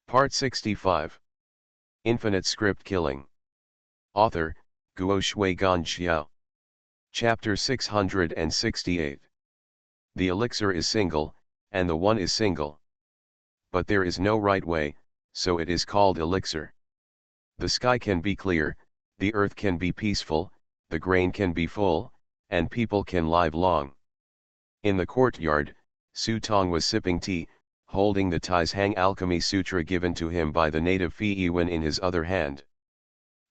Part 65. Infinite Script Killing. Author, Guo Shui Gan Xiao. Chapter 668. The elixir is single, and the one is single. But there is no right way, so it is called elixir. The sky can be clear, the earth can be peaceful, the grain can be full, and people can live long. In the courtyard, Su Tong was sipping tea, holding the Tai's Hang Alchemy Sutra given to him by the native Fi Yiwen in his other hand.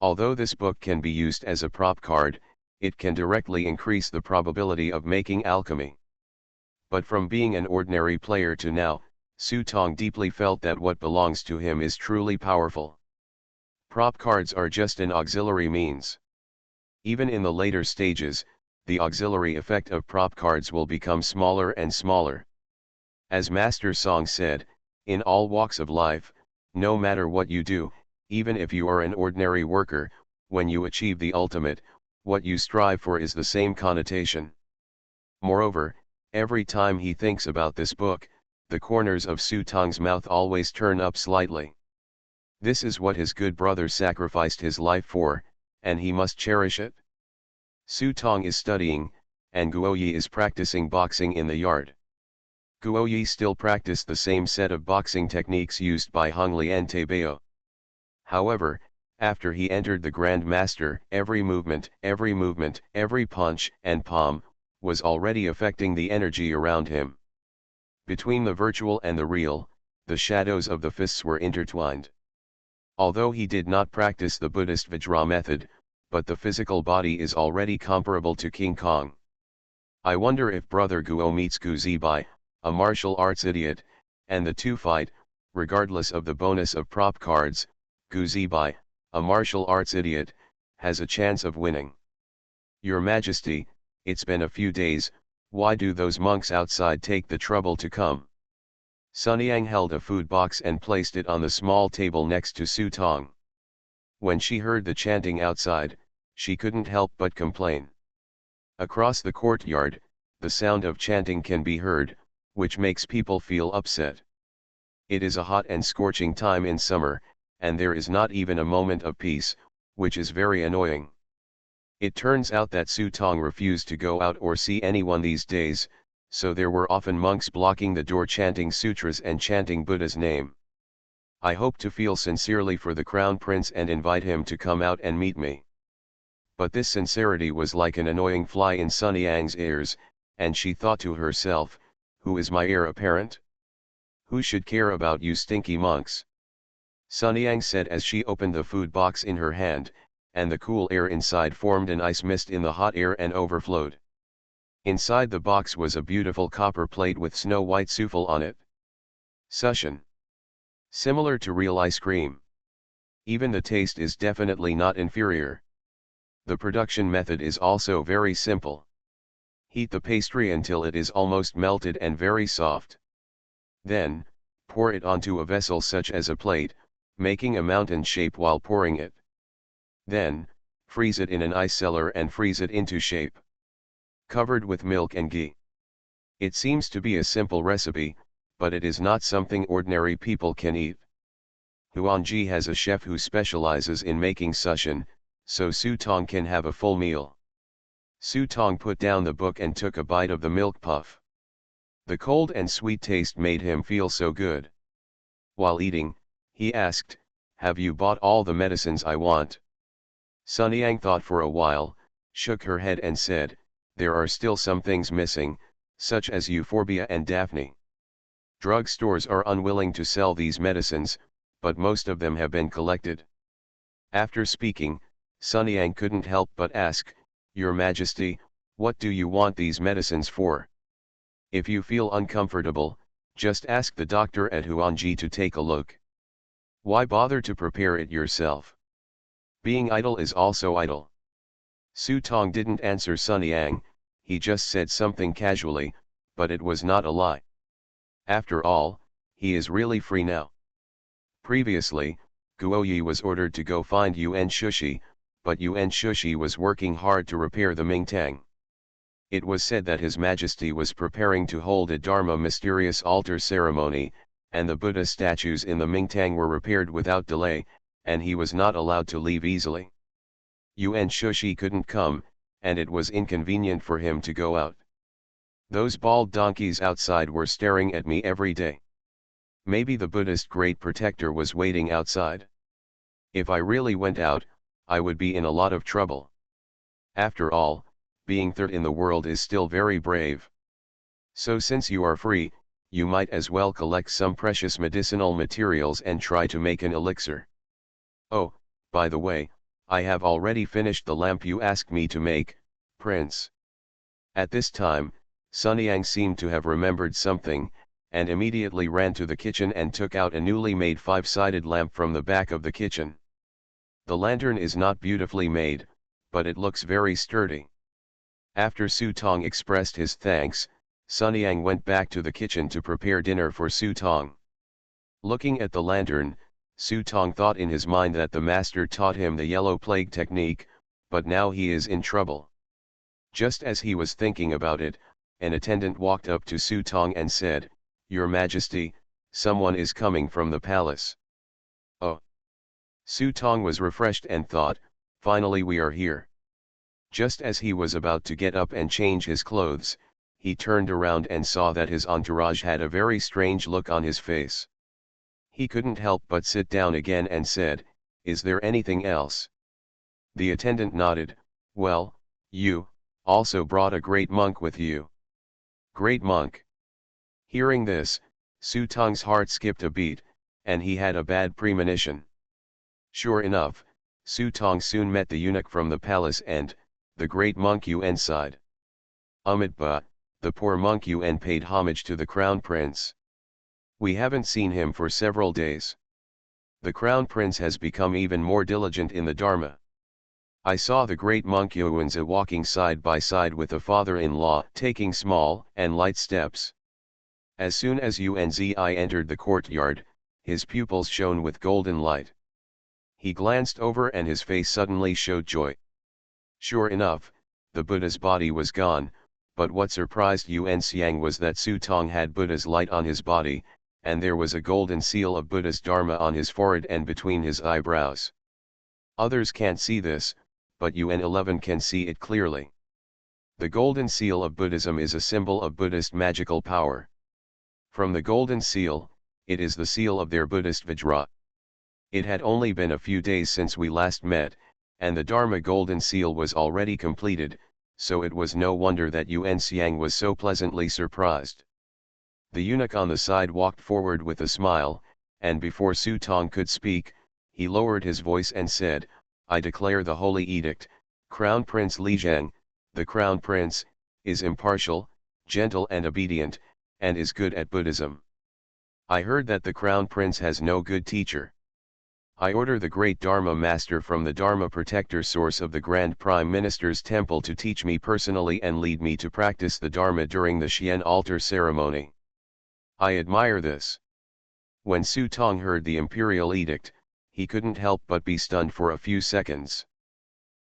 Although this book can be used as a prop card, it can directly increase the probability of making alchemy. But from being an ordinary player to now, Su Tong deeply felt that what belongs to him is truly powerful. Prop cards are just an auxiliary means. Even in the later stages, the auxiliary effect of prop cards will become smaller and smaller. As Master Song said, in all walks of life, no matter what you do, even if you are an ordinary worker, when you achieve the ultimate, what you strive for is the same connotation. Moreover, every time he thinks about this book, the corners of Su Tong's mouth always turn up slightly. This is what his good brother sacrificed his life for, and he must cherish it. Su Tong is studying, and Guo Yi is practicing boxing in the yard. Guo Yi still practiced the same set of boxing techniques used by Hong Lian Taibao. However, after he entered the Grand Master, every movement, every punch and palm, was already affecting the energy around him. Between the virtual and the real, the shadows of the fists were intertwined. Although he did not practice the Buddhist Vajra method, but the physical body is already comparable to King Kong. I wonder if Brother Guo meets Gu Zibai, a martial arts idiot, and the two fight, regardless of the bonus of prop cards. Gu Zibai, a martial arts idiot, has a chance of winning. Your Majesty, it's been a few days, why do those monks outside take the trouble to come? Sun Yang held a food box and placed it on the small table next to Su Tong. When she heard the chanting outside, she couldn't help but complain. Across the courtyard, the sound of chanting can be heard, which makes people feel upset. It is a hot and scorching time in summer, and there is not even a moment of peace, which is very annoying. It turns out that Su Tong refused to go out or see anyone these days, so there were often monks blocking the door chanting sutras and chanting Buddha's name. I hope to feel sincerely for the Crown Prince and invite him to come out and meet me. But this sincerity was like an annoying fly in Sun Yang's ears, and she thought to herself, who is my heir apparent? Who should care about you stinky monks? Sun Yang said as she opened the food box in her hand, and the cool air inside formed an ice mist in the hot air and overflowed. Inside the box was a beautiful copper plate with snow-white souffle on it. Sushin. Similar to real ice cream. Even the taste is definitely not inferior. The production method is also very simple. Heat the pastry until it is almost melted and very soft. Then, pour it onto a vessel such as a plate, making a mountain shape while pouring it. Then, freeze it in an ice cellar and freeze it into shape. Covered with milk and ghee. It seems to be a simple recipe, but it is not something ordinary people can eat. Huangji has a chef who specializes in making sushin, so Su Tong can have a full meal. Su Tong put down the book and took a bite of the milk puff. The cold and sweet taste made him feel so good. While eating, he asked, "Have you bought all the medicines I want?" Sun Yang thought for a while, shook her head and said, "There are still some things missing, such as euphorbia and Daphne. Drug stores are unwilling to sell these medicines, but most of them have been collected." After speaking, Sun Yang couldn't help but ask, "Your Majesty, what do you want these medicines for? If you feel uncomfortable, just ask the doctor at Huangji to take a look. Why bother to prepare it yourself? Being idle is also idle." Su Tong didn't answer Sun Yang, he just said something casually, but it was not a lie. After all, he is really free now. Previously, Guo Yi was ordered to go find Yuan Shushi, but Yuan Shushi was working hard to repair the Mingtang. It was said that His Majesty was preparing to hold a Dharma mysterious altar ceremony, and the Buddha statues in the Mingtang were repaired without delay, and he was not allowed to leave easily. Yuan Shushi couldn't come, and it was inconvenient for him to go out. Those bald donkeys outside were staring at me every day. Maybe the Buddhist great protector was waiting outside. If I really went out, I would be in a lot of trouble. After all, being third in the world is still very brave. So since you are free, you might as well collect some precious medicinal materials and try to make an elixir. Oh, by the way, I have already finished the lamp you asked me to make, Prince. At this time, Sunyang seemed to have remembered something, and immediately ran to the kitchen and took out a newly made 5-sided lamp from the back of the kitchen. The lantern is not beautifully made, but it looks very sturdy. After Su Tong expressed his thanks, Sunyang went back to the kitchen to prepare dinner for Su Tong. Looking at the lantern, Su Tong thought in his mind that the master taught him the yellow plague technique, but now he is in trouble. Just as he was thinking about it, an attendant walked up to Su Tong and said, "Your Majesty, someone is coming from the palace." Oh! Su Tong was refreshed and thought, finally we are here. Just as he was about to get up and change his clothes, he turned around and saw that his entourage had a very strange look on his face. He couldn't help but sit down again and said, "Is there anything else?" The attendant nodded, "Well, you also brought a great monk with you." Great monk. Hearing this, Su Tong's heart skipped a beat, and he had a bad premonition. Sure enough, Su Tong soon met the eunuch from the palace and, the great monk Yuan sighed. But, the poor monk Yuan paid homage to the crown prince. We haven't seen him for several days. The crown prince has become even more diligent in the Dharma. I saw the great monk Yuanzi walking side by side with the father-in-law, taking small and light steps. As soon as Yuanzi entered the courtyard, his pupils shone with golden light. He glanced over and his face suddenly showed joy. Sure enough, the Buddha's body was gone, but what surprised Yuan Xiang was that Su Tong had Buddha's light on his body, and there was a golden seal of Buddha's Dharma on his forehead and between his eyebrows. Others can't see this, but UN11 can see it clearly. The golden seal of Buddhism is a symbol of Buddhist magical power. From the golden seal, it is the seal of their Buddhist Vajra. It had only been a few days since we last met, and the Dharma golden seal was already completed, so it was no wonder that Yuan Xiang was so pleasantly surprised. The eunuch on the side walked forward with a smile, and before Su Tong could speak, he lowered his voice and said, "I declare the holy edict, Crown Prince Li Zheng, the Crown Prince, is impartial, gentle and obedient, and is good at Buddhism. I heard that the Crown Prince has no good teacher. I order the great Dharma Master from the Dharma Protector source of the Grand Prime Minister's temple to teach me personally and lead me to practice the Dharma during the Xian altar ceremony. I admire this." When Su Tong heard the imperial edict, he couldn't help but be stunned for a few seconds.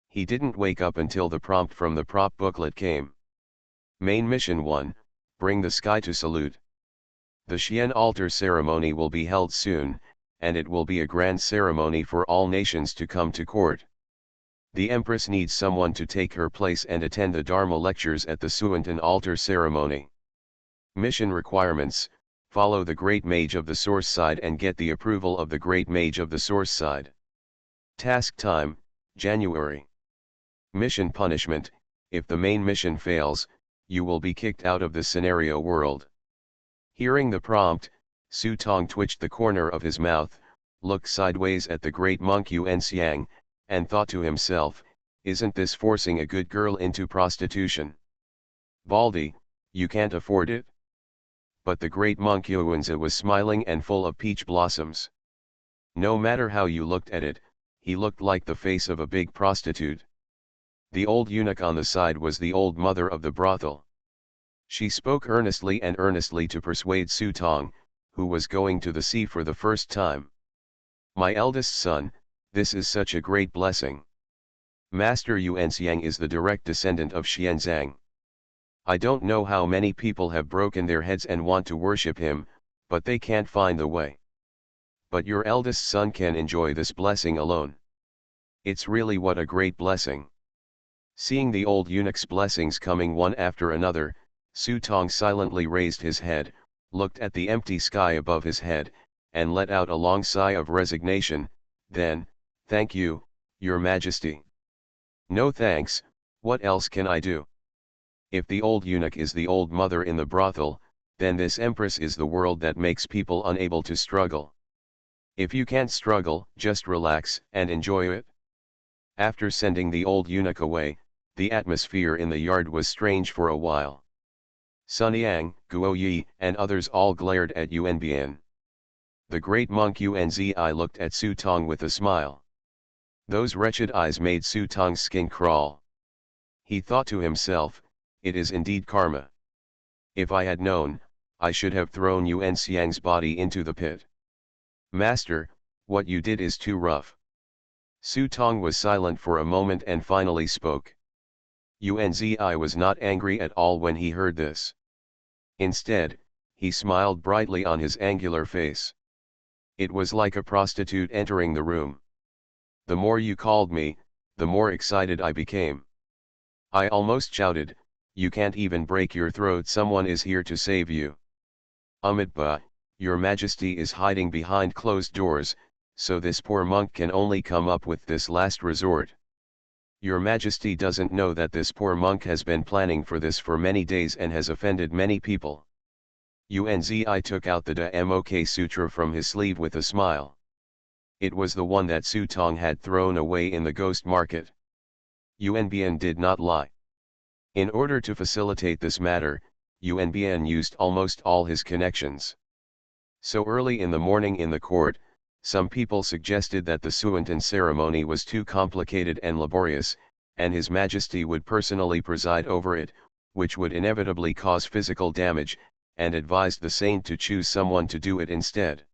He didn't wake up until the prompt from the prop booklet came. Main Mission 1, Bring the Sky to Salute. The Xian altar ceremony will be held soon, and it will be a grand ceremony for all nations to come to court. The Empress needs someone to take her place and attend the Dharma lectures at the Suantan altar ceremony. Mission requirements: follow the Great Mage of the Source side and get the approval of the Great Mage of the Source side. Task time, January. Mission punishment: if the main mission fails, you will be kicked out of the scenario world. Hearing the prompt, Su Tong twitched the corner of his mouth, looked sideways at the great monk Yuan Xiang, and thought to himself, "Isn't this forcing a good girl into prostitution? Baldy, you can't afford it." But the great monk Yuanzi was smiling and full of peach blossoms. No matter how you looked at it, he looked like the face of a big prostitute. The old eunuch on the side was the old mother of the brothel. She spoke earnestly to persuade Su Tong, who was going to the sea for the first time. "My eldest son, this is such a great blessing. Master Yuan Xiang is the direct descendant of Xianzang. I don't know how many people have broken their heads and want to worship him, but they can't find the way. But your eldest son can enjoy this blessing alone. It's really what a great blessing. Seeing the old eunuch's blessings coming one after another, Su Tong silently raised his head, looked at the empty sky above his head, and let out a long sigh of resignation. Then, "Thank you, Your Majesty." "No thanks, what else can I do? If the old eunuch is the old mother in the brothel, then this empress is the world that makes people unable to struggle. If you can't struggle, just relax and enjoy it." After sending the old eunuch away, the atmosphere in the yard was strange for a while. Sun Yang, Guo Yi, and others all glared at Yuan Bian. The great monk Unzi looked at Su Tong with a smile. Those wretched eyes made Su Tong's skin crawl. He thought to himself, "It is indeed karma. If I had known, I should have thrown Yuan Xiang's body into the pit." "Master, what you did is too rough." Su Tong was silent for a moment and finally spoke. Unzi was not angry at all when he heard this. Instead, he smiled brightly on his angular face. It was like a prostitute entering the room. "The more you called me, the more excited I became. I almost shouted, 'You can't even break your throat, someone is here to save you.' But Your Majesty is hiding behind closed doors, so this poor monk can only come up with this last resort. Your Majesty doesn't know that this poor monk has been planning for this for many days and has offended many people." Unzi took out the Dmok Sutra from his sleeve with a smile. It was the one that Su Tong had thrown away in the ghost market. Yuan Bian did not lie. In order to facilitate this matter, Yuan Bian used almost all his connections. So early in the morning in the court, some people suggested that the Suantan ceremony was too complicated and laborious, and His Majesty would personally preside over it, which would inevitably cause physical damage, and advised the saint to choose someone to do it instead.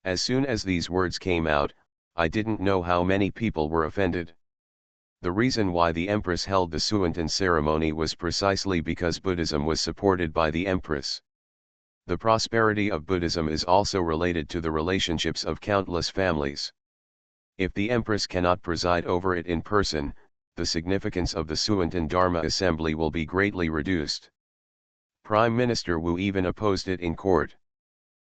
As soon as these words came out, I didn't know how many people were offended. The reason why the Empress held the Suantan ceremony was precisely because Buddhism was supported by the Empress. The prosperity of Buddhism is also related to the relationships of countless families. If the Empress cannot preside over it in person, the significance of the Suantan Dharma Assembly will be greatly reduced. Prime Minister Wu even opposed it in court.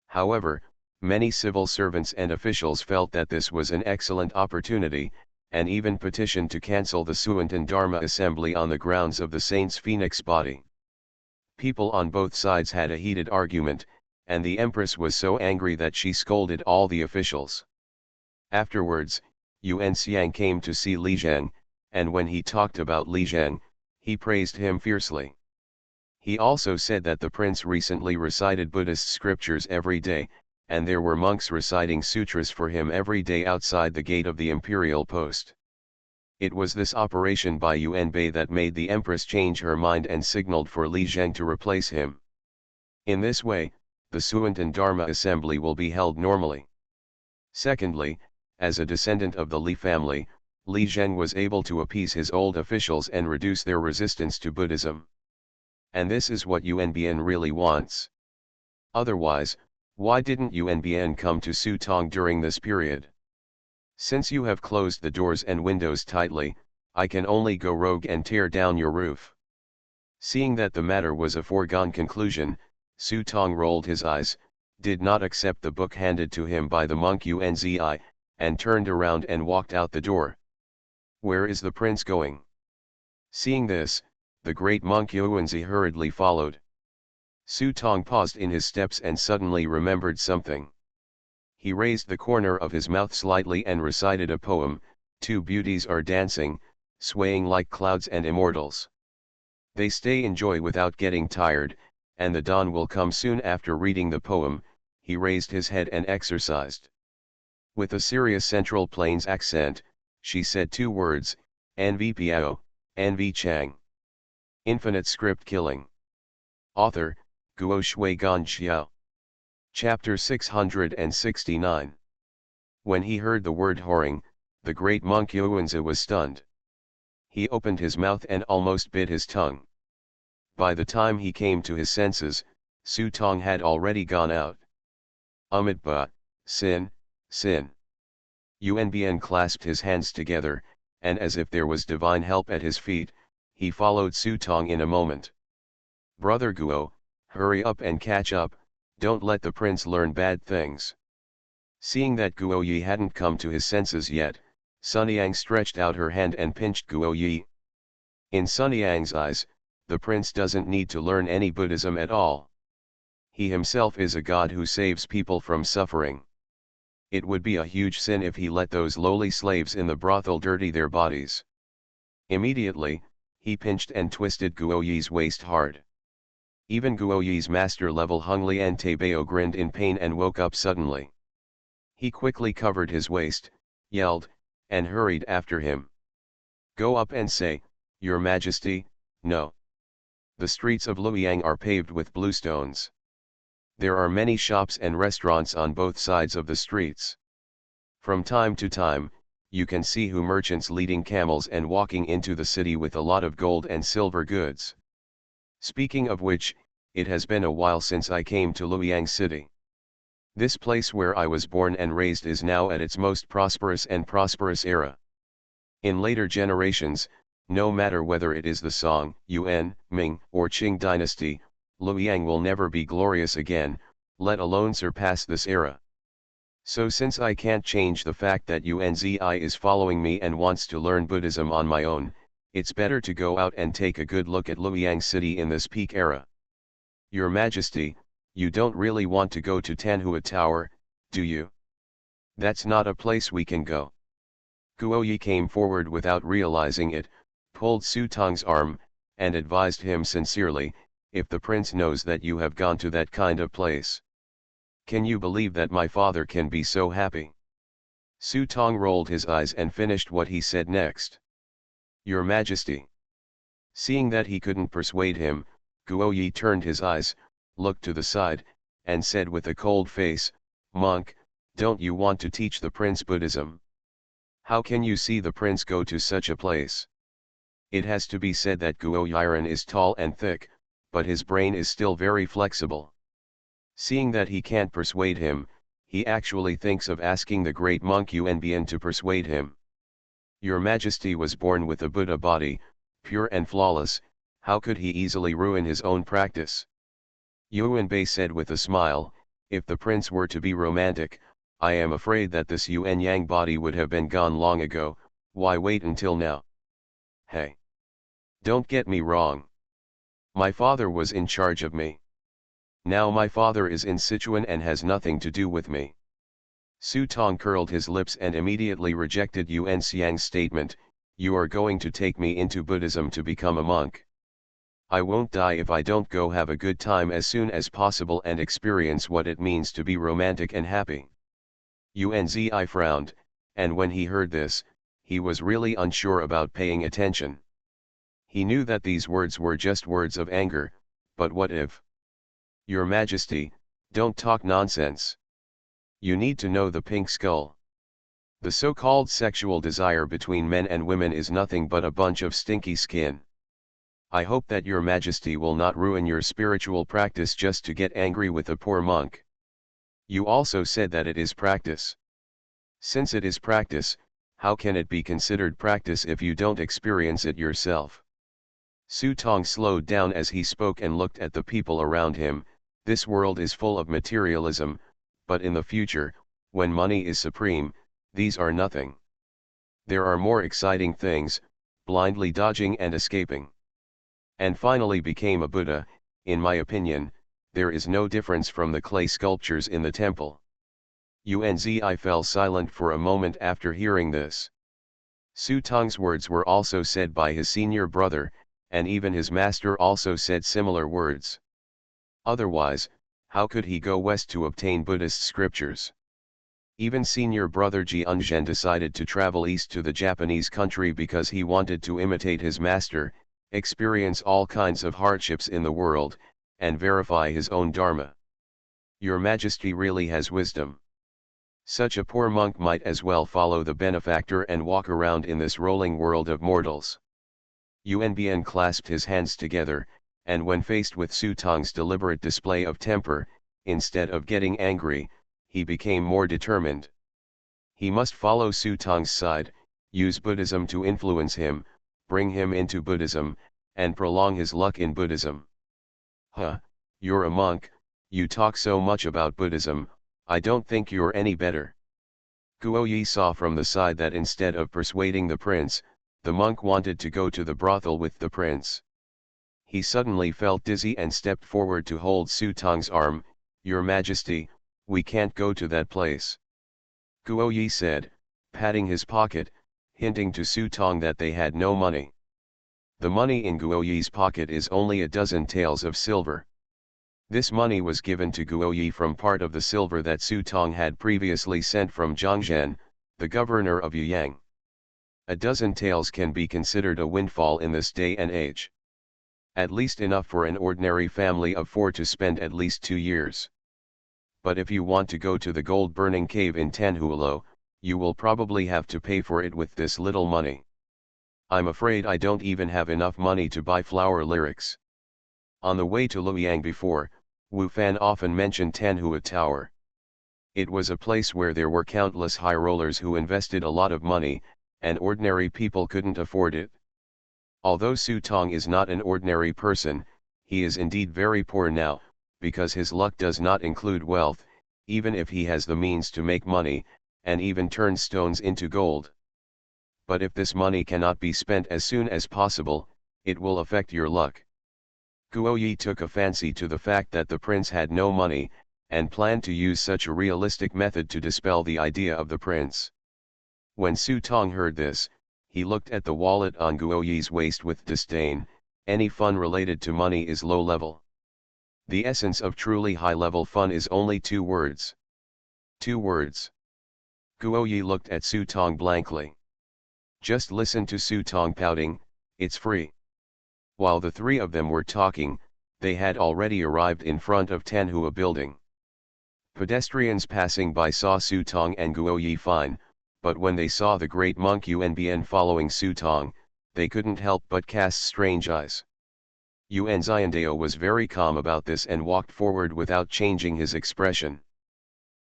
However, many civil servants and officials felt that this was an excellent opportunity, and even petitioned to cancel the Suantan Dharma Assembly on the grounds of the saint's phoenix body. People on both sides had a heated argument, and the Empress was so angry that she scolded all the officials. Afterwards, Yuan Xiang came to see Li Zhang, and when he talked about Li Zhang, he praised him fiercely. He also said that the prince recently recited Buddhist scriptures every day, and there were monks reciting sutras for him every day outside the gate of the imperial post. It was this operation by Yuan Bei that made the Empress change her mind and signaled for Li Zhang to replace him. In this way, the Suantan Dharma Assembly will be held normally. Secondly, as a descendant of the Li family, Li Zhang was able to appease his old officials and reduce their resistance to Buddhism. And this is what Yuan Bian really wants. Otherwise, why didn't Yuan Bian come to Su Tong during this period? Since you have closed the doors and windows tightly, I can only go rogue and tear down your roof. Seeing that the matter was a foregone conclusion, Su Tong rolled his eyes, did not accept the book handed to him by the monk Unzi, and turned around and walked out the door. "Where is the prince going?" Seeing this, the great monk Unzi hurriedly followed. Su Tong paused in his steps and suddenly remembered something. He raised the corner of his mouth slightly and recited a poem. "Two beauties are dancing, swaying like clouds and immortals. They stay in joy without getting tired, and the dawn will come soon." After reading the poem, he raised his head and exercised. With a serious Central Plains accent, she said two words, "Nv Piao, Nv Chang." Infinite script killing. Author, Guo Shui Gan Xiao. Chapter 669. When he heard the word whoring, the great monk Yuanzi was stunned. He opened his mouth and almost bit his tongue. By the time he came to his senses, Su Tong had already gone out. Umitba, sin, sin. Unbn clasped his hands together, and as if there was divine help at his feet, he followed Sutong in a moment. Brother Guo, hurry up and catch up, don't let the prince learn bad things. Seeing that Guo Yi hadn't come to his senses yet, Sun Yang stretched out her hand and pinched Guo Yi. In Sun Yang's eyes, the prince doesn't need to learn any Buddhism at all. He himself is a god who saves people from suffering. It would be a huge sin if he let those lowly slaves in the brothel dirty their bodies. Immediately, he pinched and twisted Guo Yi's waist hard. Even Guo Yi's master-level Hung Lian Taibao grinned in pain and woke up suddenly. He quickly covered his waist, yelled, and hurried after him. Go up and say, Your Majesty, no. The streets of Luoyang are paved with blue stones. There are many shops and restaurants on both sides of the streets. From time to time, you can see merchants leading camels and walking into the city with a lot of gold and silver goods. Speaking of which, it has been a while since I came to Luoyang city. This place where I was born and raised is now at its most prosperous era. In later generations, no matter whether it is the Song, Yuan, Ming, or Qing dynasty, Luoyang will never be glorious again, let alone surpass this era. So since I can't change the fact that Unzi is following me and wants to learn Buddhism on my own, it's better to go out and take a good look at Luoyang city in this peak era. Your Majesty, you don't really want to go to Tanhua Tower, do you? That's not a place we can go. Guo Yi came forward without realizing it, pulled Su Tong's arm, and advised him sincerely, if the prince knows that you have gone to that kind of place. Can you believe that my father can be so happy? Su Tong rolled his eyes and finished what he said next. Your Majesty. Seeing that he couldn't persuade him, Guo Yi turned his eyes, looked to the side, and said with a cold face, Monk, don't you want to teach the prince Buddhism? How can you see the prince go to such a place? It has to be said that Guo Yiren is tall and thick, but his brain is still very flexible. Seeing that he can't persuade him, he actually thinks of asking the great monk Yuanbian to persuade him. Your Majesty was born with a Buddha body, pure and flawless, how could he easily ruin his own practice? Yuanbei said with a smile, if the prince were to be romantic, I am afraid that this Yuan Yang body would have been gone long ago, why wait until now? Hey! Don't get me wrong. My father was in charge of me. Now my father is in Sichuan and has nothing to do with me. Su Tong curled his lips and immediately rejected Yuan Xiang's statement, you are going to take me into Buddhism to become a monk. I won't die if I don't go have a good time as soon as possible and experience what it means to be romantic and happy. Yuan Zi frowned, and when he heard this, he was really unsure about paying attention. He knew that these words were just words of anger, but what if? Your Majesty, don't talk nonsense. You need to know the pink skull. The so-called sexual desire between men and women is nothing but a bunch of stinky skin. I hope that your Majesty will not ruin your spiritual practice just to get angry with a poor monk. You also said that it is practice. Since it is practice, how can it be considered practice if you don't experience it yourself? Su Tong slowed down as he spoke and looked at the people around him. This world is full of materialism, but in the future, when money is supreme, these are nothing. There are more exciting things, blindly dodging and escaping. And finally became a Buddha, in my opinion, there is no difference from the clay sculptures in the temple. Unzi fell silent for a moment after hearing this. Su Tong's words were also said by his senior brother, and even his master also said similar words. Otherwise, how could he go west to obtain Buddhist scriptures? Even senior brother Ji Unzhen decided to travel east to the Japanese country because he wanted to imitate his master, experience all kinds of hardships in the world, and verify his own dharma. Your Majesty really has wisdom. Such a poor monk might as well follow the benefactor and walk around in this rolling world of mortals. Yuanbian clasped his hands together, and when faced with Su Tong's deliberate display of temper, instead of getting angry, he became more determined. He must follow Su Tong's side, use Buddhism to influence him, bring him into Buddhism, and prolong his luck in Buddhism. Huh, you're a monk, you talk so much about Buddhism, I don't think you're any better. Guo Yi saw from the side that instead of persuading the prince, the monk wanted to go to the brothel with the prince. He suddenly felt dizzy and stepped forward to hold Su Tong's arm. "Your Majesty, we can't go to that place," Guo Yi said, patting his pocket, hinting to Su Tong that they had no money. The money in Guo Yi's pocket is only a dozen taels of silver. This money was given to Guo Yi from part of the silver that Su Tong had previously sent from Zhongzhen, the governor of Yuyang. A dozen taels can be considered a windfall in this day and age. At least enough for an ordinary family of 4 to spend at least 2 years. But if you want to go to the gold-burning cave in Tanhualo, you will probably have to pay for it with this little money. I'm afraid I don't even have enough money to buy flower lyrics. On the way to Luoyang before, Wu Fan often mentioned Tanhua Tower. It was a place where there were countless high rollers who invested a lot of money, and ordinary people couldn't afford it. Although Su Tong is not an ordinary person, he is indeed very poor now, because his luck does not include wealth, even if he has the means to make money, and even turn stones into gold. But if this money cannot be spent as soon as possible, it will affect your luck. Guo Yi took a fancy to the fact that the prince had no money, and planned to use such a realistic method to dispel the idea of the prince. When Su Tong heard this, he looked at the wallet on Guo Yi's waist with disdain. Any fun related to money is low level. The essence of truly high-level fun is only 2 words. 2 words. Guo Yi looked at Su Tong blankly. Just listen to Su Tong pouting, "It's free." While the 3 of them were talking, they had already arrived in front of Tanhua building. Pedestrians passing by saw Su Tong and Guo Yi fine, but when they saw the great monk Yuan following Su Tong, they couldn't help but cast strange eyes. Yuan Xiandao was very calm about this and walked forward without changing his expression.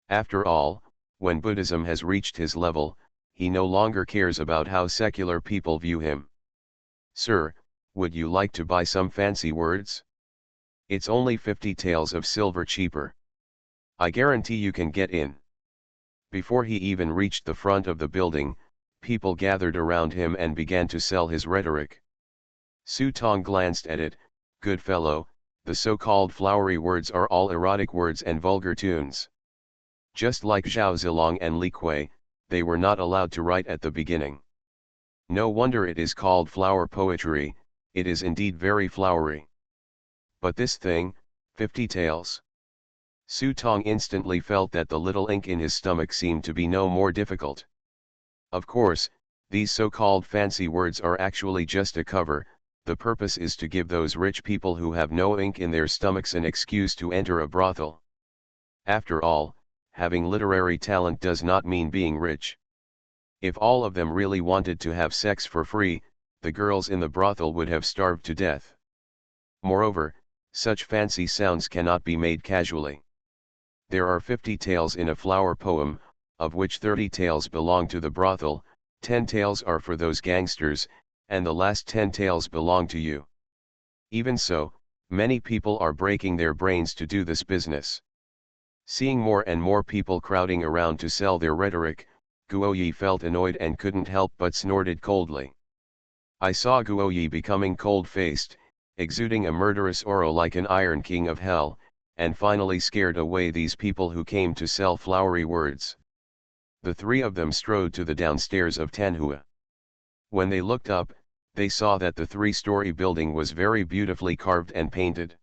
After all, when Buddhism has reached his level, he no longer cares about how secular people view him. "Sir, would you like to buy some fancy words? It's only 50 taels of silver cheaper. I guarantee you can get in." Before he even reached the front of the building, people gathered around him and began to sell his rhetoric. Su Tong glanced at it. "Good fellow, the so-called flowery words are all erotic words and vulgar tunes. Just like Zhao Zilong and Li Kuei, they were not allowed to write at the beginning. No wonder it is called flower poetry, it is indeed very flowery. But this thing, 50 taels." Su Tong instantly felt that the little ink in his stomach seemed to be no more difficult. Of course, these so-called fancy words are actually just a cover. The purpose is to give those rich people who have no ink in their stomachs an excuse to enter a brothel. After all, having literary talent does not mean being rich. If all of them really wanted to have sex for free, the girls in the brothel would have starved to death. Moreover, such fancy sounds cannot be made casually. There are 50 taels in a flower poem, of which 30 taels belong to the brothel, 10 taels are for those gangsters, and the last 10 taels belong to you. Even so, many people are breaking their brains to do this business. Seeing more and more people crowding around to sell their rhetoric, Guo Yi felt annoyed and couldn't help but snorted coldly. I saw Guo Yi becoming cold-faced, exuding a murderous aura like an iron king of hell, and finally scared away these people who came to sell flowery words. The 3 of them strode to the downstairs of Tanhua. When they looked up, they saw that the 3-story building was very beautifully carved and painted.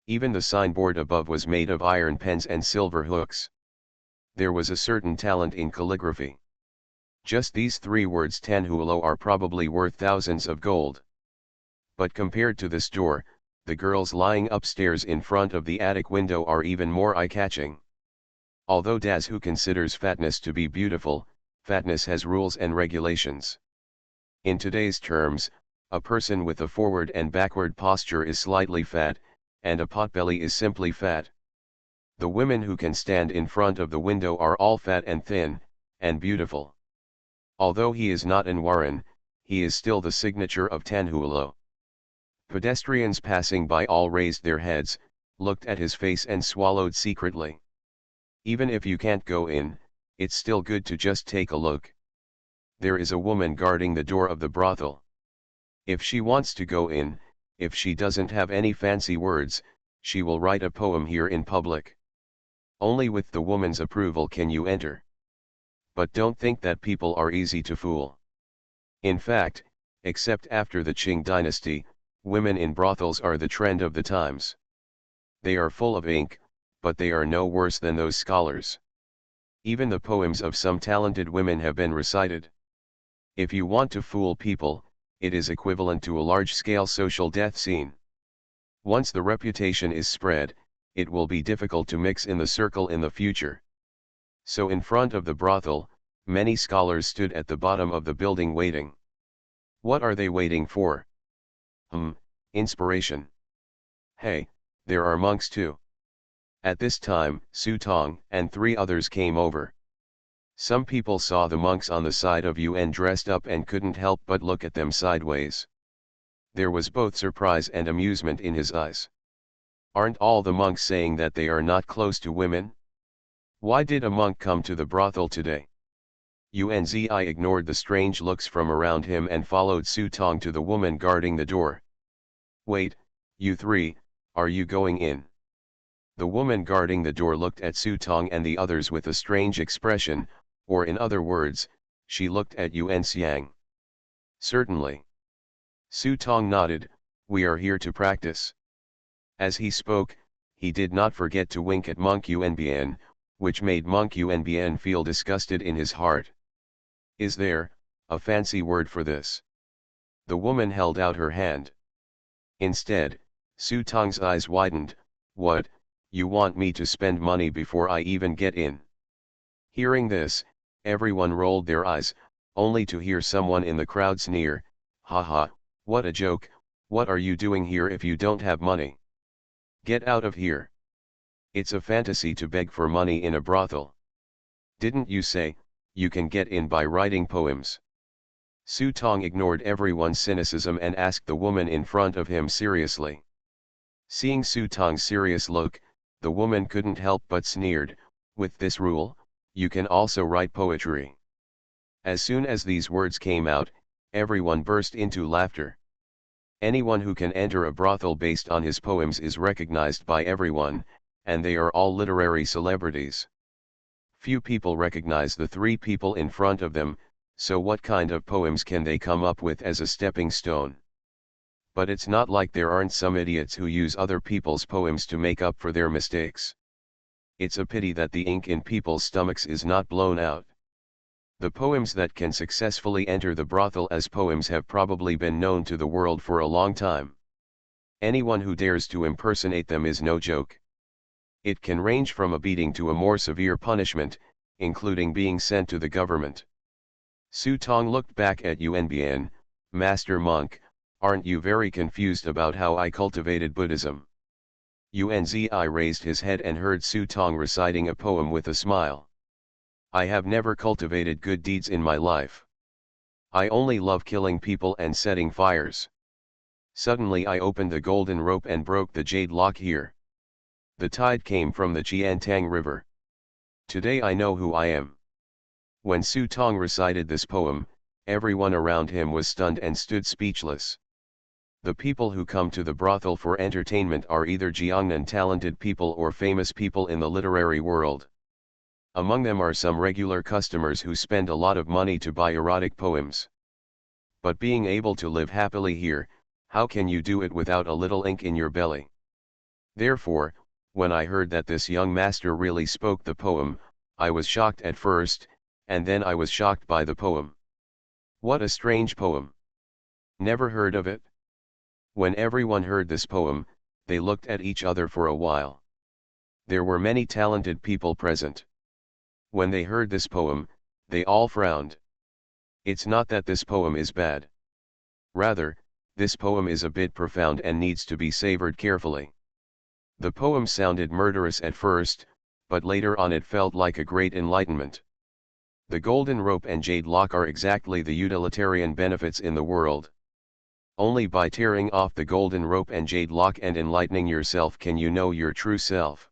Even the signboard above was made of iron pens and silver hooks. There was a certain talent in calligraphy. Just these 3 words Tanhualo are probably worth thousands of gold. But compared to this door, the girls lying upstairs in front of the attic window are even more eye-catching. Although Das who considers fatness to be beautiful, fatness has rules and regulations. In today's terms, a person with a forward and backward posture is slightly fat, and a potbelly is simply fat. The women who can stand in front of the window are all fat and thin, and beautiful. Although he is not an Warren, he is still the signature of Tanhulo. Pedestrians passing by all raised their heads, looked at his face and swallowed secretly. Even if you can't go in, it's still good to just take a look. There is a woman guarding the door of the brothel. If she wants to go in, if she doesn't have any fancy words, she will write a poem here in public. Only with the woman's approval can you enter. But don't think that people are easy to fool. In fact, except after the Qing dynasty, women in brothels are the trend of the times. They are full of ink, but they are no worse than those scholars. Even the poems of some talented women have been recited. If you want to fool people, it is equivalent to a large-scale social death scene. Once the reputation is spread, it will be difficult to mix in the circle in the future. So in front of the brothel, many scholars stood at the bottom of the building waiting. What are they waiting for? Inspiration. Hey, there are monks too. At this time, Su Tong and 3 others came over. Some people saw the monks on the side of Yuan dressed up and couldn't help but look at them sideways. There was both surprise and amusement in his eyes. Aren't all the monks saying that they are not close to women? Why did a monk come to the brothel today? Unzi ignored the strange looks from around him and followed Su Tong to the woman guarding the door. Wait, you 3, are you going in? The woman guarding the door looked at Su Tong and the others with a strange expression, or in other words, she looked at Yuan Xiang. Certainly. Su Tong nodded, we are here to practice. As he spoke, he did not forget to wink at Monk Yuanbian, which made Monk Yuanbian feel disgusted in his heart. Is there a fancy word for this? The woman held out her hand. Instead, Su Tong's eyes widened. What, you want me to spend money before I even get in? Hearing this, everyone rolled their eyes, only to hear someone in the crowd sneer, haha, what a joke, what are you doing here if you don't have money? Get out of here. It's a fantasy to beg for money in a brothel. Didn't you say, you can get in by writing poems? Su Tong ignored everyone's cynicism and asked the woman in front of him seriously. Seeing Su Tong's serious look, the woman couldn't help but sneered, with this rule, you can also write poetry. As soon as these words came out, everyone burst into laughter. Anyone who can enter a brothel based on his poems is recognized by everyone, and they are all literary celebrities. Few people recognize the 3 people in front of them, so what kind of poems can they come up with as a stepping stone? But it's not like there aren't some idiots who use other people's poems to make up for their mistakes. It's a pity that the ink in people's stomachs is not blown out. The poems that can successfully enter the brothel as poems have probably been known to the world for a long time. Anyone who dares to impersonate them is no joke. It can range from a beating to a more severe punishment, including being sent to the government. Su Tong looked back at Yuanbian, Master Monk, aren't you very confused about how I cultivated Buddhism? Unzi raised his head and heard Su Tong reciting a poem with a smile. I have never cultivated good deeds in my life. I only love killing people and setting fires. Suddenly I opened the golden rope and broke the jade lock here. The tide came from the Jiantang River. Today I know who I am. When Su Tong recited this poem, everyone around him was stunned and stood speechless. The people who come to the brothel for entertainment are either Jiangnan talented people or famous people in the literary world. Among them are some regular customers who spend a lot of money to buy erotic poems. But being able to live happily here, how can you do it without a little ink in your belly? Therefore, when I heard that this young master really spoke the poem, I was shocked at first, and then I was shocked by the poem. What a strange poem. Never heard of it? When everyone heard this poem, they looked at each other for a while. There were many talented people present. When they heard this poem, they all frowned. It's not that this poem is bad. Rather, this poem is a bit profound and needs to be savored carefully. The poem sounded murderous at first, but later on it felt like a great enlightenment. The golden rope and jade lock are exactly the utilitarian benefits in the world. Only by tearing off the golden rope and jade lock and enlightening yourself can you know your true self.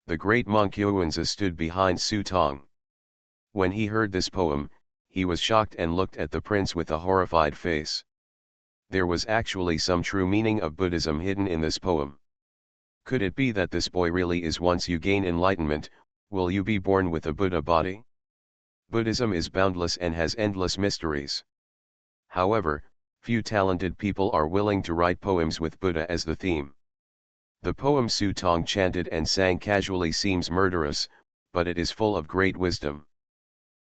The great monk Yuanzi stood behind Su Tong. When he heard this poem, he was shocked and looked at the prince with a horrified face. There was actually some true meaning of Buddhism hidden in this poem. Could it be that this boy really is, once you gain enlightenment, will you be born with a Buddha body? Buddhism is boundless and has endless mysteries. However, few talented people are willing to write poems with Buddha as the theme. The poem Su Tong chanted and sang casually seems murderous, but it is full of great wisdom.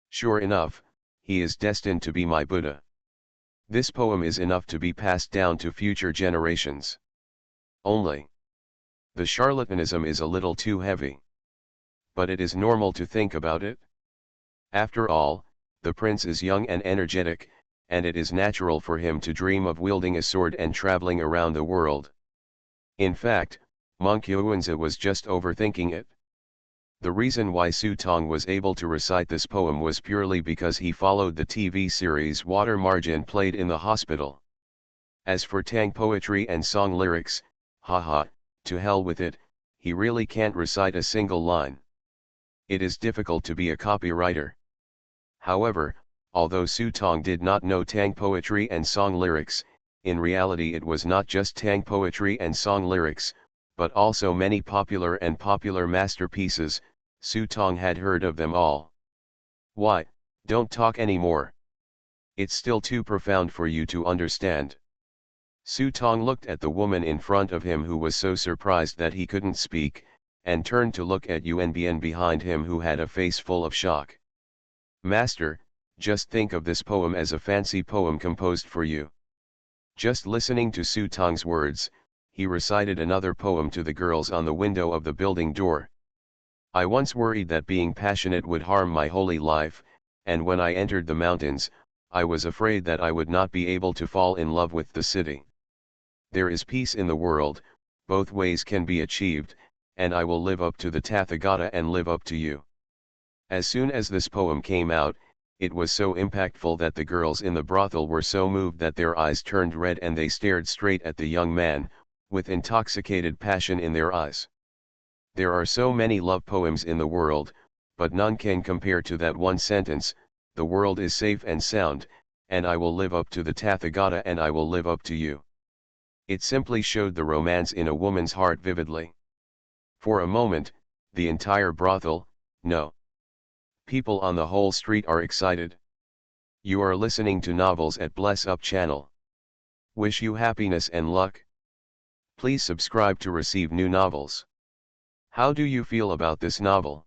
Sure enough, he is destined to be my Buddha. This poem is enough to be passed down to future generations. Only, the charlatanism is a little too heavy. But it is normal to think about it. After all, the prince is young and energetic, and it is natural for him to dream of wielding a sword and traveling around the world. In fact, Monk Yuanzi was just overthinking it. The reason why Su Tong was able to recite this poem was purely because he followed the TV series Water Margin played in the hospital. As for Tang poetry and song lyrics, haha, to hell with it, he really can't recite a single line. It is difficult to be a copywriter. However, although Su Tong did not know Tang poetry and song lyrics, in reality it was not just Tang poetry and song lyrics, but also many popular masterpieces. Su Tong had heard of them all. Why, don't talk anymore. It's still too profound for you to understand. Su Tong looked at the woman in front of him, who was so surprised that he couldn't speak, and turned to look at Yuan behind him, who had a face full of shock. Master, just think of this poem as a fancy poem composed for you. Just listening to Su Tong's words, he recited another poem to the girls on the window of the building door. I once worried that being passionate would harm my holy life, and when I entered the mountains, I was afraid that I would not be able to fall in love with the city. There is peace in the world, both ways can be achieved, and I will live up to the Tathagata and live up to you. As soon as this poem came out, it was so impactful that the girls in the brothel were so moved that their eyes turned red and they stared straight at the young man, with intoxicated passion in their eyes. There are so many love poems in the world, but none can compare to that one sentence: the world is safe and sound, and I will live up to the Tathagata and I will live up to you. It simply showed the romance in a woman's heart vividly. For a moment, the entire brothel, no, people on the whole street are excited. You are listening to Novels at Bless Up channel. Wish you happiness and luck. Please subscribe to receive new novels. How do you feel about this novel?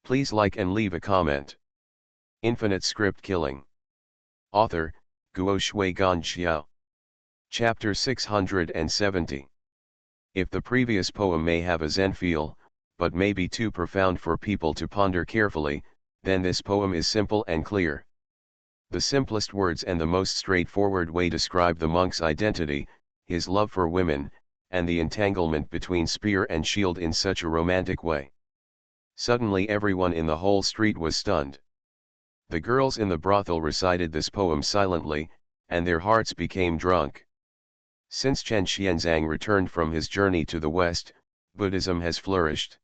Please like and leave a comment. Infinite Script Killing. Author, Guo Shui Gan Xiao. Chapter 670. If the previous poem may have a Zen feel, but may be too profound for people to ponder carefully, then this poem is simple and clear. The simplest words and the most straightforward way describe the monk's identity, his love for women, and the entanglement between spear and shield in such a romantic way. Suddenly everyone in the whole street was stunned. The girls in the brothel recited this poem silently, and their hearts became drunk. Since Chen Xianzang returned from his journey to the West, Buddhism has flourished.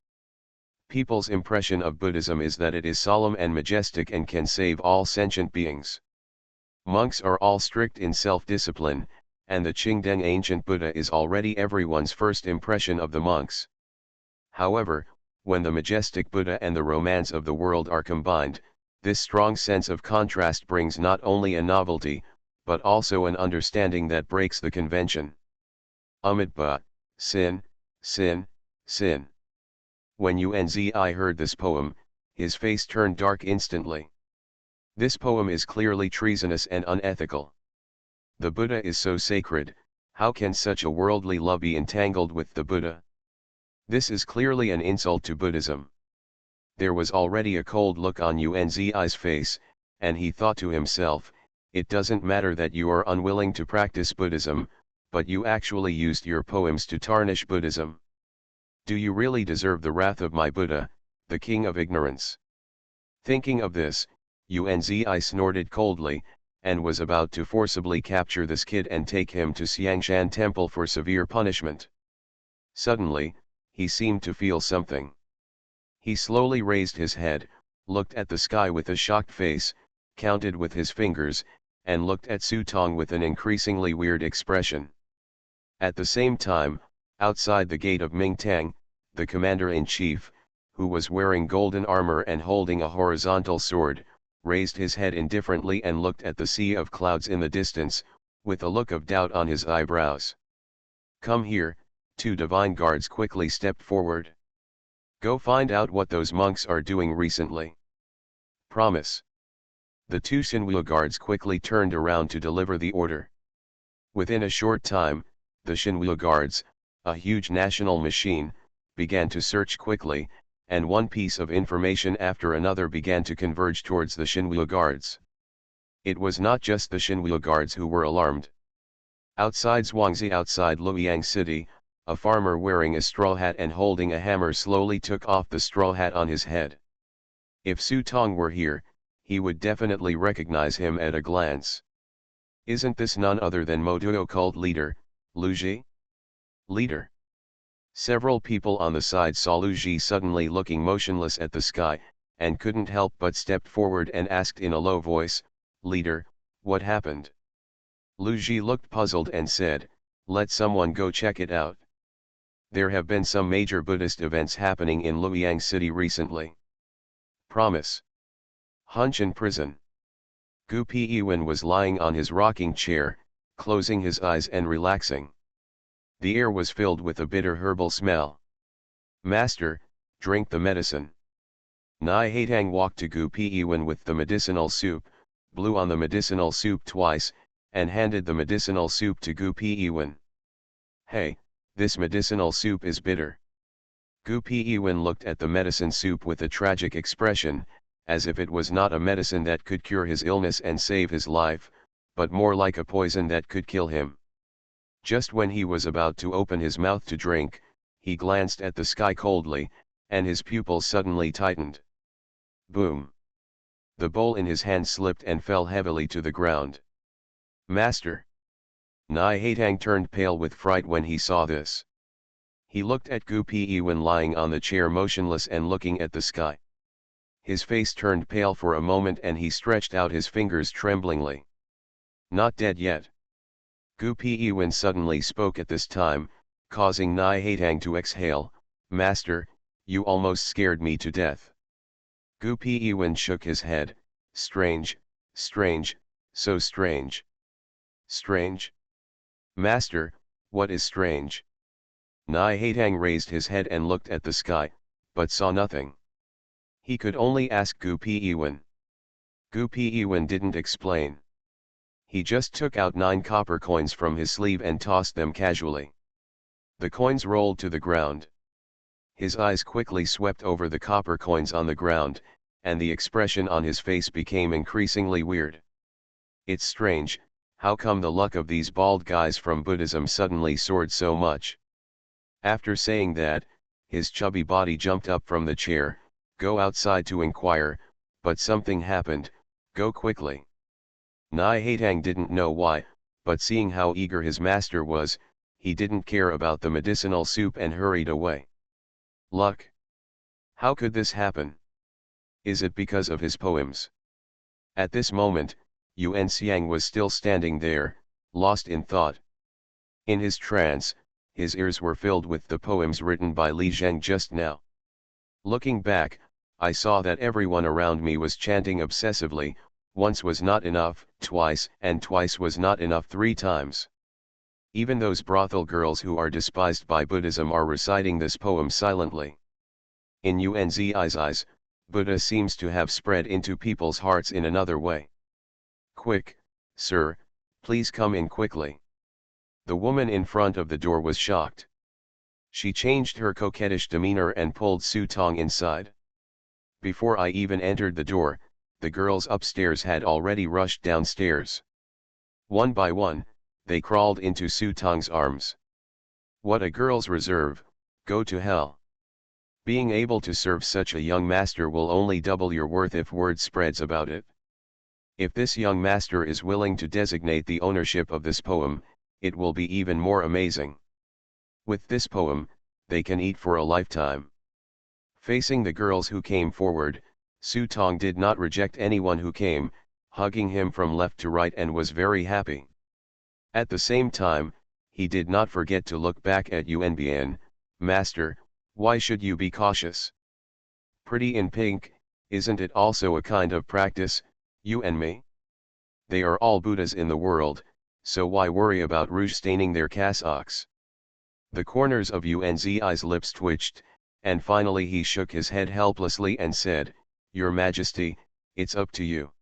People's impression of Buddhism is that it is solemn and majestic and can save all sentient beings. Monks are all strict in self-discipline, and the Qingdeng ancient Buddha is already everyone's first impression of the monks. However, when the majestic Buddha and the romance of the world are combined, this strong sense of contrast brings not only a novelty, but also an understanding that breaks the convention. Amitabha, sin, sin, sin. When Yuanzi heard this poem, his face turned dark instantly. This poem is clearly treasonous and unethical. The Buddha is so sacred, how can such a worldly love be entangled with the Buddha? This is clearly an insult to Buddhism. There was already a cold look on Yuanzi's face, and he thought to himself, it doesn't matter that you are unwilling to practice Buddhism, but you actually used your poems to tarnish Buddhism. Do you really deserve the wrath of my Buddha, the king of ignorance? Thinking of this, Unzi snorted coldly, and was about to forcibly capture this kid and take him to Xiangshan temple for severe punishment. Suddenly, he seemed to feel something. He slowly raised his head, looked at the sky with a shocked face, counted with his fingers, and looked at Su Tong with an increasingly weird expression. At the same time, outside the gate of Mingtang, the commander-in-chief, who was wearing golden armor and holding a horizontal sword, raised his head indifferently and looked at the sea of clouds in the distance, with a look of doubt on his eyebrows. Come here, two divine guards quickly stepped forward. Go find out what those monks are doing recently. Promise. The two Shinwu guards quickly turned around to deliver the order. Within a short time, the Shinwu guards, a huge national machine, began to search quickly, and one piece of information after another began to converge towards the Shinwu guards. It was not just the Shinwu guards who were alarmed. Outside Zhuangzi, outside Luoyang City, a farmer wearing a straw hat and holding a hammer slowly took off the straw hat on his head. If Su Tong were here, he would definitely recognize him at a glance. Isn't this none other than Motuo cult leader, Lu Ji? Leader. Several people on the side saw Lu Ji suddenly looking motionless at the sky, and couldn't help but stepped forward and asked in a low voice, Leader, what happened? Lu Ji looked puzzled and said, let someone go check it out. There have been some major Buddhist events happening in Luoyang City recently. Promise. Hunshan prison. Gu Piwen was lying on his rocking chair, closing his eyes and relaxing. The air was filled with a bitter herbal smell. Master, drink the medicine. Nai Haitang walked to Gu Piwen with the medicinal soup, blew on the medicinal soup twice, and handed the medicinal soup to Gu Piwen. Hey, this medicinal soup is bitter. Gu Piwen looked at the medicine soup with a tragic expression, as if it was not a medicine that could cure his illness and save his life, but more like a poison that could kill him. Just when he was about to open his mouth to drink, he glanced at the sky coldly, and his pupils suddenly tightened. Boom! The bowl in his hand slipped and fell heavily to the ground. Master! Nai Haitang turned pale with fright when he saw this. He looked at Gu Piwen lying on the chair motionless and looking at the sky. His face turned pale for a moment and he stretched out his fingers tremblingly. Not dead yet. Gu Piwen suddenly spoke at this time, causing Nai Haitang to exhale, Master, you almost scared me to death. Gu Piwen shook his head, strange, strange, so strange. Strange? Master, what is strange? Nai Haitang raised his head and looked at the sky, but saw nothing. He could only ask Gu Piwen. Gu Piwen didn't explain. He just took out 9 copper coins from his sleeve and tossed them casually. The coins rolled to the ground. His eyes quickly swept over the copper coins on the ground, and the expression on his face became increasingly weird. It's strange, how come the luck of these bald guys from Buddhism suddenly soared so much? After saying that, his chubby body jumped up from the chair, go outside to inquire, but something happened, go quickly. Nai Haitang didn't know why, but seeing how eager his master was, he didn't care about the medicinal soup and hurried away. Luck? How could this happen? Is it because of his poems? At this moment, Yuan Xiang was still standing there, lost in thought. In his trance, his ears were filled with the poems written by Li Zheng just now. Looking back, I saw that everyone around me was chanting obsessively, once was not enough, twice, and twice was not enough 3 times. Even those brothel girls who are despised by Buddhism are reciting this poem silently. In Unzi's eyes, Buddha seems to have spread into people's hearts in another way. Quick, sir, please come in quickly. The woman in front of the door was shocked. She changed her coquettish demeanor and pulled Su Tong inside. Before I even entered the door, the girls upstairs had already rushed downstairs. One by one, they crawled into Su Tong's arms. What a girl's reserve, go to hell. Being able to serve such a young master will only double your worth if word spreads about it. If this young master is willing to designate the ownership of this poem, it will be even more amazing. With this poem, they can eat for a lifetime. Facing the girls who came forward, Su Tong did not reject anyone who came, hugging him from left to right, and was very happy. At the same time, he did not forget to look back at Yunbian. Master, why should you be cautious? Pretty in pink, isn't it also a kind of practice, you and me? They are all Buddhas in the world, so why worry about rouge staining their cassocks? The corners of Yunzi's lips twitched, and finally he shook his head helplessly and said, Your Majesty, it's up to you.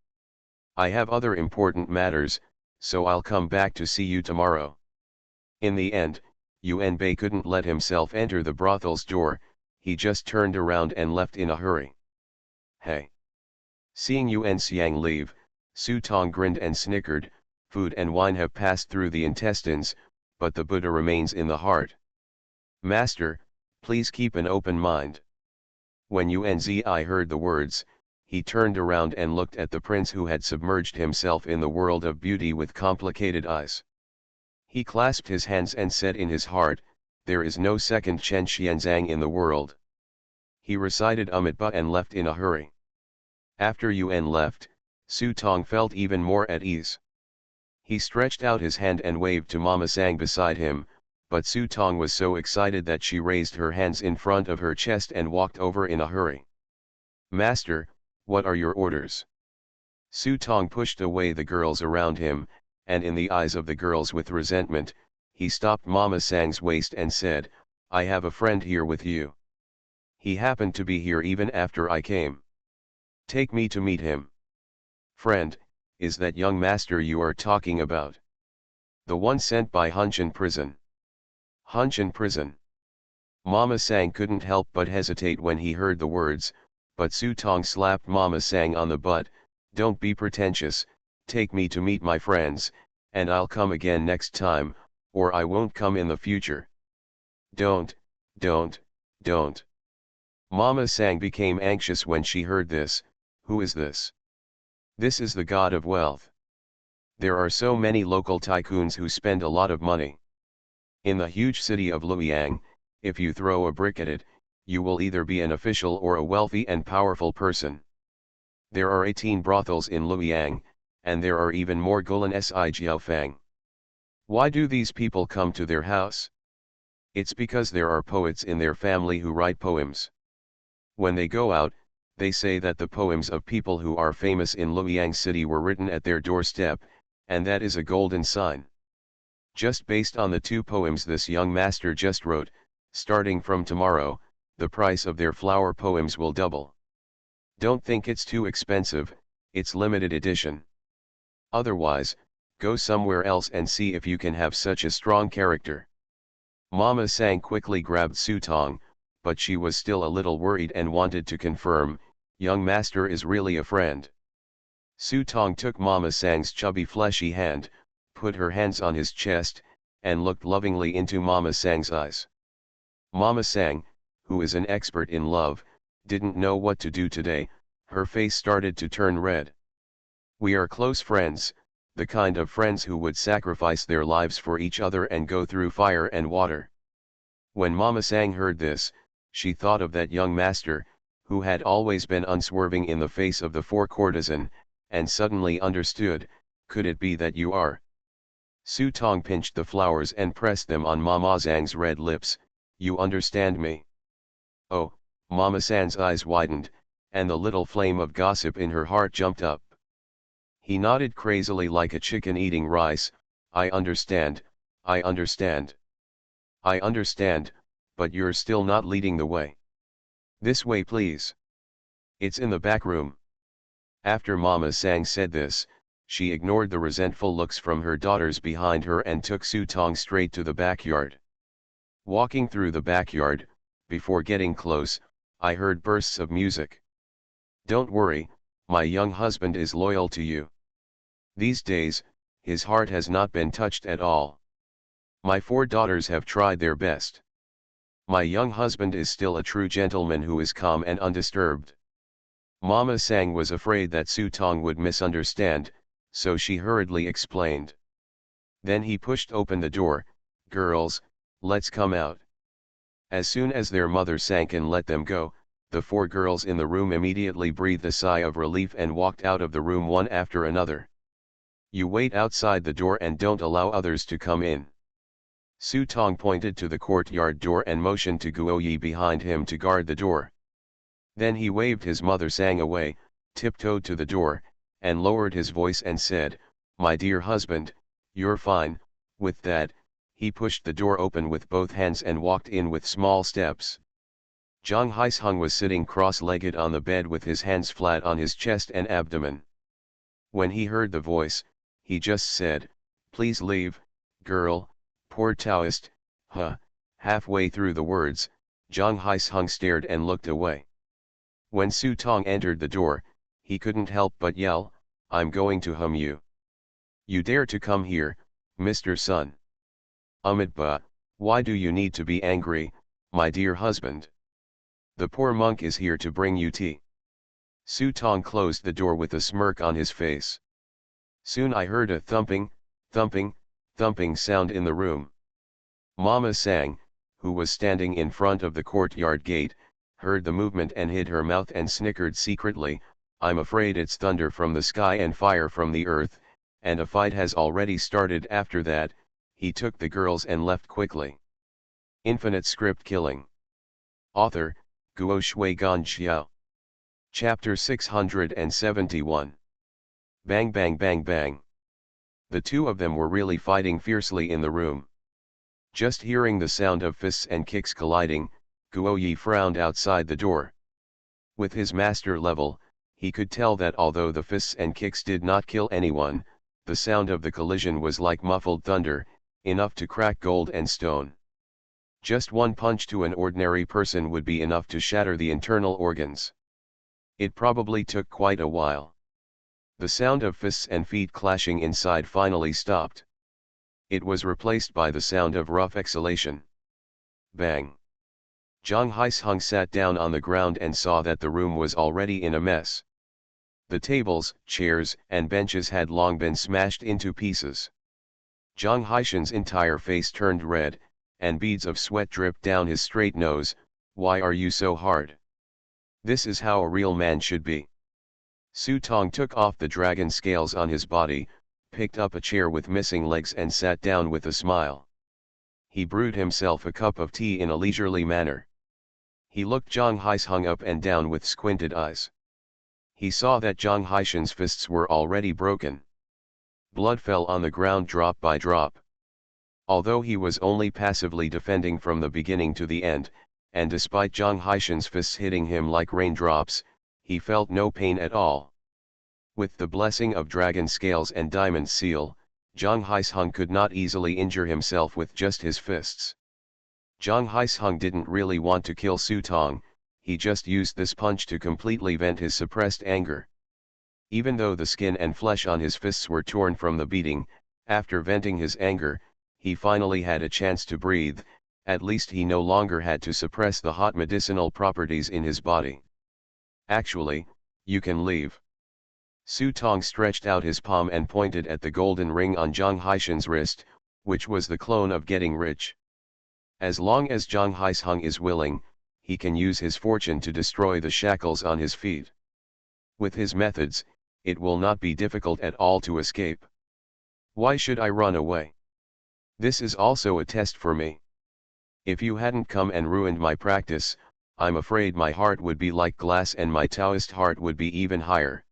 I have other important matters, so I'll come back to see you tomorrow. In the end, Yunbei couldn't let himself enter the brothel's door, he just turned around and left in a hurry. Hey! Seeing Yuan Xiang leave, Su Tong grinned and snickered. Food and wine have passed through the intestines, but the Buddha remains in the heart. Master, please keep an open mind. When Yunzi heard the words, he turned around and looked at the prince who had submerged himself in the world of beauty with complicated eyes. He clasped his hands and said in his heart, There is no second Chen Xianzang in the world. He recited Amitabha and left in a hurry. After Yuan left, Su Tong felt even more at ease. He stretched out his hand and waved to Mama Sang beside him, but Su Tong was so excited that she raised her hands in front of her chest and walked over in a hurry. Master, what are your orders? Su Tong pushed away the girls around him, and in the eyes of the girls with resentment, he stopped Mama Sang's waist and said, I have a friend here with you. He happened to be here even after I came. Take me to meet him. Friend, is that young master you are talking about? The one sent by Hunshan prison. Hunshan prison. Mama Sang couldn't help but hesitate when he heard the words, but Su Tong slapped Mama Sang on the butt. Don't be pretentious, take me to meet my friends, and I'll come again next time, or I won't come in the future. Don't. Mama Sang became anxious when she heard this. Who is this? This is the god of wealth. There are so many local tycoons who spend a lot of money. In the huge city of Luoyang, if you throw a brick at it, you will either be an official or a wealthy and powerful person. There are 18 brothels in Luoyang, and there are even more Golan Si Jiaofang. Why do these people come to their house? It's because there are poets in their family who write poems. When they go out, they say that the poems of people who are famous in Luoyang city were written at their doorstep, and that is a golden sign. Just based on the 2 poems this young master just wrote, starting from tomorrow, the price of their flower poems will double. Don't think it's too expensive, it's limited edition. Otherwise, go somewhere else and see if you can have such a strong character. Mama Sang quickly grabbed Su Tong, but she was still a little worried and wanted to confirm, young master is really a friend. Su Tong took Mama Sang's chubby fleshy hand, put her hands on his chest, and looked lovingly into Mama Sang's eyes. Mama Sang, who is an expert in love, didn't know what to do today, her face started to turn red. We are close friends, the kind of friends who would sacrifice their lives for each other and go through fire and water. When Mama Sang heard this, she thought of that young master, who had always been unswerving in the face of the 4 courtesan, and suddenly understood, could it be that you are? Su Tong pinched the flowers and pressed them on Mama Zhang's red lips. You understand me? Oh, Mama San's eyes widened, and the little flame of gossip in her heart jumped up. He nodded crazily like a chicken eating rice. I understand, I understand. I understand, but you're still not leading the way. This way please. It's in the back room. After Mama Sang said this, she ignored the resentful looks from her daughters behind her and took Su Tong straight to the backyard. Walking through the backyard, before getting close, I heard bursts of music. Don't worry, my young husband is loyal to you. These days, his heart has not been touched at all. My 4 daughters have tried their best. My young husband is still a true gentleman who is calm and undisturbed. Mama Sang was afraid that Su Tong would misunderstand, so she hurriedly explained. Then he pushed open the door. Girls, let's come out. As soon as their mother Sang and let them go, the four girls in the room immediately breathed a sigh of relief and walked out of the room one after another. You wait outside the door and don't allow others to come in. Su Tong pointed to the courtyard door and motioned to Guo Yi behind him to guard the door. Then he waved his mother Sang away, tiptoed to the door, and lowered his voice and said, "My dear husband, you're fine." With that, he pushed the door open with both hands and walked in with small steps. Zhang Haisheng was sitting cross-legged on the bed with his hands flat on his chest and abdomen. When he heard the voice, he just said, "Please leave, girl, poor Taoist." Halfway through the words, Zhang Haisheng stared and looked away. When Su Tong entered the door, he couldn't help but yell, "I'm going to hum you. You dare to come here, Mr. Sun. But, why do you need to be angry, my dear husband? The poor monk is here to bring you tea." Su Tong closed the door with a smirk on his face. Soon I heard a thumping, thumping, thumping sound in the room. Mama Sang, who was standing in front of the courtyard gate, heard the movement and hid her mouth and snickered secretly. "I'm afraid it's thunder from the sky and fire from the earth, and a fight has already started." After that, he took the girls and left quickly. Infinite Script Killing. Author, Guo Shui Gan Xiao. Chapter 671. Bang bang bang bang. The two of them were really fighting fiercely in the room. Just hearing the sound of fists and kicks colliding, Guo Yi frowned outside the door. With his master level, he could tell that although the fists and kicks did not kill anyone, the sound of the collision was like muffled thunder, enough to crack gold and stone. Just one punch to an ordinary person would be enough to shatter the internal organs. It probably took quite a while. The sound of fists and feet clashing inside finally stopped. It was replaced by the sound of rough exhalation. Bang! Zhang Haisheng sat down on the ground and saw that the room was already in a mess. The tables, chairs, and benches had long been smashed into pieces. Zhang Haishen's entire face turned red, and beads of sweat dripped down his straight nose. "Why are you so hard? This is how a real man should be." Su Tong took off the dragon scales on his body, picked up a chair with missing legs and sat down with a smile. He brewed himself a cup of tea in a leisurely manner. He looked Zhang Haisheng up and down with squinted eyes. He saw that Zhang Haishen's fists were already broken. Blood fell on the ground drop by drop. Although he was only passively defending from the beginning to the end, and despite Zhang Haishen's fists hitting him like raindrops, he felt no pain at all. With the blessing of dragon scales and diamond seal, Zhang Haisheng could not easily injure himself with just his fists. Zhang Haisheng didn't really want to kill Su Tong, he just used this punch to completely vent his suppressed anger. Even though the skin and flesh on his fists were torn from the beating, after venting his anger, he finally had a chance to breathe. At least he no longer had to suppress the hot medicinal properties in his body. "Actually, you can leave." Su Tong stretched out his palm and pointed at the golden ring on Zhang Haishen's wrist, which was the clone of getting rich. "As long as Zhang Haisheng is willing, he can use his fortune to destroy the shackles on his feet. With his methods, it will not be difficult at all to escape. Why should I run away? This is also a test for me. If you hadn't come and ruined my practice, I'm afraid my heart would be like glass and my Taoist heart would be even higher."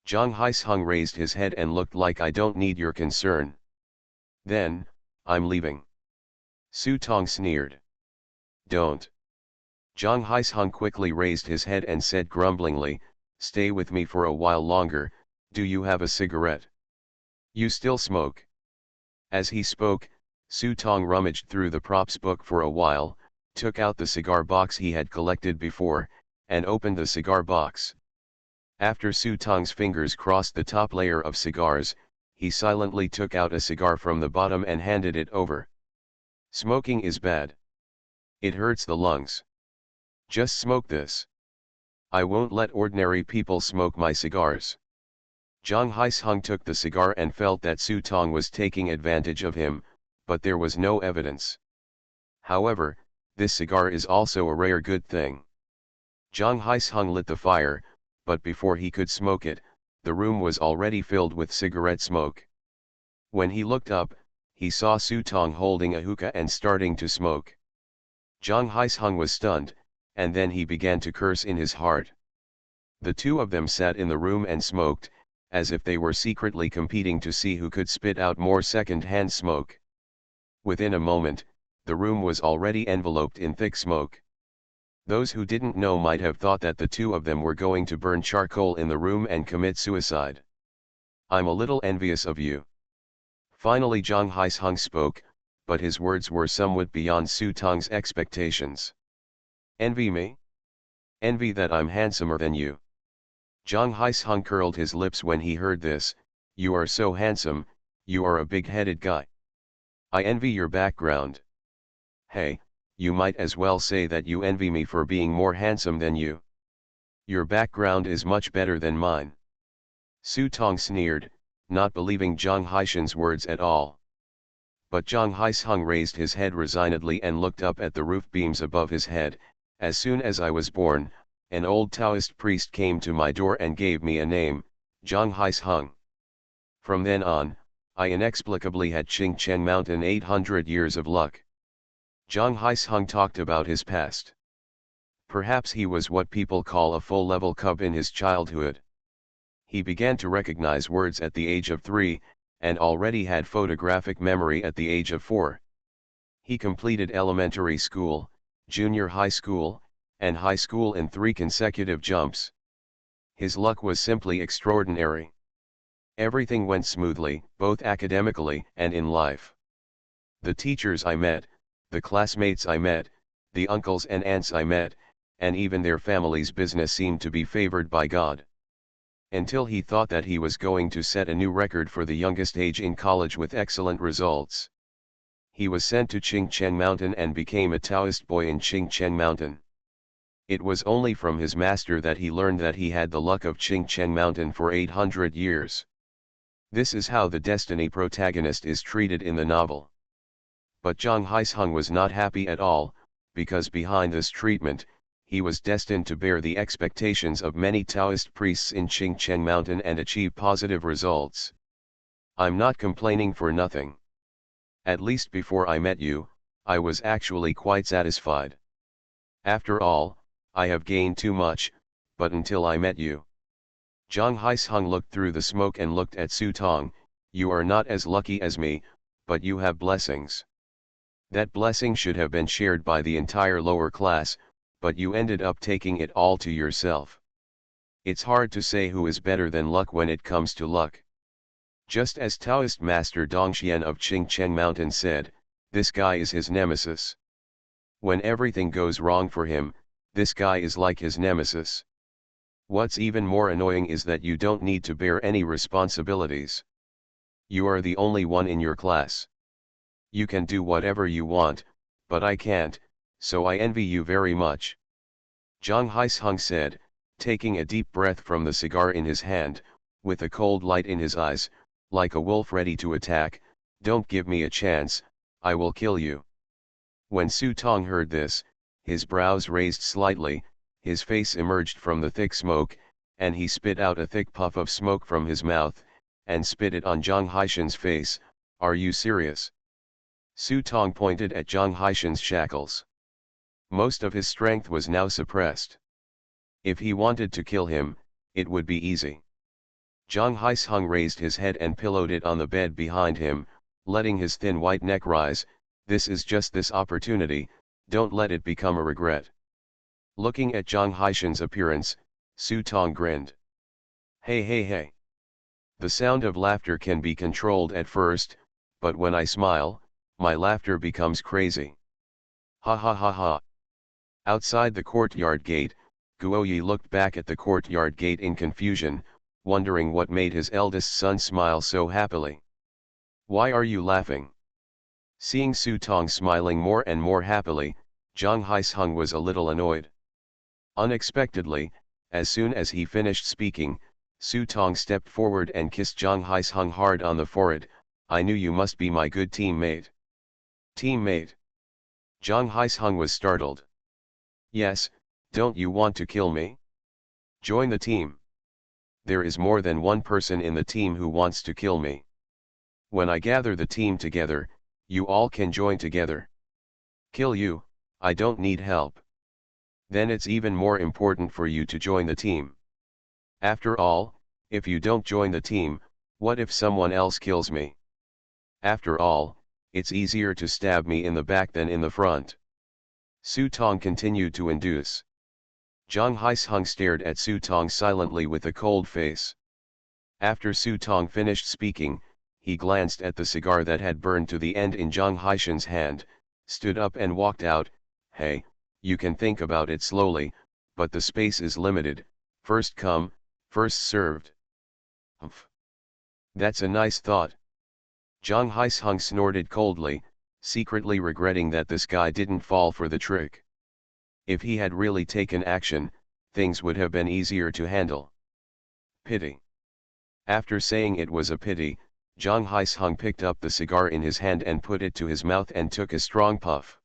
Zhang Haisheng raised his head and looked like, "I don't need your concern." "Then, I'm leaving." Su Tong sneered. "Don't." Zhang Haisheng quickly raised his head and said grumblingly, "Stay with me for a while longer. Do you have a cigarette? You still smoke?" As he spoke, Su Tong rummaged through the props book for a while, took out the cigar box he had collected before, and opened the cigar box. After Su Tong's fingers crossed the top layer of cigars, he silently took out a cigar from the bottom and handed it over. "Smoking is bad. It hurts the lungs. Just smoke this. I won't let ordinary people smoke my cigars. Zhang Haisheng took the cigar and felt that Su Tong was taking advantage of him, but there was no evidence. However, this cigar is also a rare good thing. Zhang Haisheng lit the fire, but before he could smoke it, the room was already filled with cigarette smoke. When he looked up, he saw Su Tong holding a hookah and starting to smoke. Zhang Haisheng was stunned, and then he began to curse in his heart. The two of them sat in the room and smoked, as if they were secretly competing to see who could spit out more second-hand smoke. Within a moment, the room was already enveloped in thick smoke. Those who didn't know might have thought that the two of them were going to burn charcoal in the room and commit suicide. I'm a little envious of you. Finally Zhang Haisheng spoke, but his words were somewhat beyond Su Tong's expectations. Envy me? Envy that I'm handsomer than you. Zhang Haisheng curled his lips when he heard this. You are so handsome, you are a big-headed guy. I envy your background. Hey, you might as well say that you envy me for being more handsome than you. Your background is much better than mine. Su Tong sneered, not believing Zhang Haisheng's words at all. But Zhang Haisheng raised his head resignedly and looked up at the roof beams above his head. As soon as I was born, an old Taoist priest came to my door and gave me a name, Zhang Haisheng. From then on, I inexplicably had Qingcheng Mountain 800 years of luck. Zhang Haisheng talked about his past. Perhaps he was what people call a full-level cub in his childhood. He began to recognize words at the age of 3, and already had photographic memory at the age of 4. He completed elementary school, junior high school, and high school in 3 consecutive jumps. His luck was simply extraordinary. Everything went smoothly, both academically and in life. The teachers I met, the classmates I met, the uncles and aunts I met, and even their family's business seemed to be favored by God. Until he thought that he was going to set a new record for the youngest age in college with excellent results. He was sent to Qingcheng Mountain and became a Taoist boy in Qingcheng Mountain. It was only from his master that he learned that he had the luck of Qingcheng Mountain for 800 years. This is how the destiny protagonist is treated in the novel. But Zhang Haisheng was not happy at all, because behind this treatment, he was destined to bear the expectations of many Taoist priests in Qingcheng Mountain and achieve positive results. I'm not complaining for nothing. At least before I met you, I was actually quite satisfied. After all, I have gained too much, but until I met you. Zhang Haisheng looked through the smoke and looked at Su Tong. You are not as lucky as me, but you have blessings. That blessing should have been shared by the entire lower class, but you ended up taking it all to yourself. It's hard to say who is better than luck when it comes to luck. Just as Taoist master Dongxian of Qingcheng Mountain said, this guy is his nemesis. When everything goes wrong for him, this guy is like his nemesis. What's even more annoying is that you don't need to bear any responsibilities. You are the only one in your class. You can do whatever you want, but I can't, so I envy you very much. Zhang Haisheng said, taking a deep breath from the cigar in his hand, with a cold light in his eyes, like a wolf ready to attack. Don't give me a chance, I will kill you. When Su Tong heard this, his brows raised slightly, his face emerged from the thick smoke, and he spit out a thick puff of smoke from his mouth, and spit it on Zhang Haisheng's face. Are you serious? Su Tong pointed at Zhang Haisheng's shackles. Most of his strength was now suppressed. If he wanted to kill him, it would be easy. Zhang Haisheng raised his head and pillowed it on the bed behind him, letting his thin white neck rise. This is just this opportunity, don't let it become a regret. Looking at Zhang Haisheng's appearance, Su Tong grinned. Hey hey hey. The sound of laughter can be controlled at first, but when I smile, my laughter becomes crazy. Ha ha ha ha. Outside the courtyard gate, Guoyi looked back at the courtyard gate in confusion, wondering what made his eldest son smile so happily. Why are you laughing? Seeing Su Tong smiling more and more happily, Zhang Haisheng was a little annoyed. Unexpectedly, as soon as he finished speaking, Su Tong stepped forward and kissed Zhang Haisheng hard on the forehead. I knew you must be my good teammate. Teammate? Zhang Haisheng was startled. Yes, don't you want to kill me? Join the team. There is more than one person in the team who wants to kill me. When I gather the team together, you all can join together. Kill you, I don't need help. Then it's even more important for you to join the team. After all, if you don't join the team, what if someone else kills me? After all, it's easier to stab me in the back than in the front. Su Tong continued to induce. Zhang Haisheng stared at Su Tong silently with a cold face. After Su Tong finished speaking, he glanced at the cigar that had burned to the end in Zhang Haisheng's hand, stood up and walked out. Hey, you can think about it slowly, but the space is limited, first come, first served. Humph. That's a nice thought. Zhang Haisheng snorted coldly, secretly regretting that this guy didn't fall for the trick. If he had really taken action, things would have been easier to handle. Pity. After saying it was a pity, Zhang Haisheng picked up the cigar in his hand and put it to his mouth and took a strong puff.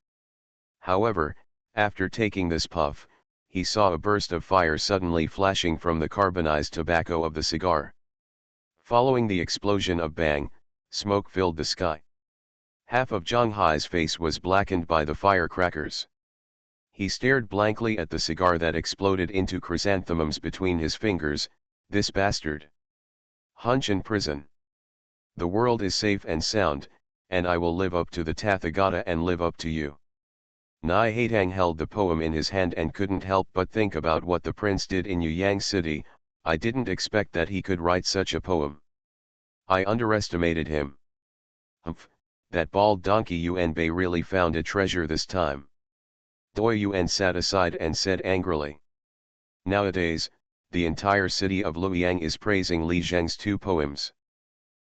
However, after taking this puff, he saw a burst of fire suddenly flashing from the carbonized tobacco of the cigar. Following the explosion of bang, smoke filled the sky. Half of Zhang Hai's face was blackened by the firecrackers. He stared blankly at the cigar that exploded into chrysanthemums between his fingers. This bastard. Hunch in prison. The world is safe and sound, and I will live up to the Tathagata and live up to you. Nai Haitang held the poem in his hand and couldn't help but think about what the prince did in Yuyang City. I didn't expect that he could write such a poem. I underestimated him. Humph, that bald donkey Yuan Bei really found a treasure this time. Doi Yuan sat aside and said angrily. Nowadays, the entire city of Luoyang is praising Li Zheng's two poems.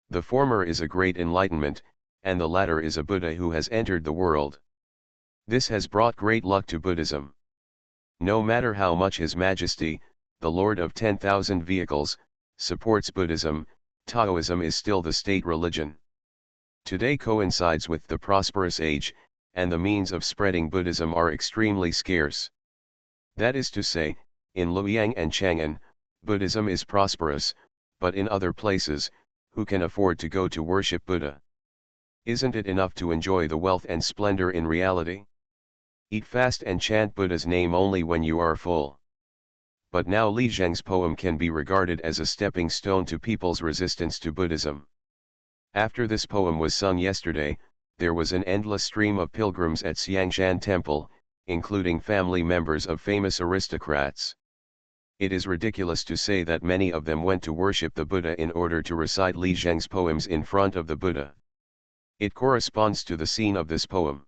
The former is a great enlightenment, and the latter is a Buddha who has entered the world. This has brought great luck to Buddhism. No matter how much His Majesty, the Lord of 10,000 vehicles, supports Buddhism, Taoism is still the state religion. Today coincides with the prosperous age, and the means of spreading Buddhism are extremely scarce. That is to say, in Luoyang and Chang'an, Buddhism is prosperous, but in other places, who can afford to go to worship Buddha? Isn't it enough to enjoy the wealth and splendor in reality? Eat fast and chant Buddha's name only when you are full. But now Li Zheng's poem can be regarded as a stepping stone to people's resistance to Buddhism. After this poem was sung yesterday, there was an endless stream of pilgrims at Xiangshan Temple, including family members of famous aristocrats. It is ridiculous to say that many of them went to worship the Buddha in order to recite Li Zheng's poems in front of the Buddha. It corresponds to the scene of this poem.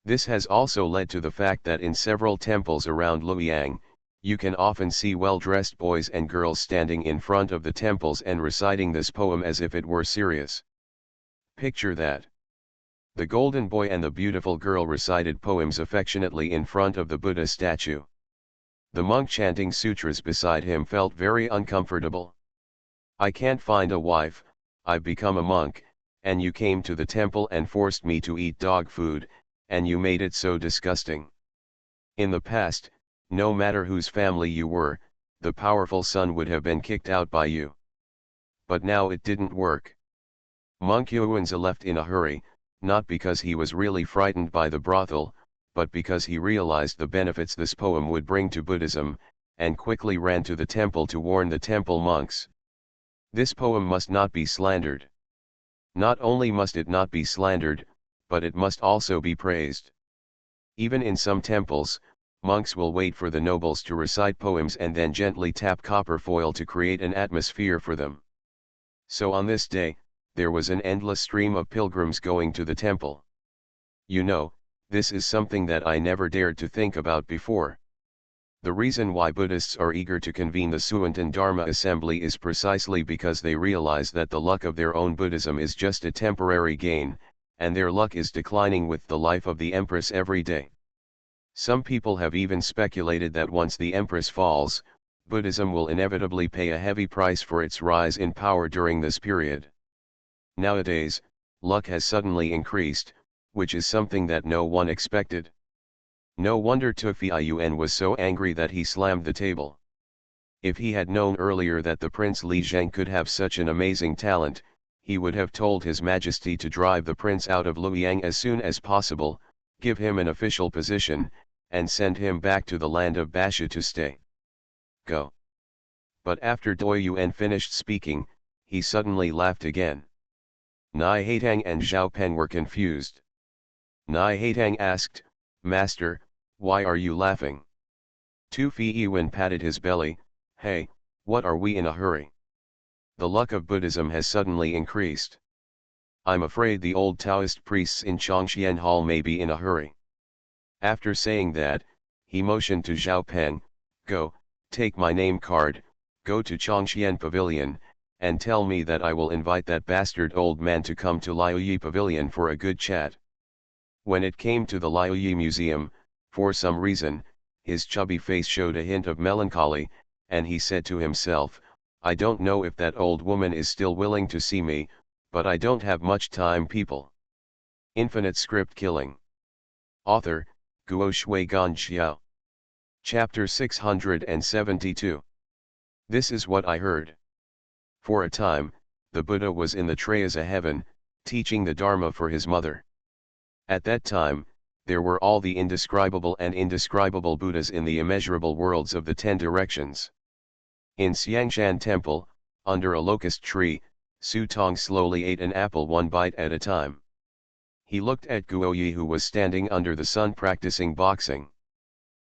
This has also led to the fact that in several temples around Luoyang, you can often see well-dressed boys and girls standing in front of the temples and reciting this poem as if it were serious. Picture that. The golden boy and the beautiful girl recited poems affectionately in front of the Buddha statue. The monk chanting sutras beside him felt very uncomfortable. I can't find a wife, I've become a monk, and you came to the temple and forced me to eat dog food, and you made it so disgusting. In the past, no matter whose family you were, the powerful son would have been kicked out by you. But now it didn't work. Monk Yuanzi left in a hurry, not because he was really frightened by the brothel, but because he realized the benefits this poem would bring to Buddhism, and quickly ran to the temple to warn the temple monks. This poem must not be slandered. Not only must it not be slandered, but it must also be praised. Even in some temples, monks will wait for the nobles to recite poems and then gently tap copper foil to create an atmosphere for them. So on this day, there was an endless stream of pilgrims going to the temple. You know, this is something that I never dared to think about before. The reason why Buddhists are eager to convene the Suantan Dharma assembly is precisely because they realize that the luck of their own Buddhism is just a temporary gain, and their luck is declining with the life of the Empress every day. Some people have even speculated that once the Empress falls, Buddhism will inevitably pay a heavy price for its rise in power during this period. Nowadays, luck has suddenly increased, which is something that no one expected. No wonder Tufei was so angry that he slammed the table. If he had known earlier that the Prince Li Zheng could have such an amazing talent, he would have told His Majesty to drive the prince out of Luoyang as soon as possible, give him an official position, and send him back to the land of Basha to stay. Go. But after Doi Yuan finished speaking, he suddenly laughed again. Nai Haitang and Zhao Peng were confused. Nai Haitang asked, "Master, why are you laughing?" Tu Feiwen patted his belly. "Hey, what are we in a hurry? The luck of Buddhism has suddenly increased. I'm afraid the old Taoist priests in Chongqian Hall may be in a hurry." After saying that, he motioned to Zhao Peng, "Go, take my name card, go to Chongqian Pavilion, and tell me that I will invite that bastard old man to come to Liuyi Pavilion for a good chat." When it came to the Liuyi Museum, for some reason, his chubby face showed a hint of melancholy, and he said to himself, "I don't know if that old woman is still willing to see me, but I don't have much time, people." Infinite Script Killing. Author, Guo Shui Gan Xiao. Chapter 672. This is what I heard. For a time, the Buddha was in the Trayasa heaven, teaching the Dharma for his mother. At that time, there were all the indescribable and indescribable Buddhas in the immeasurable worlds of the 10 directions. In Xiangshan Temple, under a locust tree, Su Tong slowly ate an apple one bite at a time. He looked at Guoyi, who was standing under the sun practicing boxing.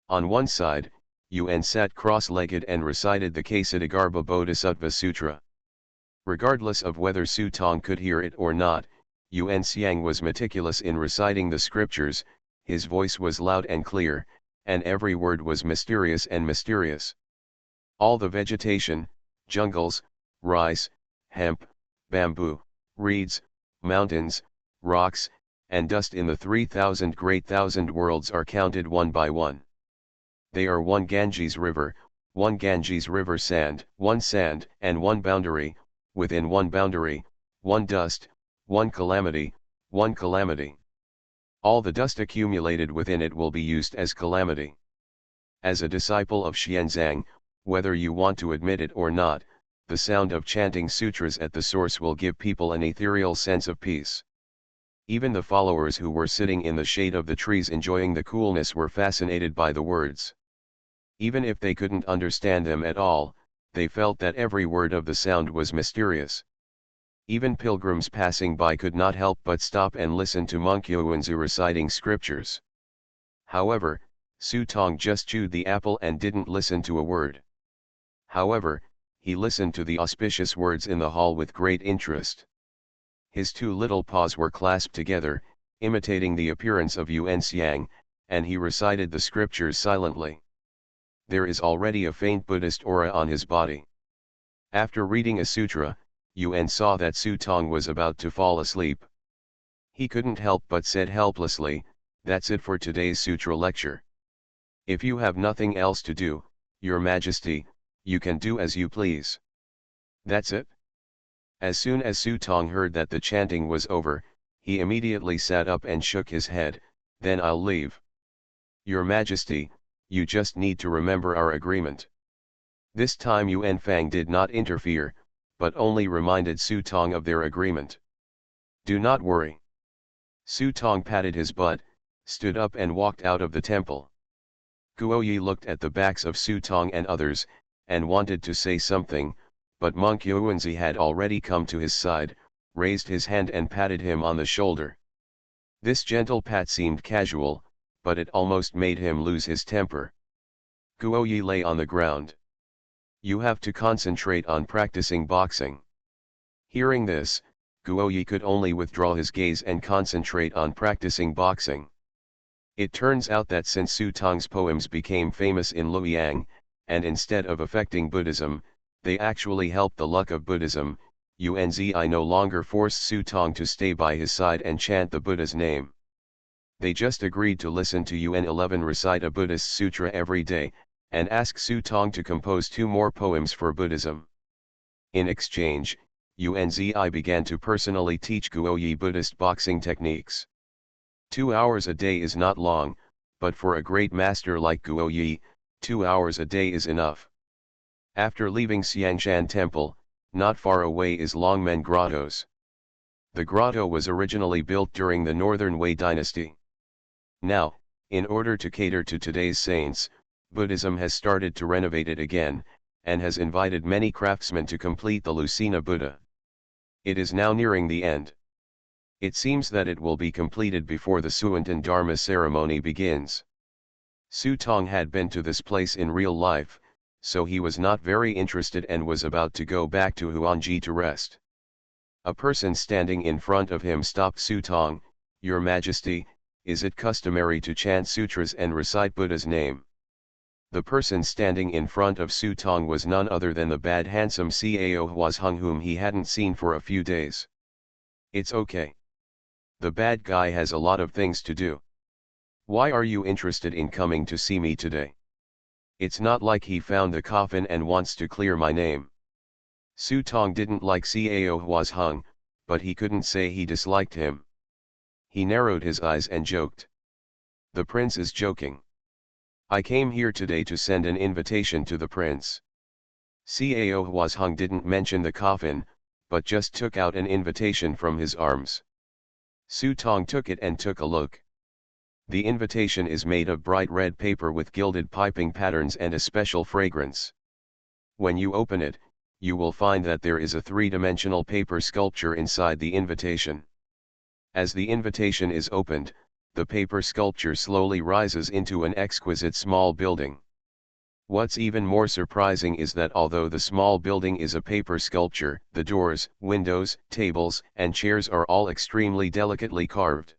On one side, Yuan sat cross-legged and recited the Ksatagarbha Bodhisattva Sutra. Regardless of whether Su Tong could hear it or not, Yuan Xiang was meticulous in reciting the scriptures. His voice was loud and clear, and every word was mysterious and mysterious. All the vegetation, jungles, rice, hemp, bamboo, reeds, mountains, rocks, and dust in the 3,000 great thousand worlds are counted one by one. They are one Ganges river, one Ganges river sand, and one boundary, within one boundary, one dust, one calamity, one calamity. All the dust accumulated within it will be used as calamity. As a disciple of Xianzang, whether you want to admit it or not, the sound of chanting sutras at the source will give people an ethereal sense of peace. Even the followers who were sitting in the shade of the trees enjoying the coolness were fascinated by the words. Even if they couldn't understand them at all, they felt that every word of the sound was mysterious. Even pilgrims passing by could not help but stop and listen to Monk Yuanzu reciting scriptures. However, Su Tong just chewed the apple and didn't listen to a word. However, he listened to the auspicious words in the hall with great interest. His two little paws were clasped together, imitating the appearance of Yuan Xiang, and he recited the scriptures silently. There is already a faint Buddhist aura on his body. After reading a sutra, Yuan saw that Su Tong was about to fall asleep. He couldn't help but said helplessly, "That's it for today's sutra lecture. If you have nothing else to do, Your Majesty, you can do as you please." "That's it?" As soon as Su Tong heard that the chanting was over, he immediately sat up and shook his head. "Then I'll leave." "Your Majesty, you just need to remember our agreement." This time Yuan Fang did not interfere, but only reminded Su Tong of their agreement. "Do not worry." Su Tong patted his butt, stood up and walked out of the temple. Guoyi looked at the backs of Su Tong and others, and wanted to say something, but Monk Yuanzi had already come to his side, raised his hand and patted him on the shoulder. This gentle pat seemed casual, but it almost made him lose his temper. Guoyi lay on the ground. "You have to concentrate on practicing boxing." Hearing this, Guoyi could only withdraw his gaze and concentrate on practicing boxing. It turns out that since Su Tong's poems became famous in Luoyang, and instead of affecting Buddhism, they actually helped the luck of Buddhism, Yuanzi no longer forced Su Tong to stay by his side and chant the Buddha's name. They just agreed to listen to UN11 recite a Buddhist sutra every day, and ask Su Tong to compose 2 more poems for Buddhism. In exchange, UNZI began to personally teach Guoyi Buddhist boxing techniques. 2 hours a day is not long, but for a great master like Guoyi, 2 hours a day is enough. After leaving Xiangshan Temple, not far away is Longmen Grottos. The grotto was originally built during the Northern Wei dynasty. Now, in order to cater to today's saints, Buddhism has started to renovate it again, and has invited many craftsmen to complete the Lucina Buddha. It is now nearing the end. It seems that it will be completed before the Suantan Dharma ceremony begins. Su Tong had been to this place in real life, so he was not very interested and was about to go back to Huangji to rest. A person standing in front of him stopped Su Tong. "Your Majesty, is it customary to chant sutras and recite Buddha's name?" The person standing in front of Su Tong was none other than the bad handsome Cao Huazheng, whom he hadn't seen for a few days. "It's okay. The bad guy has a lot of things to do. Why are you interested in coming to see me today? It's not like he found the coffin and wants to clear my name." Su Tong didn't like Cao Huazheng, but he couldn't say he disliked him. He narrowed his eyes and joked. "The prince is joking. I came here today to send an invitation to the prince." Cao Huazheng didn't mention the coffin, but just took out an invitation from his arms. Su Tong took it and took a look. The invitation is made of bright red paper with gilded piping patterns and a special fragrance. When you open it, you will find that there is a 3-dimensional paper sculpture inside the invitation. As the invitation is opened, the paper sculpture slowly rises into an exquisite small building. What's even more surprising is that although the small building is a paper sculpture, the doors, windows, tables, and chairs are all extremely delicately carved.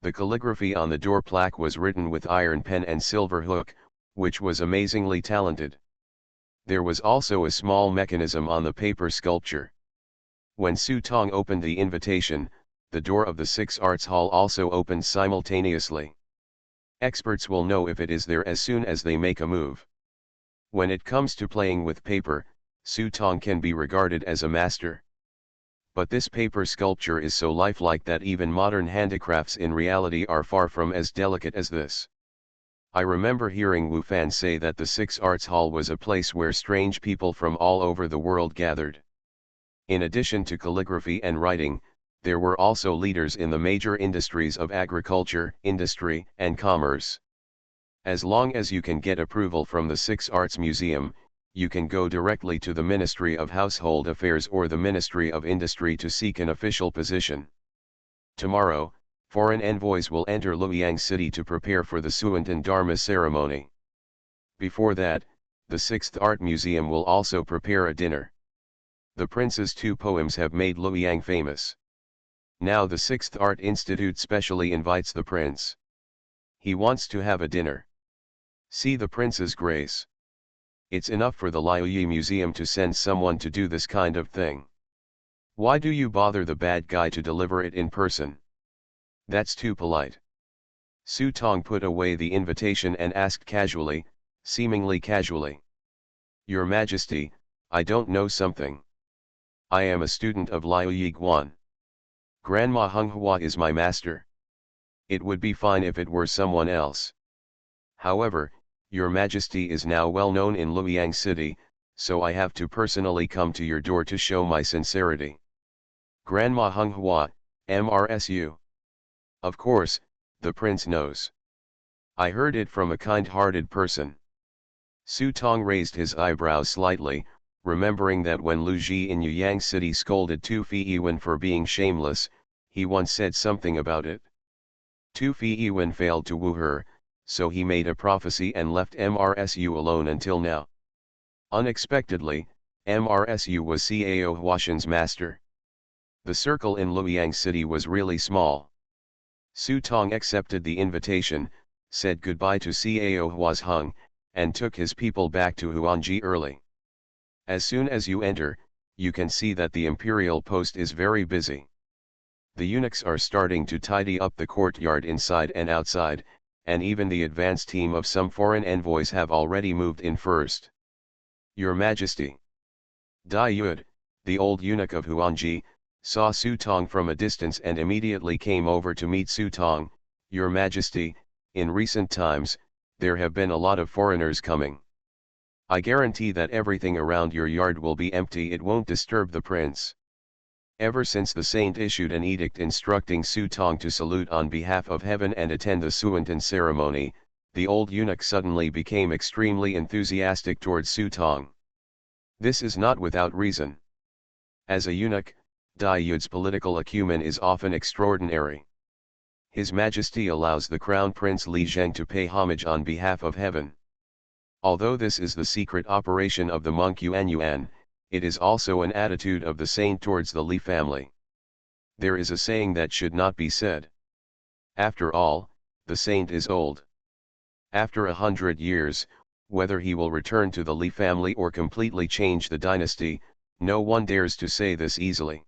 The calligraphy on the door plaque was written with iron pen and silver hook, which was amazingly talented. There was also a small mechanism on the paper sculpture. When Su Tong opened the invitation, the door of the 6 Arts Hall also opened simultaneously. Experts will know if it is there as soon as they make a move. When it comes to playing with paper, Su Tong can be regarded as a master. But this paper sculpture is so lifelike that even modern handicrafts in reality are far from as delicate as this. I remember hearing Wu Fan say that the 6 Arts Hall was a place where strange people from all over the world gathered. In addition to calligraphy and writing, there were also leaders in the major industries of agriculture, industry, and commerce. As long as you can get approval from the 6 Arts Museum, you can go directly to the Ministry of Household Affairs or the Ministry of Industry to seek an official position. Tomorrow, foreign envoys will enter Luoyang City to prepare for the Suantan Dharma ceremony. Before that, the 6th Art Museum will also prepare a dinner. The prince's 2 poems have made Luoyang famous. Now the 6th Art Institute specially invites the prince. He wants to have a dinner. See the prince's grace. It's enough for the Liuyi Museum to send someone to do this kind of thing. Why do you bother the bad guy to deliver it in person? That's too polite. Su Tong put away the invitation and asked casually, seemingly casually. "Your Majesty, I don't know something. I am a student of Liuyi Guan. Grandma Heng Hua is my master. It would be fine if it were someone else. However, Your Majesty is now well known in Luoyang City, so I have to personally come to your door to show my sincerity. Grandma Heng Hua, MRSU. Of course, the prince knows. I heard it from a kind-hearted person." Su Tong raised his eyebrows slightly, remembering that when Lu Ji in Yuyang City scolded Tu Fiyiwen for being shameless, he once said something about it. Tu Fiyiwen failed to woo her, so he made a prophecy and left MRSU alone until now. Unexpectedly, MRSU was Cao Huashan's master. The circle in Luoyang City was really small. Su Tong accepted the invitation, said goodbye to Cao Huazheng, and took his people back to Huangji early. As soon as you enter, you can see that the imperial post is very busy. The eunuchs are starting to tidy up the courtyard inside and outside, and even the advance team of some foreign envoys have already moved in first. Your Majesty. Dai Yud, the old eunuch of Huangji, saw Su Tong from a distance and immediately came over to meet Su Tong. Your Majesty, in recent times, there have been a lot of foreigners coming. I guarantee that everything around your yard will be empty. It won't disturb the prince. Ever since the saint issued an edict instructing Su Tong to salute on behalf of heaven and attend the Suantan ceremony, the old eunuch suddenly became extremely enthusiastic towards Su Tong. This is not without reason. As a eunuch, Dai Yud's political acumen is often extraordinary. His Majesty allows the Crown Prince Li Zheng to pay homage on behalf of heaven. Although this is the secret operation of the monk Yuan, it is also an attitude of the saint towards the Li family. There is a saying that should not be said. After all, the saint is old. After 100 years, whether he will return to the Li family or completely change the dynasty, no one dares to say this easily.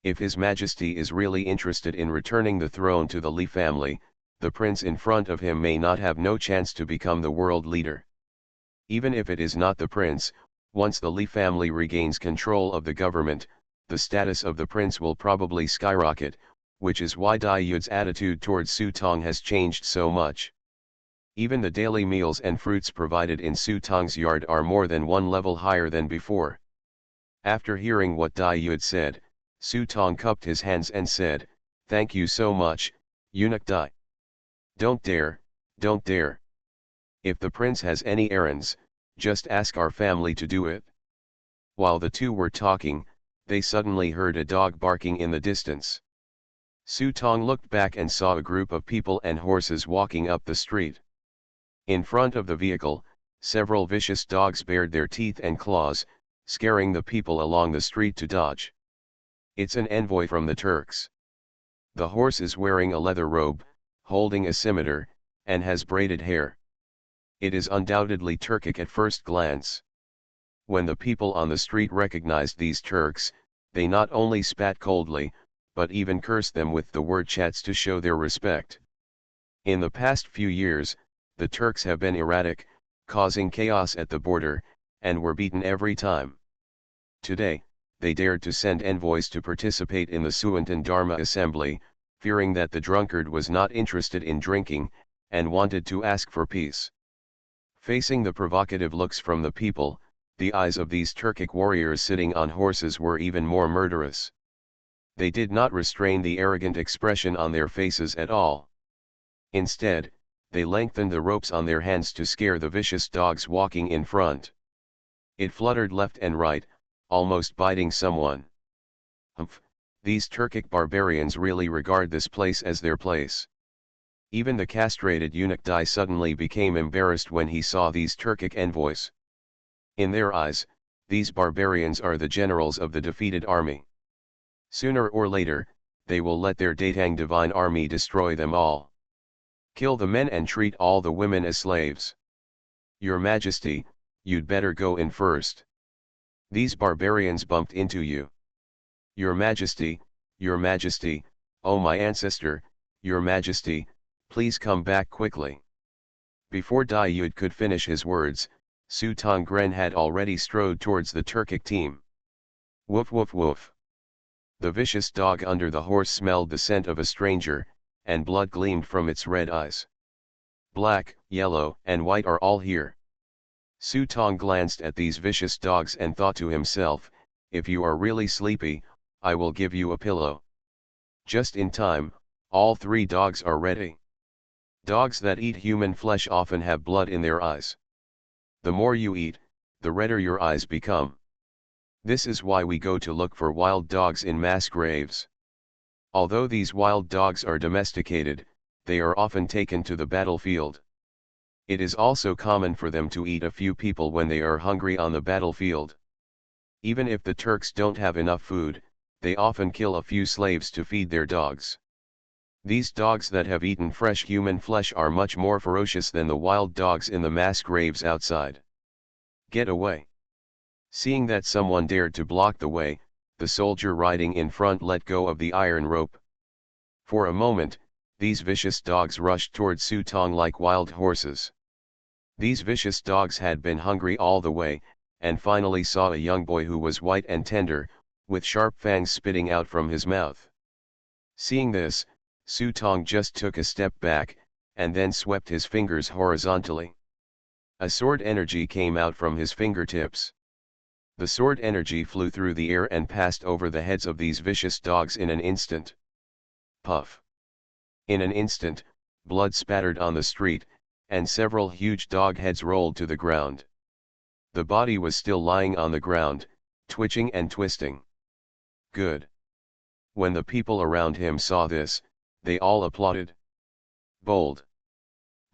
If His Majesty is really interested in returning the throne to the Li family, the prince in front of him may not have no chance to become the world leader. Even if it is not the prince, once the Li family regains control of the government, the status of the prince will probably skyrocket, which is why Dai Yud's attitude towards Su Tong has changed so much. Even the daily meals and fruits provided in Su Tong's yard are more than one level higher than before. After hearing what Dai Yud said, Su Tong cupped his hands and said, "Thank you so much, Eunuch Dai. Don't dare, don't dare. If the prince has any errands, just ask our family to do it." While the two were talking, they suddenly heard a dog barking in the distance. Su Tong looked back and saw a group of people and horses walking up the street. In front of the vehicle, several vicious dogs bared their teeth and claws, scaring the people along the street to dodge. It's an envoy from the Turks. The horse is wearing a leather robe, holding a scimitar, and has braided hair. It is undoubtedly Turkic at first glance. When the people on the street recognized these Turks, they not only spat coldly, but even cursed them with the word chats to show their respect. In the past few years, the Turks have been erratic, causing chaos at the border, and were beaten every time. Today, they dared to send envoys to participate in the Suantan Dharma assembly, fearing that the drunkard was not interested in drinking, and wanted to ask for peace. Facing the provocative looks from the people, the eyes of these Turkic warriors sitting on horses were even more murderous. They did not restrain the arrogant expression on their faces at all. Instead, they lengthened the ropes on their hands to scare the vicious dogs walking in front. It fluttered left and right, almost biting someone. Humph, these Turkic barbarians really regard this place as their place. Even the castrated eunuch Dai suddenly became embarrassed when he saw these Turkic envoys. In their eyes, these barbarians are the generals of the defeated army. Sooner or later, they will let their Datang divine army destroy them all. Kill the men and treat all the women as slaves. Your Majesty, you'd better go in first. These barbarians bumped into you. Your Majesty, oh my ancestor, Your Majesty, please come back quickly. Before Dai Yud could finish his words, Su Tong Gren had already strode towards the Turkic team. Woof woof woof. The vicious dog under the horse smelled the scent of a stranger, and blood gleamed from its red eyes. Black, yellow, and white are all here. Su Tong glanced at these vicious dogs and thought to himself, if you are really sleepy, I will give you a pillow. Just in time, all three dogs are ready. Dogs that eat human flesh often have blood in their eyes. The more you eat, the redder your eyes become. This is why we go to look for wild dogs in mass graves. Although these wild dogs are domesticated, they are often taken to the battlefield. It is also common for them to eat a few people when they are hungry on the battlefield. Even if the Turks don't have enough food, they often kill a few slaves to feed their dogs. These dogs that have eaten fresh human flesh are much more ferocious than the wild dogs in the mass graves outside. Get away. Seeing that someone dared to block the way, the soldier riding in front let go of the iron rope, For a moment, these vicious dogs rushed toward Su Tong like wild horses. These vicious dogs had been hungry all the way, and finally saw a young boy who was white and tender, with sharp fangs spitting out from his mouth. Seeing this, Su Tong just took a step back, and then swept his fingers horizontally. A sword energy came out from his fingertips. The sword energy flew through the air and passed over the heads of these vicious dogs in an instant. Puff! In an instant, blood spattered on the street, and several huge dog heads rolled to the ground. The body was still lying on the ground, twitching and twisting. Good. When the people around him saw this, they all applauded. Bold.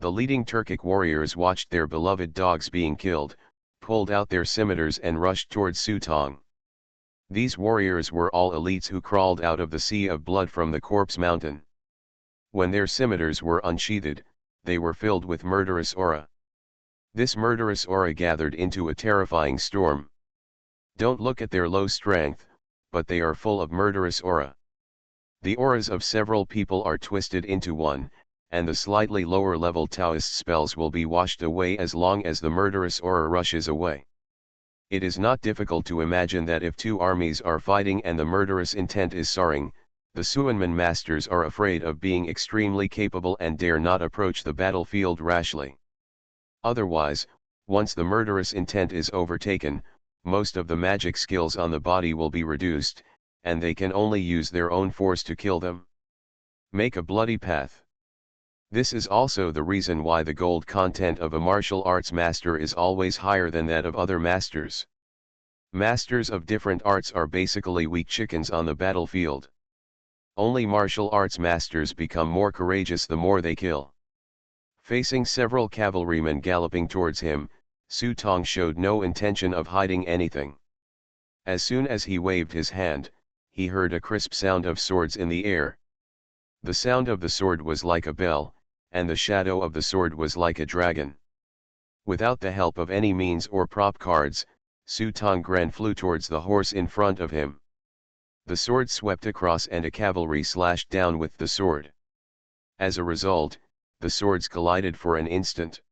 The leading Turkic warriors watched their beloved dogs being killed, pulled out their scimitars and rushed towards Su Tong. These warriors were all elites who crawled out of the sea of blood from the corpse mountain. When their scimitars were unsheathed, they were filled with murderous aura. This murderous aura gathered into a terrifying storm. Don't look at their low strength, but they are full of murderous aura. The auras of several people are twisted into one, and the slightly lower level Taoist spells will be washed away as long as the murderous aura rushes away. It is not difficult to imagine that if two armies are fighting and the murderous intent is soaring, the Suanman masters are afraid of being extremely capable and dare not approach the battlefield rashly. Otherwise, once the murderous intent is overtaken, most of the magic skills on the body will be reduced, and they can only use their own force to kill them. Make a bloody path. This is also the reason why the gold content of a martial arts master is always higher than that of other masters. Masters of different arts are basically weak chickens on the battlefield. Only martial arts masters become more courageous the more they kill. Facing several cavalrymen galloping towards him, Su Tong showed no intention of hiding anything. As soon as he waved his hand, he heard a crisp sound of swords in the air. The sound of the sword was like a bell, and the shadow of the sword was like a dragon. Without the help of any means or prop cards, Su Tong flew towards the horse in front of him. The sword swept across and a cavalry slashed down with the sword. As a result, the swords collided for an instant.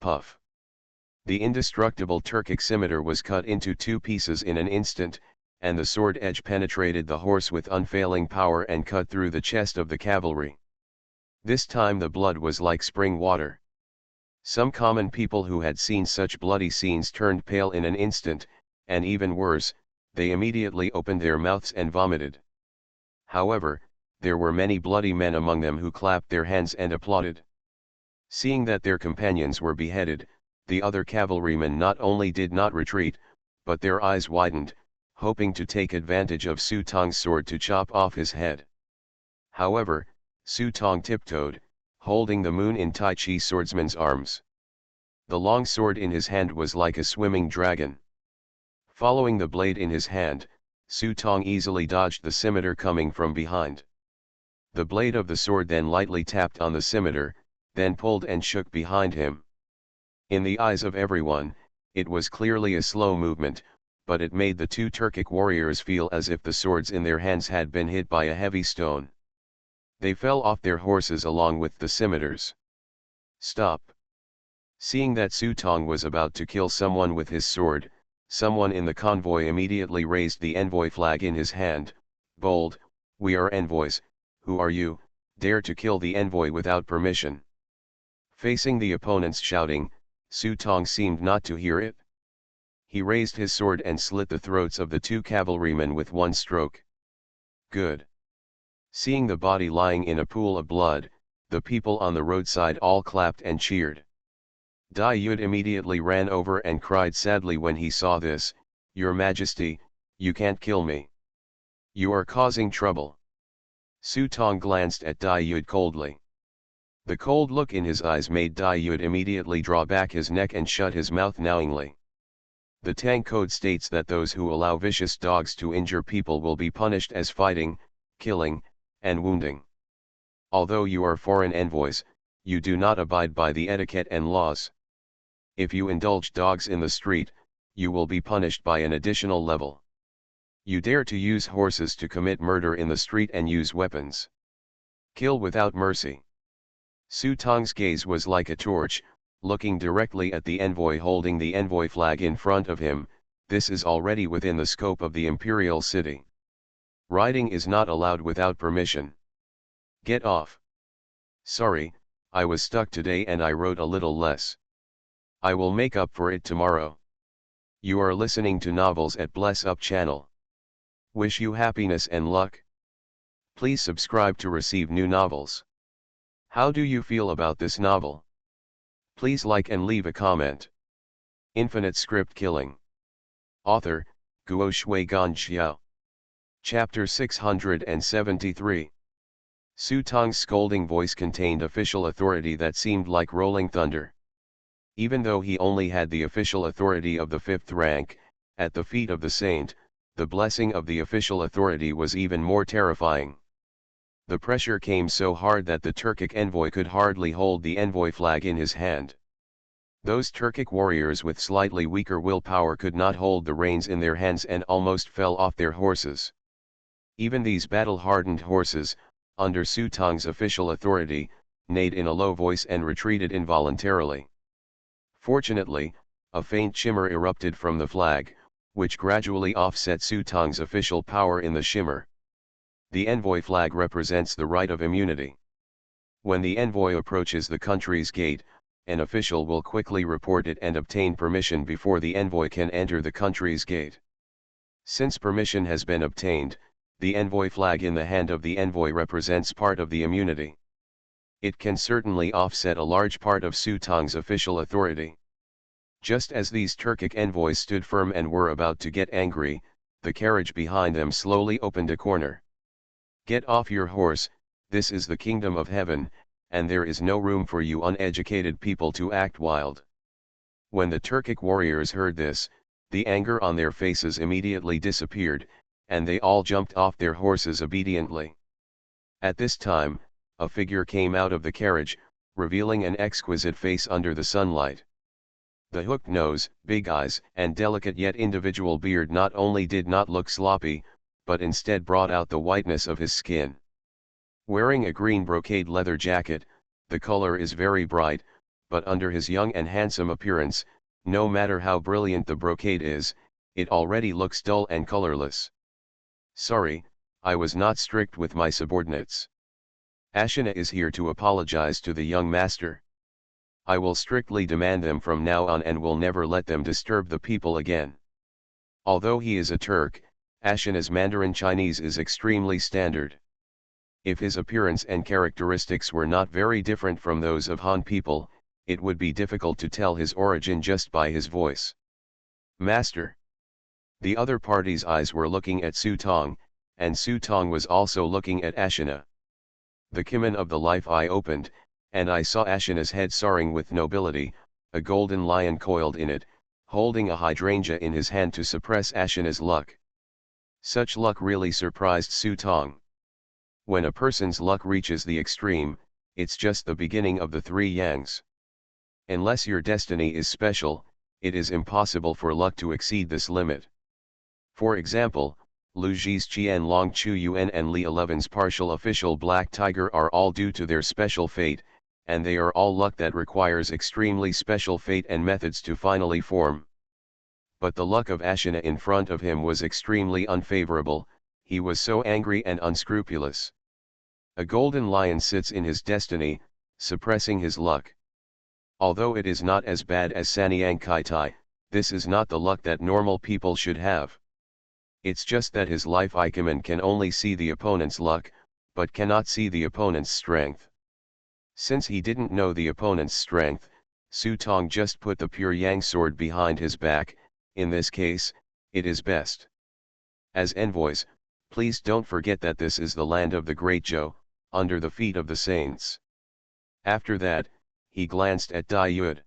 Puff! The indestructible Turkic scimitar was cut into two pieces in an instant, and the sword edge penetrated the horse with unfailing power and cut through the chest of the cavalry. This time the blood was like spring water. Some common people who had seen such bloody scenes turned pale in an instant, and even worse, they immediately opened their mouths and vomited. However, there were many bloody men among them who clapped their hands and applauded. Seeing that their companions were beheaded, the other cavalrymen not only did not retreat, but their eyes widened, hoping to take advantage of Su Tong's sword to chop off his head. However, Su Tong tiptoed, holding the moon in Tai Chi swordsman's arms. The long sword in his hand was like a swimming dragon. Following the blade in his hand, Su Tong easily dodged the scimitar coming from behind. The blade of the sword then lightly tapped on the scimitar, then pulled and shook behind him. In the eyes of everyone, it was clearly a slow movement, but it made the two Turkic warriors feel as if the swords in their hands had been hit by a heavy stone. They fell off their horses along with the scimitars. Stop! Seeing that Su Tong was about to kill someone with his sword, someone in the convoy immediately raised the envoy flag in his hand. Bold, we are envoys. Who are you, dare to kill the envoy without permission? Facing the opponents shouting, Su Tong seemed not to hear it. He raised his sword and slit the throats of the two cavalrymen with one stroke. Good. Seeing the body lying in a pool of blood, the people on the roadside all clapped and cheered. Dai Yud immediately ran over and cried sadly when he saw this, "Your Majesty, you can't kill me. You are causing trouble." Su Tong glanced at Dai Yud coldly. The cold look in his eyes made Dai Yud immediately draw back his neck and shut his mouth knowingly. The Tang Code states that those who allow vicious dogs to injure people will be punished as fighting, killing, and wounding. Although you are foreign envoys, you do not abide by the etiquette and laws. If you indulge dogs in the street, you will be punished by an additional level. You dare to use horses to commit murder in the street and use weapons. Kill without mercy. Su Tong's gaze was like a torch, looking directly at the envoy holding the envoy flag in front of him. This is already within the scope of the imperial city. Riding is not allowed without permission. Get off. Sorry, I was stuck today and I wrote a little less. I will make up for it tomorrow. You are listening to Novels at Bless Up channel. Wish you happiness and luck. Please subscribe to receive new novels. How do you feel about this novel? Please like and leave a comment. Infinite Script Killing. Author, Guo Shuigan Xiao. Chapter 673. Su Tong's scolding voice contained official authority that seemed like rolling thunder. Even though he only had the official authority of the 5th rank, at the feet of the saint, the blessing of the official authority was even more terrifying. The pressure came so hard that the Turkic envoy could hardly hold the envoy flag in his hand. Those Turkic warriors with slightly weaker willpower could not hold the reins in their hands and almost fell off their horses. Even these battle-hardened horses, under Su Tong's official authority, neighed in a low voice and retreated involuntarily. Fortunately, a faint shimmer erupted from the flag, which gradually offset Su Tong's official power in the shimmer. The envoy flag represents the right of immunity. When the envoy approaches the country's gate, an official will quickly report it and obtain permission before the envoy can enter the country's gate. Since permission has been obtained, the envoy flag in the hand of the envoy represents part of the immunity. It can certainly offset a large part of Su Tong's official authority. Just as these Turkic envoys stood firm and were about to get angry, the carriage behind them slowly opened a corner. Get off your horse, this is the kingdom of heaven, and there is no room for you uneducated people to act wild. When the Turkic warriors heard this, the anger on their faces immediately disappeared, and they all jumped off their horses obediently. At this time, a figure came out of the carriage, revealing an exquisite face under the sunlight. The hooked nose, big eyes, and delicate yet individual beard not only did not look sloppy, but instead brought out the whiteness of his skin. Wearing a green brocade leather jacket, the color is very bright, but under his young and handsome appearance, no matter how brilliant the brocade is, it already looks dull and colorless. Sorry, I was not strict with my subordinates. Ashina is here to apologize to the young master. I will strictly demand them from now on and will never let them disturb the people again. Although he is a Turk, Ashina's Mandarin Chinese is extremely standard. If his appearance and characteristics were not very different from those of Han people, it would be difficult to tell his origin just by his voice. Master. The other party's eyes were looking at Su Tong, and Su Tong was also looking at Ashina. The Kimen of the life eye opened, and I saw Ashina's head soaring with nobility, a golden lion coiled in it, holding a hydrangea in his hand to suppress Ashina's luck. Such luck really surprised Su Tong. When a person's luck reaches the extreme, it's just the beginning of the three yangs. Unless your destiny is special, it is impossible for luck to exceed this limit. For example, Lu Ji's Qian Long Chu Yuan and Li 11's partial official Black Tiger are all due to their special fate, and they are all luck that requires extremely special fate and methods to finally form. But the luck of Ashina in front of him was extremely unfavorable, he was so angry and unscrupulous. A golden lion sits in his destiny, suppressing his luck. Although it is not as bad as Sanyang Kai Tai, this is not the luck that normal people should have. It's just that his life Ikemen can only see the opponent's luck, but cannot see the opponent's strength. Since he didn't know the opponent's strength, Su Tong just put the pure yang sword behind his back. In this case, it is best. As envoys, please don't forget that this is the land of the Great Zhou, under the feet of the saints. After that, he glanced at Dai Yud.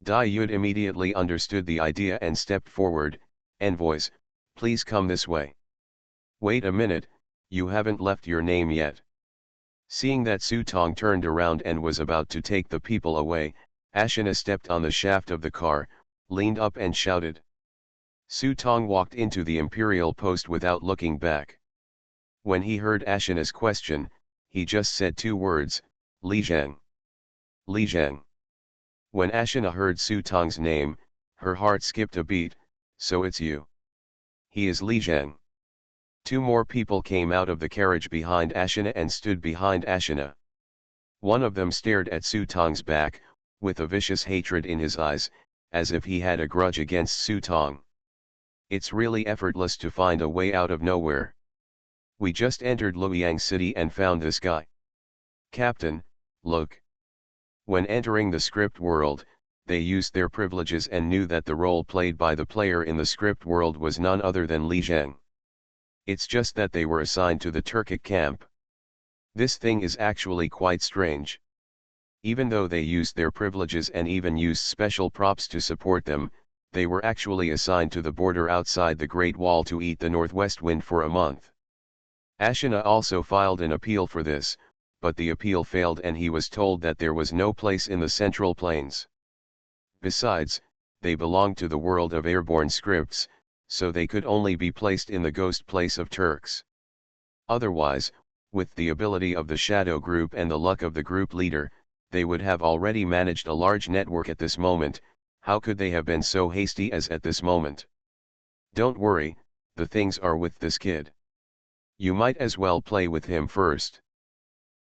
Dai Yud immediately understood the idea and stepped forward. Envoys, please come this way. Wait a minute, you haven't left your name yet. Seeing that Su Tong turned around and was about to take the people away, Ashina stepped on the shaft of the car, leaned up and shouted. Su Tong walked into the imperial post without looking back. When he heard Ashina's question, he just said two words, Li Zheng. Li Zheng. When Ashina heard Su Tong's name, her heart skipped a beat. So it's you. He is Li Zheng. Two more people came out of the carriage behind Ashina and stood behind Ashina. One of them stared at Su Tong's back, with a vicious hatred in his eyes, as if he had a grudge against Su Tong. It's really effortless to find a way out of nowhere. We just entered Luoyang City and found this guy. Captain, look. When entering the script world, they used their privileges and knew that the role played by the player in the script world was none other than Li Zheng. It's just that they were assigned to the Turkic camp. This thing is actually quite strange. Even though they used their privileges and even used special props to support them, they were actually assigned to the border outside the Great Wall to eat the northwest wind for a month. Ashina also filed an appeal for this, but the appeal failed and he was told that there was no place in the Central Plains. Besides, they belonged to the world of airborne scripts, so they could only be placed in the ghost place of Turks. Otherwise, with the ability of the shadow group and the luck of the group leader, they would have already managed a large network at this moment. How could they have been so hasty as at this moment? Don't worry, the things are with this kid. You might as well play with him first.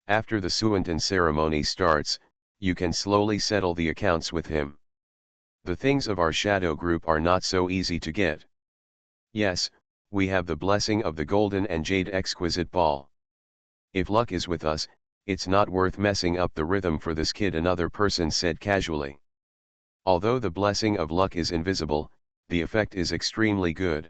After the Suantan ceremony starts, you can slowly settle the accounts with him. The things of our shadow group are not so easy to get. Yes, we have the blessing of the golden and jade exquisite ball. If luck is with us, it's not worth messing up the rhythm for this kid, another person said casually. Although the blessing of luck is invisible, the effect is extremely good.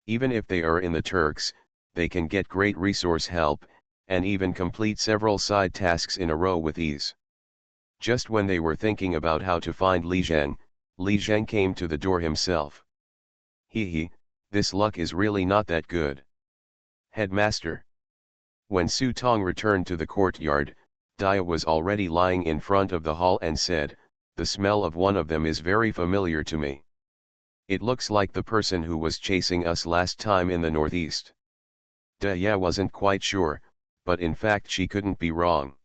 Even if they are in the Turks, they can get great resource help, and even complete several side tasks in a row with ease. Just when they were thinking about how to find Li Zheng came to the door himself. Hee, this luck is really not that good. Headmaster. When Su Tong returned to the courtyard, Dia was already lying in front of the hall and said, the smell of one of them is very familiar to me. It looks like the person who was chasing us last time in the northeast. Dia wasn't quite sure, but in fact she couldn't be wrong.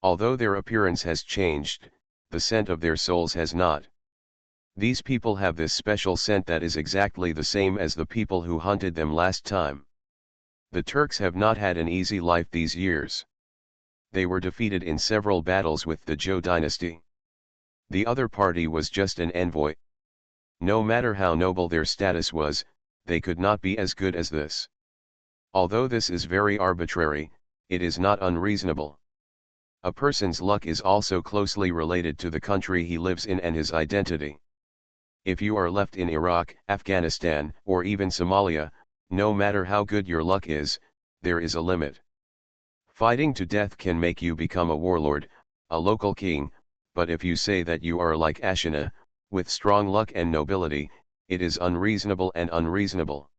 Although their appearance has changed, the scent of their souls has not. These people have this special scent that is exactly the same as the people who hunted them last time. The Turks have not had an easy life these years. They were defeated in several battles with the Zhou dynasty. The other party was just an envoy. No matter how noble their status was, they could not be as good as this. Although this is very arbitrary, it is not unreasonable. A person's luck is also closely related to the country he lives in and his identity. If you are left in Iraq, Afghanistan, or even Somalia, no matter how good your luck is, there is a limit. Fighting to death can make you become a warlord, a local king, but if you say that you are like Ashina, with strong luck and nobility, it is unreasonable and unreasonable.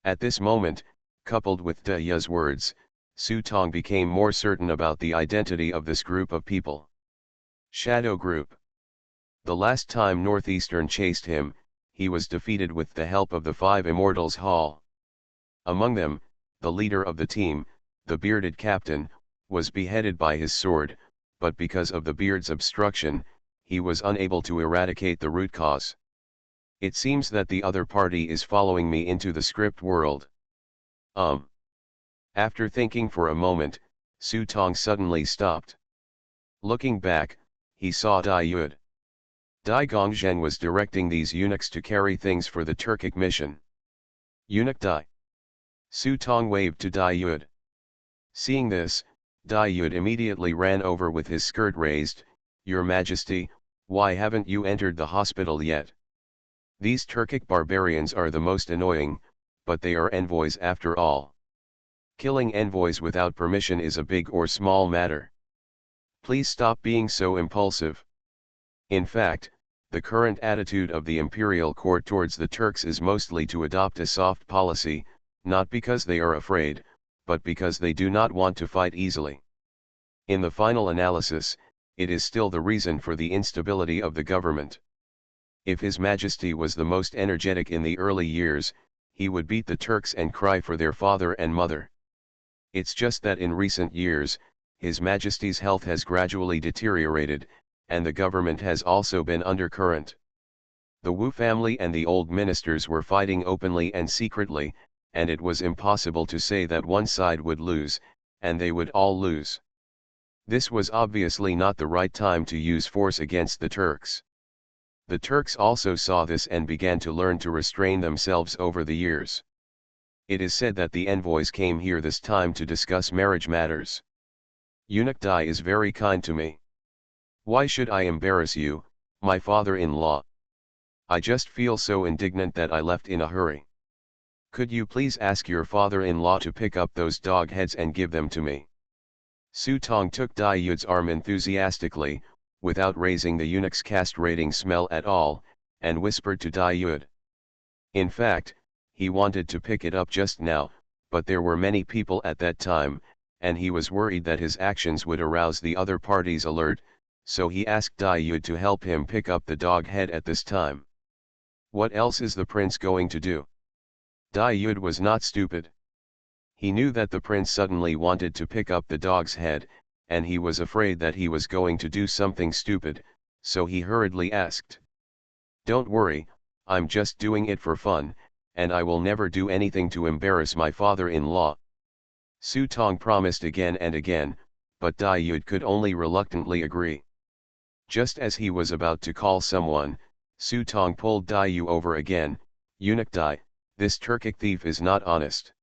At this moment, coupled with Dia's words, Su Tong became more certain about the identity of this group of people. Shadow Group. The last time Northeastern chased him, he was defeated with the help of the Five Immortals Hall. Among them, the leader of the team, the bearded captain, was beheaded by his sword, but because of the beard's obstruction, he was unable to eradicate the root cause. It seems that the other party is following me into the script world. After thinking for a moment, Su Tong suddenly stopped. Looking back, he saw Dai Yud. Dai Gongzheng was directing these eunuchs to carry things for the Turkic mission. Eunuch Dai. Su Tong waved to Dai Yud. Seeing this, Dai Yud immediately ran over with his skirt raised. Your Majesty, why haven't you entered the hospital yet? These Turkic barbarians are the most annoying, but they are envoys after all. Killing envoys without permission is a big or small matter. Please stop being so impulsive. In fact, the current attitude of the imperial court towards the Turks is mostly to adopt a soft policy, not because they are afraid, but because they do not want to fight easily. In the final analysis, it is still the reason for the instability of the government. If His Majesty was the most energetic in the early years, he would beat the Turks and cry for their father and mother. It's just that in recent years, His Majesty's health has gradually deteriorated, and the government has also been undercurrent. The Wu family and the old ministers were fighting openly and secretly, and it was impossible to say that one side would lose, and they would all lose. This was obviously not the right time to use force against the Turks. The Turks also saw this and began to learn to restrain themselves over the years. It is said that the envoys came here this time to discuss marriage matters. Eunuch Dai is very kind to me. Why should I embarrass you, my father-in-law? I just feel so indignant that I left in a hurry. Could you please ask your father-in-law to pick up those dog heads and give them to me? Su Tong took Dai Yud's arm enthusiastically, without raising the eunuch's castrating smell at all, and whispered to Dai Yud. In fact, he wanted to pick it up just now, but there were many people at that time, and he was worried that his actions would arouse the other party's alert, so he asked Dai Yud to help him pick up the dog head at this time. What else is the prince going to do? Dai Yud was not stupid. He knew that the prince suddenly wanted to pick up the dog's head, and he was afraid that he was going to do something stupid, so he hurriedly asked. Don't worry, I'm just doing it for fun, and I will never do anything to embarrass my father-in-law. Su Tong promised again and again, but Dai Yud could only reluctantly agree. Just as he was about to call someone, Su Tong pulled Dai Yu over again. Eunuch Dai, this Turkic thief is not honest.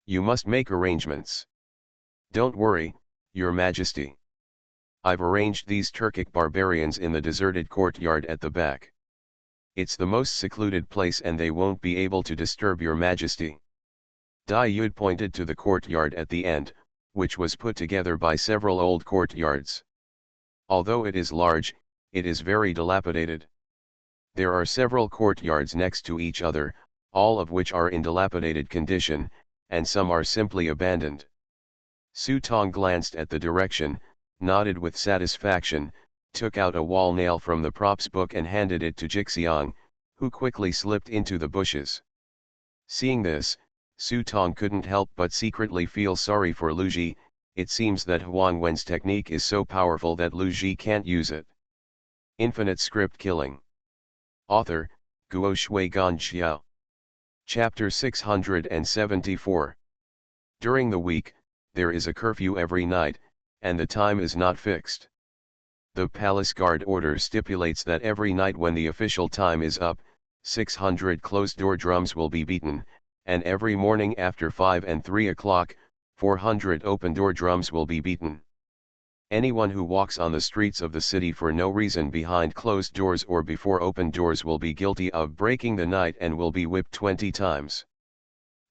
You must make arrangements. Don't worry, Your Majesty. I've arranged these Turkic barbarians in the deserted courtyard at the back. It's the most secluded place and they won't be able to disturb Your Majesty. Dai Yud pointed to the courtyard at the end, which was put together by several old courtyards. Although it is large, it is very dilapidated. There are several courtyards next to each other, all of which are in dilapidated condition, and some are simply abandoned. Su Tong glanced at the direction, nodded with satisfaction, took out a wall nail from the props book and handed it to Jixiang, who quickly slipped into the bushes. Seeing this, Su Tong couldn't help but secretly feel sorry for Lu Ji. It seems that Huang Wen's technique is so powerful that Lu Ji can't use it. Infinite Script Killing. Author, Guo Shui Gan Xiao. Chapter 674. During the week, there is a curfew every night, and the time is not fixed. The palace guard order stipulates that every night when the official time is up, 600 closed-door drums will be beaten, and every morning after 5 and 3 o'clock, 400 open-door drums will be beaten. Anyone who walks on the streets of the city for no reason behind closed doors or before open doors will be guilty of breaking the night and will be whipped 20 times.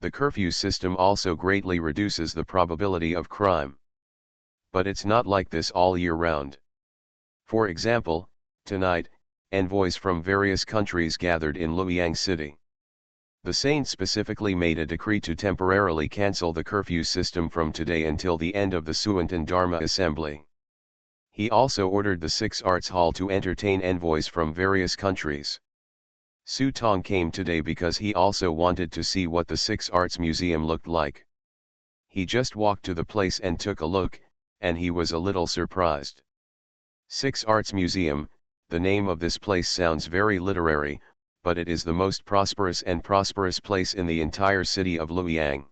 The curfew system also greatly reduces the probability of crime. But it's not like this all year round. For example, tonight, envoys from various countries gathered in Luoyang City. The Saint specifically made a decree to temporarily cancel the curfew system from today until the end of the Suantan Dharma Assembly. He also ordered the Six Arts Hall to entertain envoys from various countries. Su Tong came today because he also wanted to see what the Six Arts Museum looked like. He just walked to the place and took a look, and he was a little surprised. Six Arts Museum, the name of this place sounds very literary, but it is the most prosperous place in the entire city of Luoyang.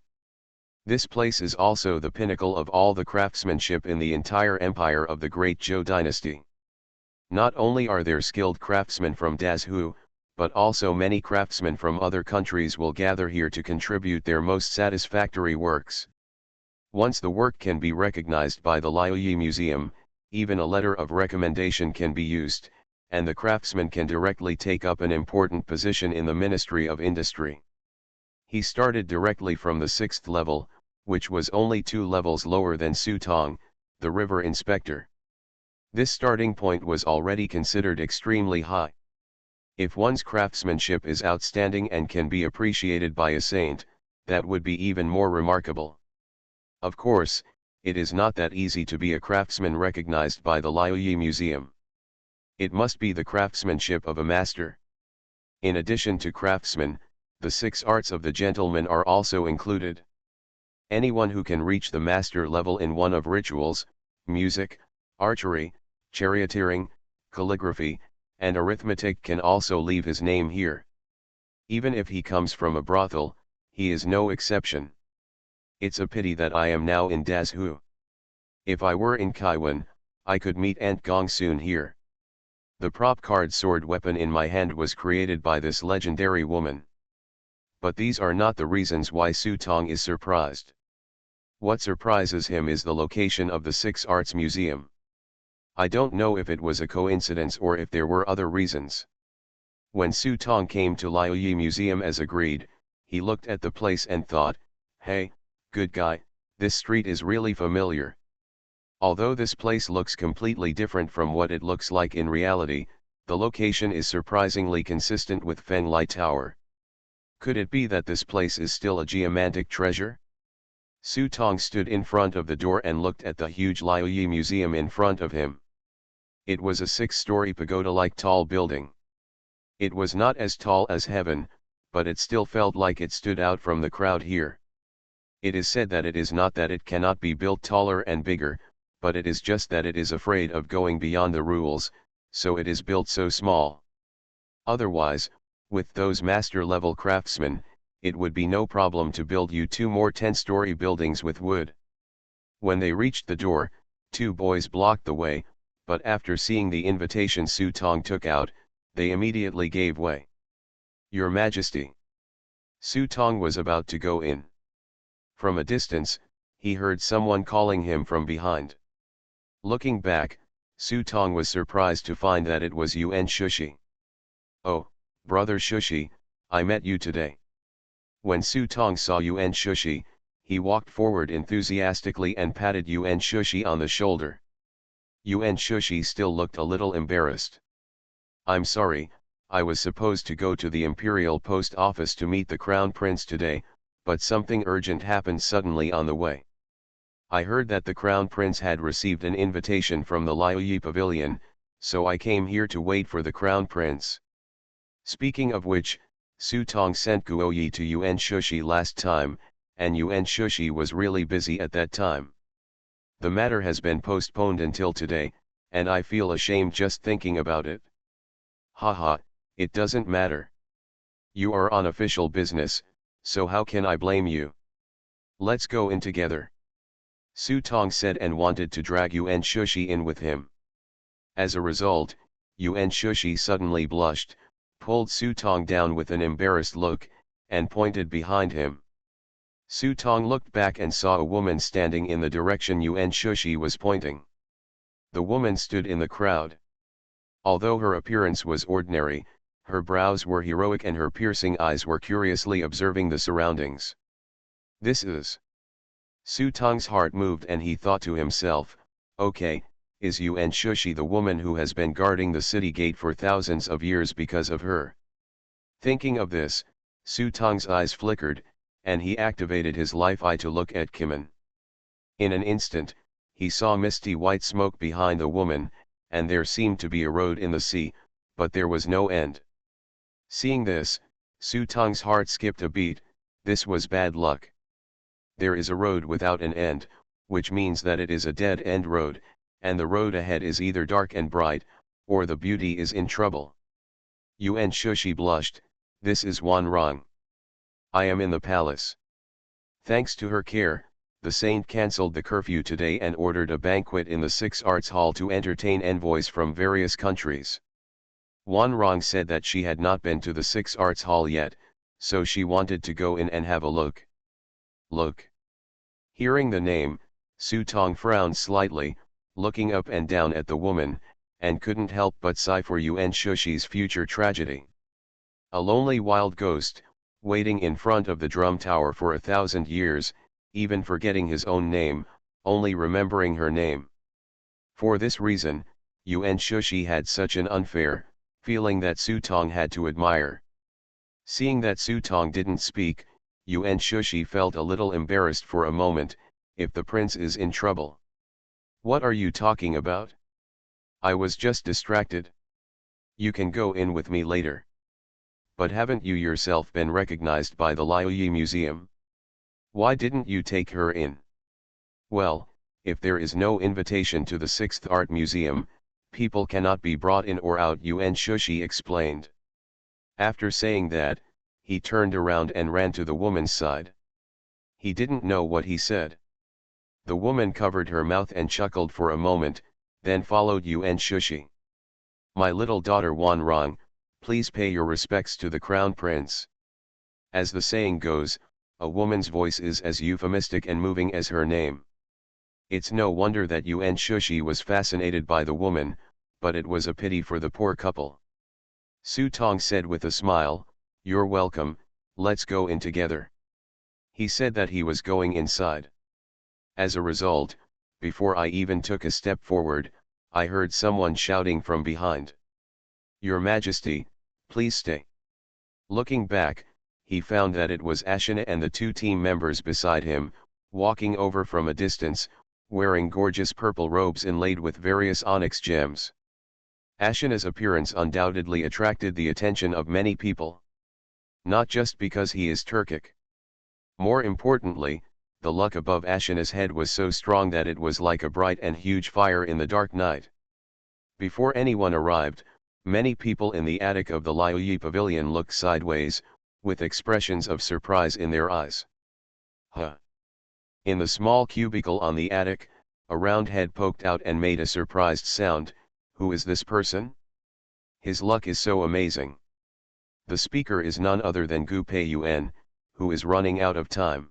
This place is also the pinnacle of all the craftsmanship in the entire empire of the Great Zhou dynasty. Not only are there skilled craftsmen from Dazhu, but also many craftsmen from other countries will gather here to contribute their most satisfactory works. Once the work can be recognized by the Liuyi Museum, even a letter of recommendation can be used, and the craftsman can directly take up an important position in the Ministry of Industry. He started directly from the 6th level, which was only 2 levels lower than Su Tong, the river inspector. This starting point was already considered extremely high. If one's craftsmanship is outstanding and can be appreciated by a saint, that would be even more remarkable. Of course, it is not that easy to be a craftsman recognized by the Liuyi Museum. It must be the craftsmanship of a master. In addition to craftsmen, the 6 arts of the gentleman are also included. Anyone who can reach the master level in one of rituals, music, archery, charioteering, calligraphy, and arithmetic can also leave his name here. Even if he comes from a brothel, he is no exception. It's a pity that I am now in Dazhu. If I were in Kaiwan, I could meet Ant Gong soon here. The prop card sword weapon in my hand was created by this legendary woman. But these are not the reasons why Su Tong is surprised. What surprises him is the location of the Six Arts Museum. I don't know if it was a coincidence or if there were other reasons. When Su Tong came to Liuyi Museum as agreed, he looked at the place and thought, hey, good guy, this street is really familiar. Although this place looks completely different from what it looks like in reality, the location is surprisingly consistent with Feng Lai Tower. Could it be that this place is still a geomantic treasure? Su Tong stood in front of the door and looked at the huge Liuyi Museum in front of him. It was a 6-story pagoda-like tall building. It was not as tall as heaven, but it still felt like it stood out from the crowd here. It is said that it is not that it cannot be built taller and bigger, but it is just that it is afraid of going beyond the rules, so it is built so small. Otherwise, with those master-level craftsmen, it would be no problem to build you 2 more 10-story buildings with wood. When they reached the door, 2 boys blocked the way, but after seeing the invitation Su Tong took out, they immediately gave way. Your Majesty. Su Tong was about to go in. From a distance, he heard someone calling him from behind. Looking back, Su Tong was surprised to find that it was Yuan Shushi. Oh, brother Shushi, I met you today. When Su Tong saw Yuan Shushi, he walked forward enthusiastically and patted Yuan Shushi on the shoulder. Yuan Shushi still looked a little embarrassed. I'm sorry, I was supposed to go to the Imperial Post Office to meet the Crown Prince today, but something urgent happened suddenly on the way. I heard that the Crown Prince had received an invitation from the Liuyi Pavilion, so I came here to wait for the Crown Prince. Speaking of which, Su Tong sent Guoyi to Yuan Shushi last time, and Yuan Shushi was really busy at that time. The matter has been postponed until today, and I feel ashamed just thinking about it. Haha, it doesn't matter. You are on official business, so how can I blame you? Let's go in together. Su Tong said and wanted to drag Yuan Shushi in with him. As a result, Yuan Shushi suddenly blushed, pulled Su Tong down with an embarrassed look, and pointed behind him. Su Tong looked back and saw a woman standing in the direction Yuan Shushi was pointing. The woman stood in the crowd. Although her appearance was ordinary, her brows were heroic and her piercing eyes were curiously observing the surroundings. This is... Su Tong's heart moved and he thought to himself, okay, is Yuan Shushi the woman who has been guarding the city gate for thousands of years because of her? Thinking of this, Su Tong's eyes flickered, and he activated his life eye to look at Kimen. In an instant, he saw misty white smoke behind the woman, and there seemed to be a road in the sea, but there was no end. Seeing this, Su Tong's heart skipped a beat. This was bad luck. There is a road without an end, which means that it is a dead-end road, and the road ahead is either dark and bright, or the beauty is in trouble. Yuan Shushi blushed. This is one wrong. I am in the palace. Thanks to her care, the saint cancelled the curfew today and ordered a banquet in the Six Arts Hall to entertain envoys from various countries. Wan Rong said that she had not been to the Six Arts Hall yet, so she wanted to go in and have a look. Look. Hearing the name, Su Tong frowned slightly, looking up and down at the woman, and couldn't help but sigh for Yuan Shushi's future tragedy. A lonely wild ghost, waiting in front of the drum tower for 1,000 years, even forgetting his own name, only remembering her name. For this reason, Yuan Shushi had such an unfair feeling that Su Tong had to admire. Seeing that Su Tong didn't speak, Yuan Shushi felt a little embarrassed for a moment. If the prince is in trouble. What are you talking about? I was just distracted. You can go in with me later. But haven't you yourself been recognized by the Liuyi Museum? Why didn't you take her in? Well, if there is no invitation to the 6th Art Museum, people cannot be brought in or out, Yuan Shushi explained. After saying that, he turned around and ran to the woman's side. He didn't know what he said. The woman covered her mouth and chuckled for a moment, then followed Yuan Shushi. My little daughter Wan Rong, please pay your respects to the Crown Prince. As the saying goes, a woman's voice is as euphemistic and moving as her name. It's no wonder that Yuan Shushi was fascinated by the woman, but it was a pity for the poor couple. Su Tong said with a smile, "You're welcome, let's go in together." He said that he was going inside. As a result, before I even took a step forward, I heard someone shouting from behind. "Your Majesty, please stay." Looking back, he found that it was Ashina and the two team members beside him, walking over from a distance, wearing gorgeous purple robes inlaid with various onyx gems. Ashina's appearance undoubtedly attracted the attention of many people. Not just because he is Turkic. More importantly, the luck above Ashina's head was so strong that it was like a bright and huge fire in the dark night. Before anyone arrived, many people in the attic of the Liuyi Pavilion looked sideways, with expressions of surprise in their eyes. Huh! In the small cubicle on the attic, a round head poked out and made a surprised sound. Who is this person? His luck is so amazing. The speaker is none other than Gu Pei Yuan, who is running out of time.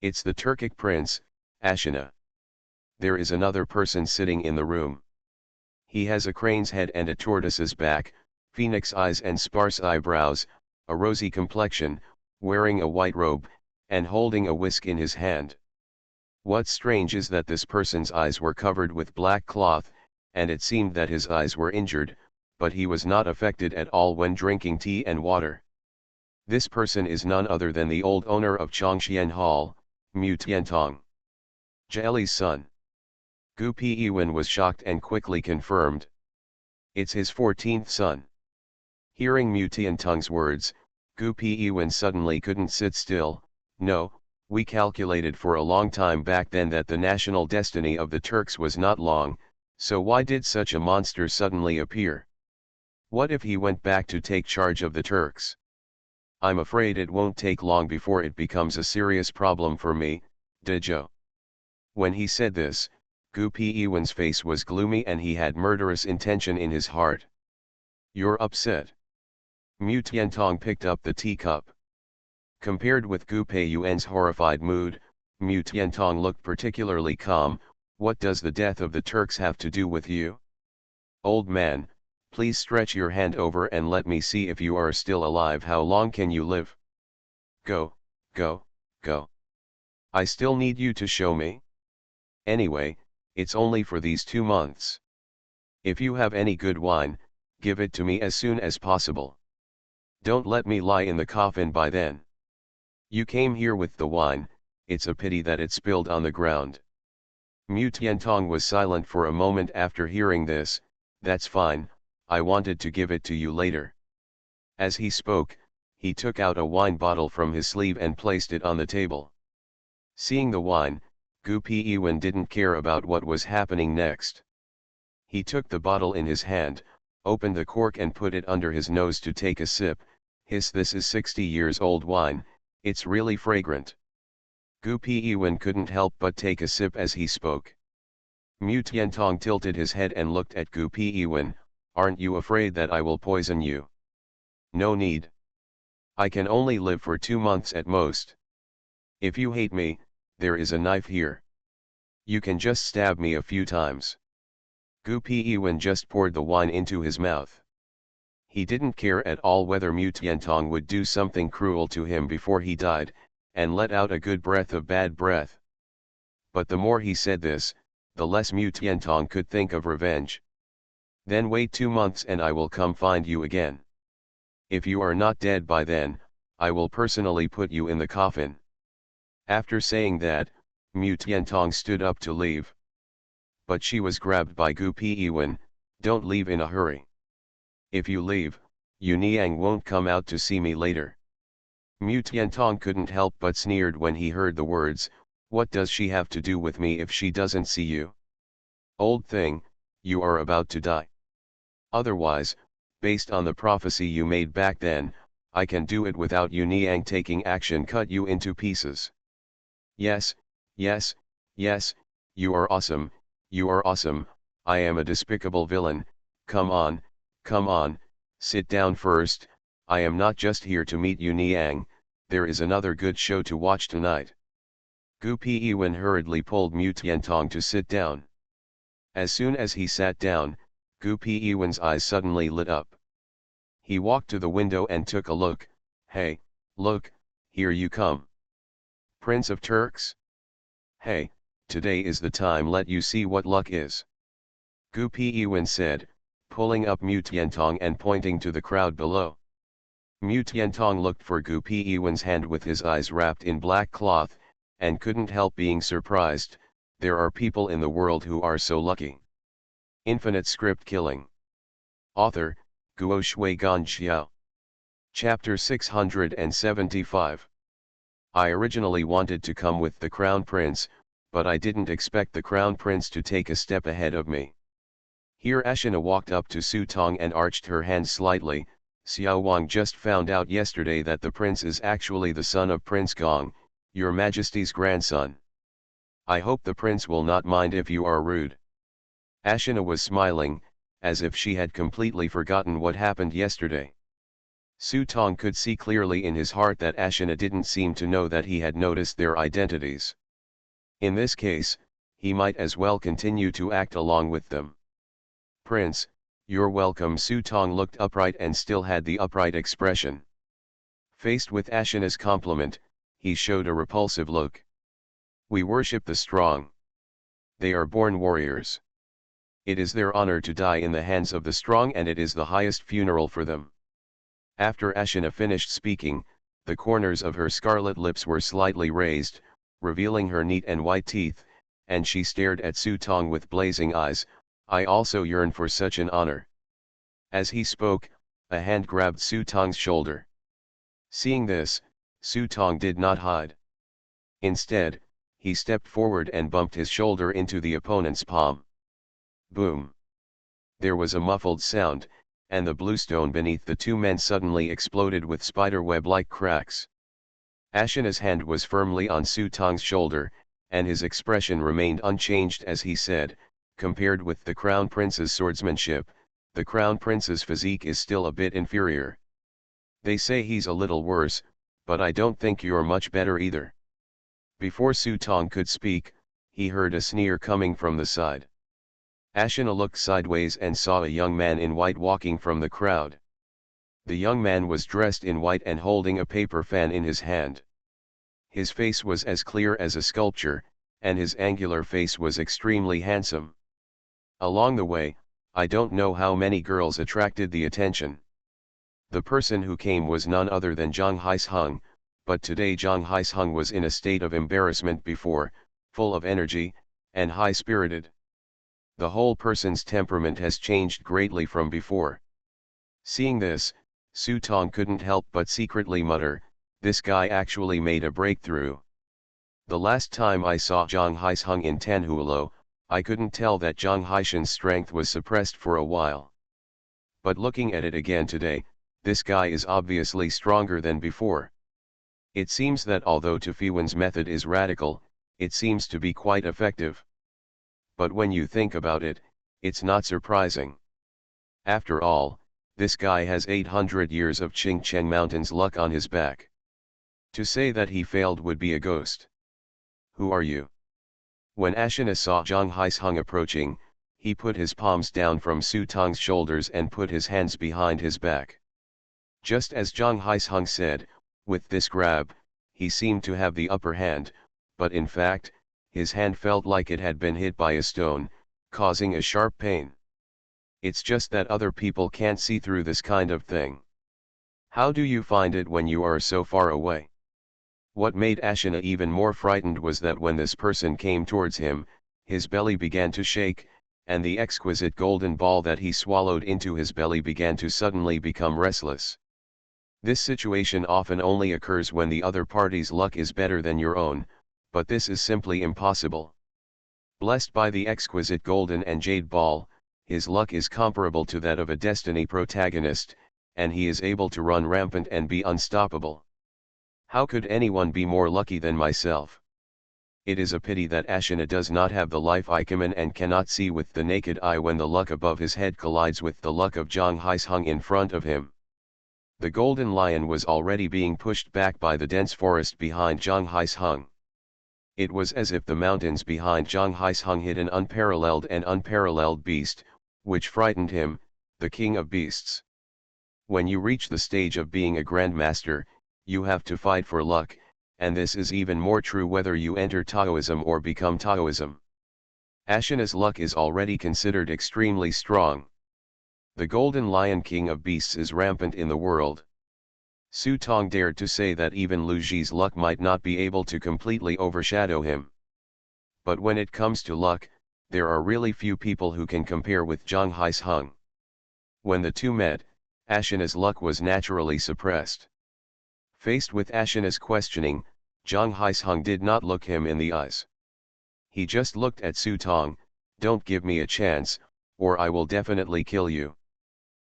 It's the Turkic prince, Ashina. There is another person sitting in the room. He has a crane's head and a tortoise's back, phoenix eyes and sparse eyebrows, a rosy complexion, wearing a white robe, and holding a whisk in his hand. What's strange is that this person's eyes were covered with black cloth, and it seemed that his eyes were injured, but he was not affected at all when drinking tea and water. This person is none other than the old owner of Chongxian Hall, Mu Tiantong. Jiali's son. Gu Peiwen was shocked and quickly confirmed. It's his 14th son. Hearing Mu Tiantong's words, Gu Peiwen suddenly couldn't sit still. No, we calculated for a long time back then that the national destiny of the Turks was not long, so why did such a monster suddenly appear? What if he went back to take charge of the Turks? I'm afraid it won't take long before it becomes a serious problem for me, Dejo. When he said this, Gu Peiwen's face was gloomy and he had murderous intention in his heart. You're upset. Mu Tiantong picked up the teacup. Compared with Gu Peiyuan's horrified mood, Mu Tiantong looked particularly calm. What does the death of the Turks have to do with you? Old man, please stretch your hand over and let me see if you are still alive. How long can you live? Go, go, go. I still need you to show me. Anyway, it's only for these 2 months. If you have any good wine, give it to me as soon as possible. Don't let me lie in the coffin by then. You came here with the wine, it's a pity that it spilled on the ground. Mu Tiantong was silent for a moment after hearing this. That's fine, I wanted to give it to you later. As he spoke, he took out a wine bottle from his sleeve and placed it on the table. Seeing the wine, Gu Peiwen didn't care about what was happening next. He took the bottle in his hand, opened the cork and put it under his nose to take a sip. This is 60 years old wine, it's really fragrant. Gu Peiwen couldn't help but take a sip as he spoke. Mu Tiantong tilted his head and looked at Gu Peiwen. Aren't you afraid that I will poison you? No need. I can only live for 2 months at most. If you hate me, there is a knife here. You can just stab me a few times. Gu Peiwen just poured the wine into his mouth. He didn't care at all whether Mu Tiantong would do something cruel to him before he died, and let out a good breath of bad breath. But the more he said this, the less Mu Tiantong could think of revenge. Then wait 2 months and I will come find you again. If you are not dead by then, I will personally put you in the coffin. After saying that, Mu Tiantong stood up to leave. But she was grabbed by Gu Peiwen. Don't leave in a hurry. If you leave, Yu Niang won't come out to see me later. Mu Tiantong couldn't help but sneered when he heard the words, "What does she have to do with me if she doesn't see you? Old thing, you are about to die. Otherwise, based on the prophecy you made back then, I can do it without you Niang taking action cut you into pieces. Yes, yes, yes, you are awesome, I am a despicable villain, come on, sit down first, I am not just here to meet you Niang, there is another good show to watch tonight." Gu Piwen hurriedly pulled Mu Tiantong to sit down. As soon as he sat down, Gu Piwen's eyes suddenly lit up. He walked to the window and took a look. "Hey, look, here you come. Prince of Turks? Hey, today is the time let you see what luck is." Gu Piwen said, pulling up Mu Tiantong and pointing to the crowd below. Mu Tiantong looked for Gu Piwen's hand with his eyes wrapped in black cloth, and couldn't help being surprised. There are people in the world who are so lucky. Infinite Script Killing. Author, Guo Shui Gan Xiao. Chapter 675. I originally wanted to come with the Crown Prince, but I didn't expect the Crown Prince to take a step ahead of me. Here Ashina walked up to Su Tong and arched her hand slightly. "Xiao Wang just found out yesterday that the prince is actually the son of Prince Gong, your Majesty's grandson. I hope the prince will not mind if you are rude." Ashina was smiling, as if she had completely forgotten what happened yesterday. Su Tong could see clearly in his heart that Ashina didn't seem to know that he had noticed their identities. In this case, he might as well continue to act along with them. "Prince, you're welcome." Su Tong looked upright and still had the upright expression. Faced with Ashina's compliment, he showed a repulsive look. "We worship the strong. They are born warriors. It is their honor to die in the hands of the strong, and it is the highest funeral for them." After Ashina finished speaking, the corners of her scarlet lips were slightly raised, revealing her neat and white teeth, and she stared at Su Tong with blazing eyes. "I also yearn for such an honor." As he spoke, a hand grabbed Su Tong's shoulder. Seeing this, Su Tong did not hide. Instead, he stepped forward and bumped his shoulder into the opponent's palm. Boom! There was a muffled sound, and the bluestone beneath the two men suddenly exploded with spiderweb-like cracks. Ashina's hand was firmly on Su Tong's shoulder, and his expression remained unchanged as he said, "Compared with the Crown Prince's swordsmanship, the Crown Prince's physique is still a bit inferior. They say he's a little worse, but I don't think you're much better either." Before Su Tong could speak, he heard a sneer coming from the side. Ashina looked sideways and saw a young man in white walking from the crowd. The young man was dressed in white and holding a paper fan in his hand. His face was as clear as a sculpture, and his angular face was extremely handsome. Along the way, I don't know how many girls attracted the attention. The person who came was none other than Zhang Haisheng, but today Zhang Haisheng was in a state of embarrassment before, full of energy, and high-spirited. The whole person's temperament has changed greatly from before. Seeing this, Su Tong couldn't help but secretly mutter, "This guy actually made a breakthrough. The last time I saw Zhang Haisheng in Tanhulo, I couldn't tell that Zhang Haishen's strength was suppressed for a while. But looking at it again today, this guy is obviously stronger than before. It seems that although Tufiwen's method is radical, it seems to be quite effective. But when you think about it, it's not surprising. After all, this guy has 800 years of Qingcheng Mountains luck on his back. To say that he failed would be a ghost. Who are you?" When Ashina saw Zhang Haisheng approaching, he put his palms down from Su Tong's shoulders and put his hands behind his back. Just as Zhang Haisheng said, with this grab, he seemed to have the upper hand, but in fact, his hand felt like it had been hit by a stone, causing a sharp pain. It's just that other people can't see through this kind of thing. How do you find it when you are so far away? What made Ashina even more frightened was that when this person came towards him, his belly began to shake, and the exquisite golden ball that he swallowed into his belly began to suddenly become restless. This situation often only occurs when the other party's luck is better than your own, but this is simply impossible. Blessed by the exquisite golden and jade ball, his luck is comparable to that of a destiny protagonist, and he is able to run rampant and be unstoppable. How could anyone be more lucky than myself? It is a pity that Ashina does not have the life icon and cannot see with the naked eye when the luck above his head collides with the luck of Zhang Haisheng in front of him. The golden lion was already being pushed back by the dense forest behind Zhang Haisheng. It was as if the mountains behind Zhang Haisheng hid an unparalleled beast, which frightened him, the king of beasts. When you reach the stage of being a grandmaster, you have to fight for luck, and this is even more true whether you enter Taoism or become Taoism. Ashina's luck is already considered extremely strong. The golden lion king of beasts is rampant in the world. Su Tong dared to say that even Lu Ji's luck might not be able to completely overshadow him. But when it comes to luck, there are really few people who can compare with Zhang Haisheng. When the two met, Ashina's luck was naturally suppressed. Faced with Ashina's questioning, Zhang Haisheng did not look him in the eyes. He just looked at Su Tong. "Don't give me a chance, or I will definitely kill you."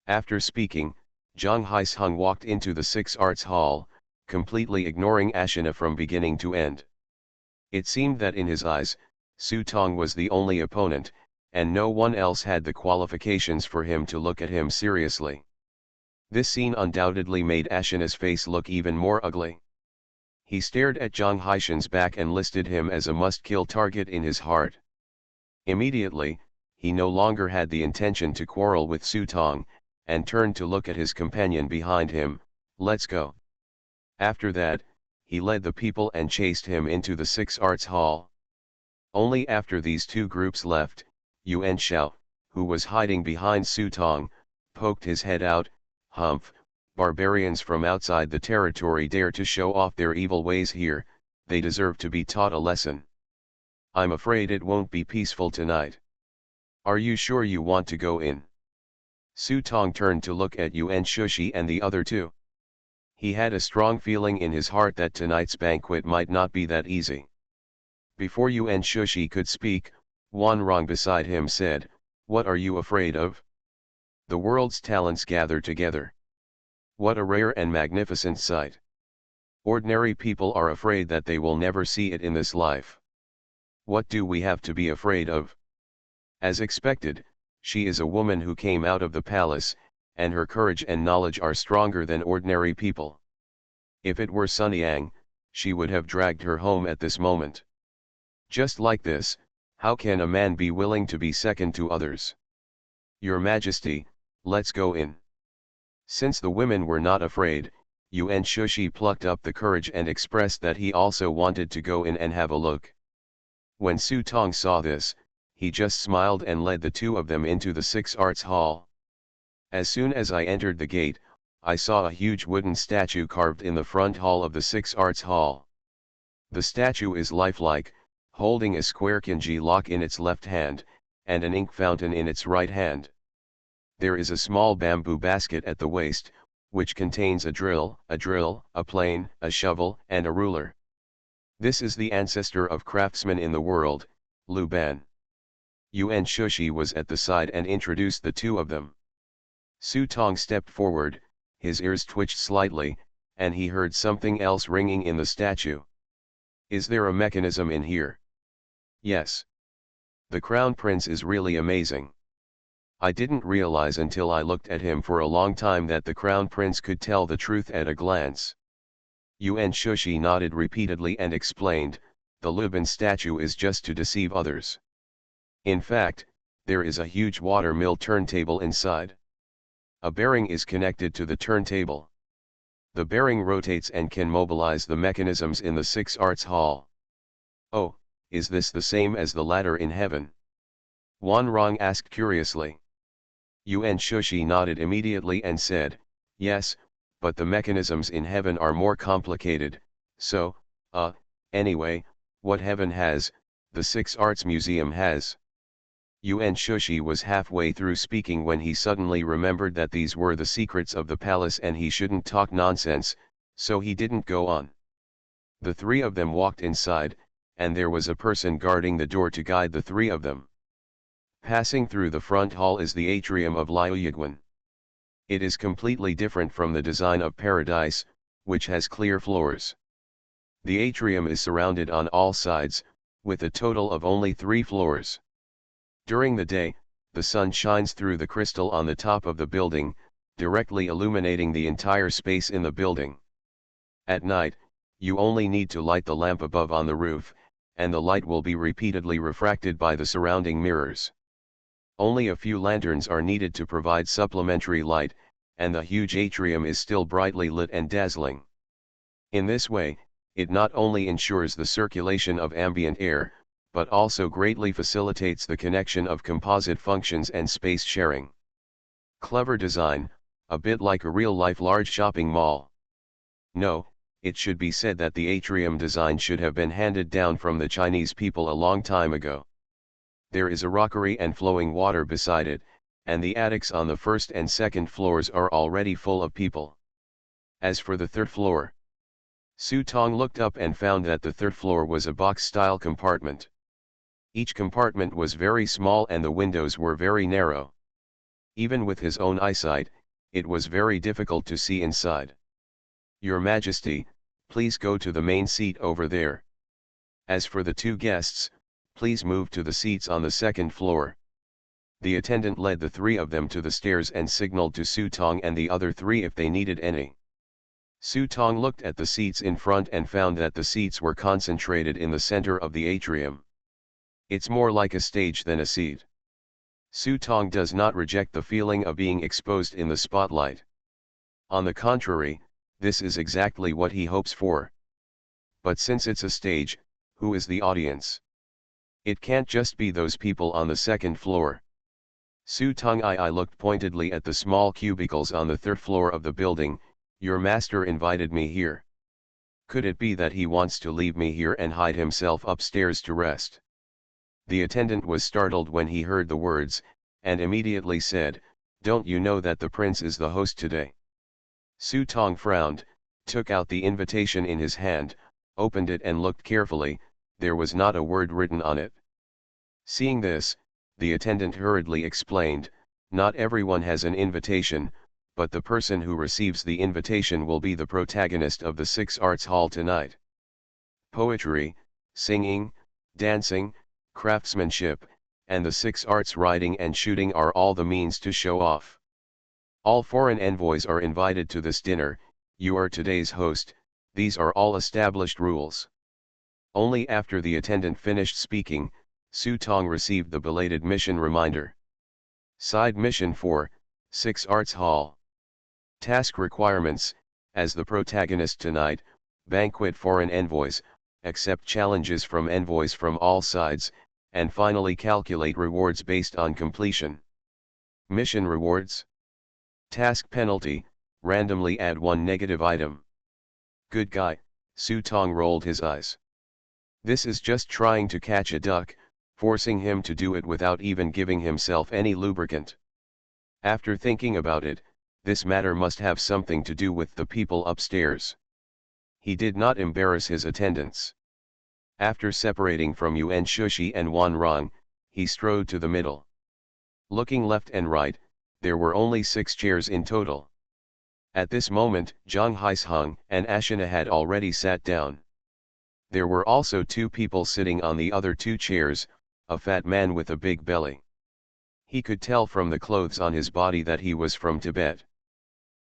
After speaking, Zhang Haisheng walked into the Six Arts Hall, completely ignoring Ashina from beginning to end. It seemed that in his eyes, Su Tong was the only opponent, and no one else had the qualifications for him to look at him seriously. This scene undoubtedly made Ashina's face look even more ugly. He stared at Zhang Haisheng's back and listed him as a must-kill target in his heart. Immediately, he no longer had the intention to quarrel with Su Tong, and turned to look at his companion behind him. "Let's go." After that, he led the people and chased him into the Six Arts Hall. Only after these two groups left, Yuan Shao, who was hiding behind Su Tong, poked his head out. "Humph, barbarians from outside the territory dare to show off their evil ways here, they deserve to be taught a lesson. I'm afraid it won't be peaceful tonight. Are you sure you want to go in?" Su Tong turned to look at Yuan Shushi and the other two. He had a strong feeling in his heart that tonight's banquet might not be that easy. Before Yuan Shushi could speak, Wan Rong beside him said, "What are you afraid of? The world's talents gather together. What a rare and magnificent sight. Ordinary people are afraid that they will never see it in this life. What do we have to be afraid of?" As expected, she is a woman who came out of the palace, and her courage and knowledge are stronger than ordinary people. If it were Sun Yang, she would have dragged her home at this moment. Just like this, how can a man be willing to be second to others? "Your Majesty, let's go in." Since the women were not afraid, Yuan Shushi plucked up the courage and expressed that he also wanted to go in and have a look. When Su Tong saw this, he just smiled and led the two of them into the Six Arts Hall. As soon as I entered the gate, I saw a huge wooden statue carved in the front hall of the Six Arts Hall. The statue is lifelike, holding a square kanji lock in its left hand, and an ink fountain in its right hand. There is a small bamboo basket at the waist, which contains a drill, a plane, a shovel, and a ruler. This is the ancestor of craftsmen in the world, Lu Ban. Yuan Shushi was at the side and introduced the two of them. Su Tong stepped forward, his ears twitched slightly, and he heard something else ringing in the statue. "Is there a mechanism in here?" "Yes. The Crown Prince is really amazing. I didn't realize until I looked at him for a long time that the Crown Prince could tell the truth at a glance." Yuan Shushi nodded repeatedly and explained, "The Luban statue is just to deceive others. In fact, there is a huge water mill turntable inside. A bearing is connected to the turntable. The bearing rotates and can mobilize the mechanisms in the Six Arts Hall." "Oh, is this the same as the ladder in heaven?" Wan Rong asked curiously. Yuan Shushi nodded immediately and said, "Yes, but the mechanisms in heaven are more complicated, so, anyway, what heaven has, the Six Arts Museum has." Yuan Shushi was halfway through speaking when he suddenly remembered that these were the secrets of the palace and he shouldn't talk nonsense, so he didn't go on. The three of them walked inside, and there was a person guarding the door to guide the three of them. Passing through the front hall is the atrium of Liu Yiguan. It is completely different from the design of Paradise, which has clear floors. The atrium is surrounded on all sides, with a total of only 3 floors. During the day, the sun shines through the crystal on the top of the building, directly illuminating the entire space in the building. At night, you only need to light the lamp above on the roof, and the light will be repeatedly refracted by the surrounding mirrors. Only a few lanterns are needed to provide supplementary light, and the huge atrium is still brightly lit and dazzling. In this way, it not only ensures the circulation of ambient air, but also greatly facilitates the connection of composite functions and space sharing. Clever design, a bit like a real-life large shopping mall. No, it should be said that the atrium design should have been handed down from the Chinese people a long time ago. There is a rockery and flowing water beside it, and the attics on the first and second floors are already full of people. As for the third floor, Su Tong looked up and found that the third floor was a box-style compartment. Each compartment was very small and the windows were very narrow. Even with his own eyesight, it was very difficult to see inside. "Your Majesty, please go to the main seat over there. As for the 2 guests, please move to the seats on the second floor." The attendant led the 3 of them to the stairs and signaled to Su Tong and the other 3 if they needed any. Su Tong looked at the seats in front and found that the seats were concentrated in the center of the atrium. It's more like a stage than a seat. Su Tong does not reject the feeling of being exposed in the spotlight. On the contrary, this is exactly what he hopes for. But since it's a stage, who is the audience? It can't just be those people on the second floor. Su Tong I looked pointedly at the small cubicles on the third floor of the building. "Your master invited me here. Could it be that he wants to leave me here and hide himself upstairs to rest?" The attendant was startled when he heard the words, and immediately said, "Don't you know that the prince is the host today?" Su Tong frowned, took out the invitation in his hand, opened it and looked carefully. There was not a word written on it. Seeing this, the attendant hurriedly explained, "Not everyone has an invitation, but the person who receives the invitation will be the protagonist of the 6 Arts Hall tonight. Poetry, singing, dancing, craftsmanship, and the 6 arts riding and shooting are all the means to show off. All foreign envoys are invited to this dinner. You are today's host. These are all established rules." Only after the attendant finished speaking, Su Tong received the belated mission reminder. Side Mission 4, 6 Arts Hall. Task requirements: as the protagonist tonight, banquet foreign envoys, accept challenges from envoys from all sides, and finally calculate rewards based on completion. Mission rewards. Task penalty: randomly add 1 negative item. Good guy, Su Tong rolled his eyes. This is just trying to catch a duck, forcing him to do it without even giving himself any lubricant. After thinking about it, this matter must have something to do with the people upstairs. He did not embarrass his attendants. After separating from Yuan Shushi and Wan Rong, he strode to the middle. Looking left and right, there were only 6 chairs in total. At this moment, Zhang Haisheng and Ashina had already sat down. There were also 2 people sitting on the other 2 chairs, a fat man with a big belly. He could tell from the clothes on his body that he was from Tibet.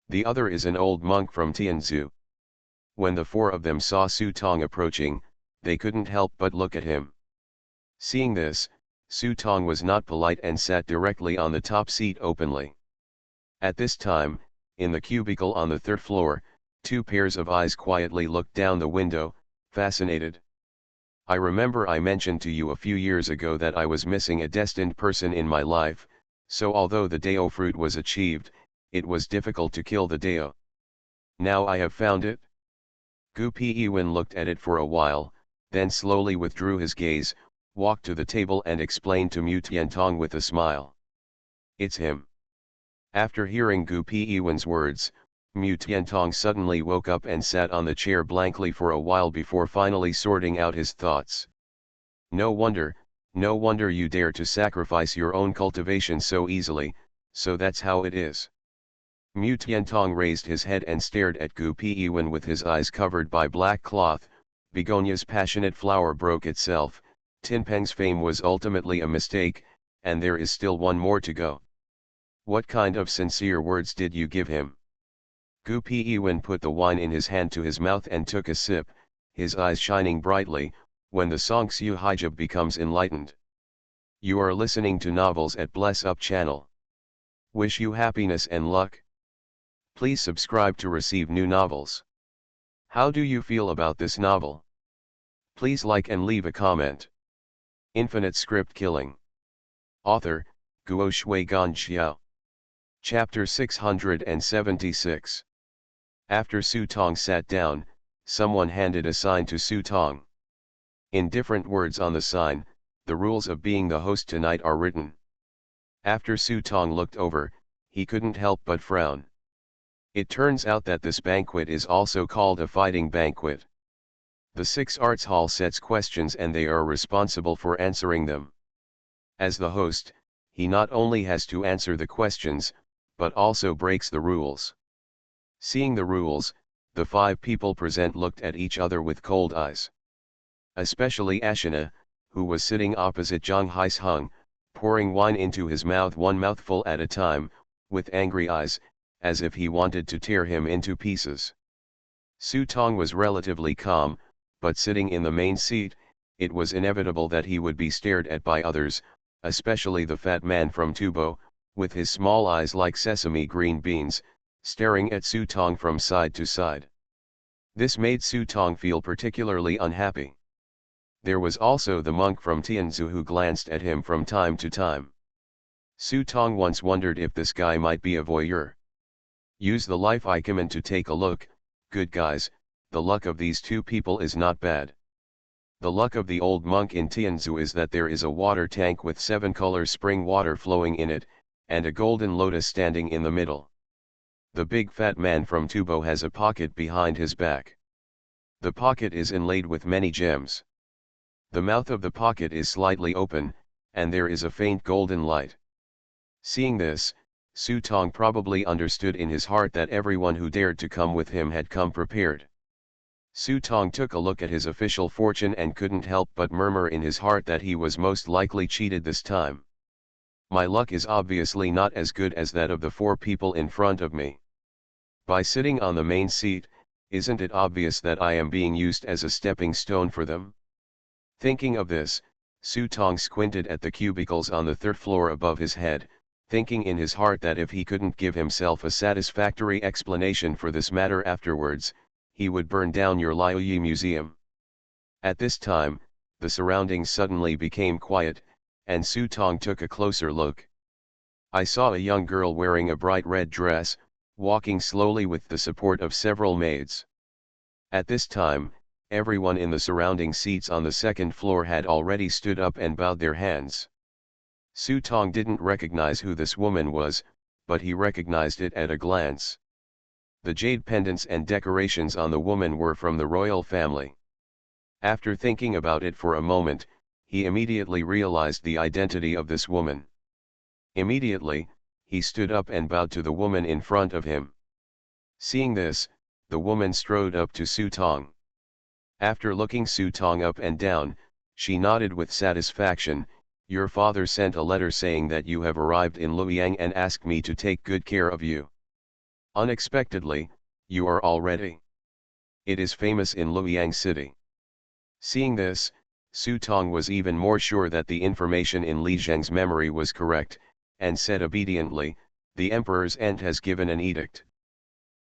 The other is an old monk from Tianzhu. When the 4 of them saw Su Tong approaching, they couldn't help but look at him. Seeing this, Su Tong was not polite and sat directly on the top seat openly. At this time, in the cubicle on the 3rd floor, 2 pairs of eyes quietly looked down the window, fascinated. "I remember I mentioned to you a few years ago that I was missing a destined person in my life, so although the Dao fruit was achieved, it was difficult to kill the Dao. Now I have found it." Gu Piwen looked at it for a while, then slowly withdrew his gaze. walked to the table and explained to Mu Tiantong with a smile. It's him. After hearing Gu Piwen's words, Mu Tiantong suddenly woke up and sat on the chair blankly for a while before finally sorting out his thoughts. No wonder you dare to sacrifice your own cultivation so easily, so that's how it is. Mu Tiantong raised his head and stared at Gu Piwen with his eyes covered by black cloth. Begonia's passionate flower broke itself. Tinpeng's fame was ultimately a mistake, and there is still one more to go. What kind of sincere words did you give him? Gu Piwen put the wine in his hand to his mouth and took a sip, his eyes shining brightly. When the Songsu hijab becomes enlightened. You are listening to Novels at Bless Up channel. Wish you happiness and luck. Please subscribe to receive new novels. How do you feel about this novel? Please like and leave a comment. Infinite Script Killing. Author, Guo Shui Gan Xiao. Chapter 676. After Su Tong sat down, someone handed a sign to Su Tong. In different words on the sign, the rules of being the host tonight are written. After Su Tong looked over, he couldn't help but frown. It turns out that this banquet is also called a fighting banquet. The 6 arts hall sets questions and they are responsible for answering them. As the host, he not only has to answer the questions, but also breaks the rules. Seeing the rules, the 5 people present looked at each other with cold eyes. Especially Ashina, who was sitting opposite Zhang Haisheng, pouring wine into his mouth one mouthful at a time, with angry eyes, as if he wanted to tear him into pieces. Su Tong was relatively calm, but sitting in the main seat, it was inevitable that he would be stared at by others, especially the fat man from Tubo, with his small eyes like sesame green beans, staring at Su Tong from side to side. This made Su Tong feel particularly unhappy. There was also the monk from Tianzu who glanced at him from time to time. Su Tong once wondered if this guy might be a voyeur. Use the life icon to take a look. Good guys, the luck of these 2 people is not bad. The luck of the old monk in Tianzu is that there is a water tank with 7-color spring water flowing in it, and a golden lotus standing in the middle. The big fat man from Tubo has a pocket behind his back. The pocket is inlaid with many gems. The mouth of the pocket is slightly open, and there is a faint golden light. Seeing this, Su Tong probably understood in his heart that everyone who dared to come with him had come prepared. Su Tong took a look at his official fortune and couldn't help but murmur in his heart that he was most likely cheated this time. My luck is obviously not as good as that of the 4 people in front of me. By sitting on the main seat, isn't it obvious that I am being used as a stepping stone for them? Thinking of this, Su Tong squinted at the cubicles on the 3rd floor above his head, thinking in his heart that if he couldn't give himself a satisfactory explanation for this matter afterwards, he would burn down your Liuyi Museum. At this time, the surroundings suddenly became quiet, and Su Tong took a closer look. I saw a young girl wearing a bright red dress, walking slowly with the support of several maids. At this time, everyone in the surrounding seats on the 2nd floor had already stood up and bowed their hands. Su Tong didn't recognize who this woman was, but he recognized it at a glance. The jade pendants and decorations on the woman were from the royal family. After thinking about it for a moment, he immediately realized the identity of this woman. Immediately, he stood up and bowed to the woman in front of him. Seeing this, the woman strode up to Su Tong. After looking Su Tong up and down, she nodded with satisfaction. Your father sent a letter saying that you have arrived in Luoyang and asked me to take good care of you. Unexpectedly, you are all ready. It is famous in Luoyang city. Seeing this, Su Tong was even more sure that the information in Li Zheng's memory was correct, and said obediently, the emperor's aunt has given an edict.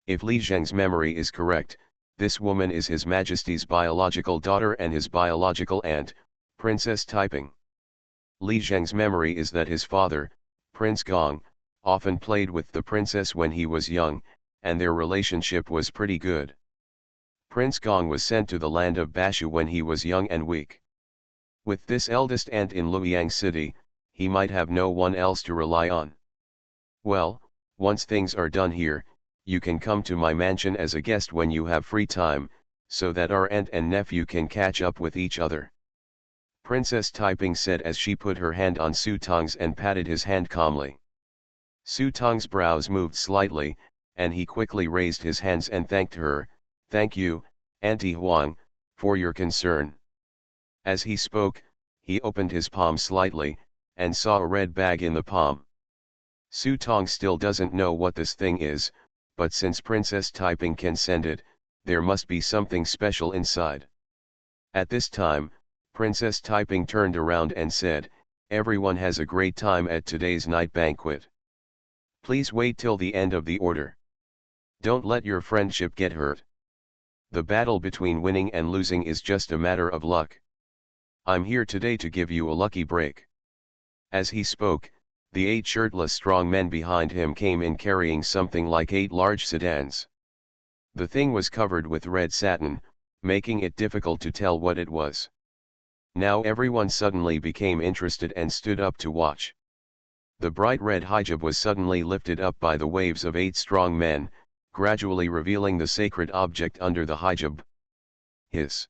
If Li Zheng's memory is correct, this woman is His Majesty's biological daughter and his biological aunt, Princess Taiping. Li Zheng's memory is that his father, Prince Gong, often played with the princess when he was young, and their relationship was pretty good. Prince Gong was sent to the land of Bashu when he was young and weak. With this eldest aunt in Luoyang City, he might have no one else to rely on. Well, once things are done here, you can come to my mansion as a guest when you have free time, so that our aunt and nephew can catch up with each other. Princess Taiping said as she put her hand on Su Tong's and patted his hand calmly. Su Tong's brows moved slightly, and he quickly raised his hands and thanked her. "Thank you, Auntie Huang, for your concern." As he spoke, he opened his palm slightly, and saw a red bag in the palm. Su Tong still doesn't know what this thing is, but since Princess Taiping can send it, there must be something special inside. At this time, Princess Taiping turned around and said, "Everyone has a great time at today's night banquet. Please wait till the end of the order. Don't let your friendship get hurt. The battle between winning and losing is just a matter of luck. I'm here today to give you a lucky break." As he spoke, the 8 shirtless strong men behind him came in carrying something like 8 large sedans. The thing was covered with red satin, making it difficult to tell what it was. Now everyone suddenly became interested and stood up to watch. The bright red hijab was suddenly lifted up by the waves of 8 strong men, gradually revealing the sacred object under the hijab. Hiss!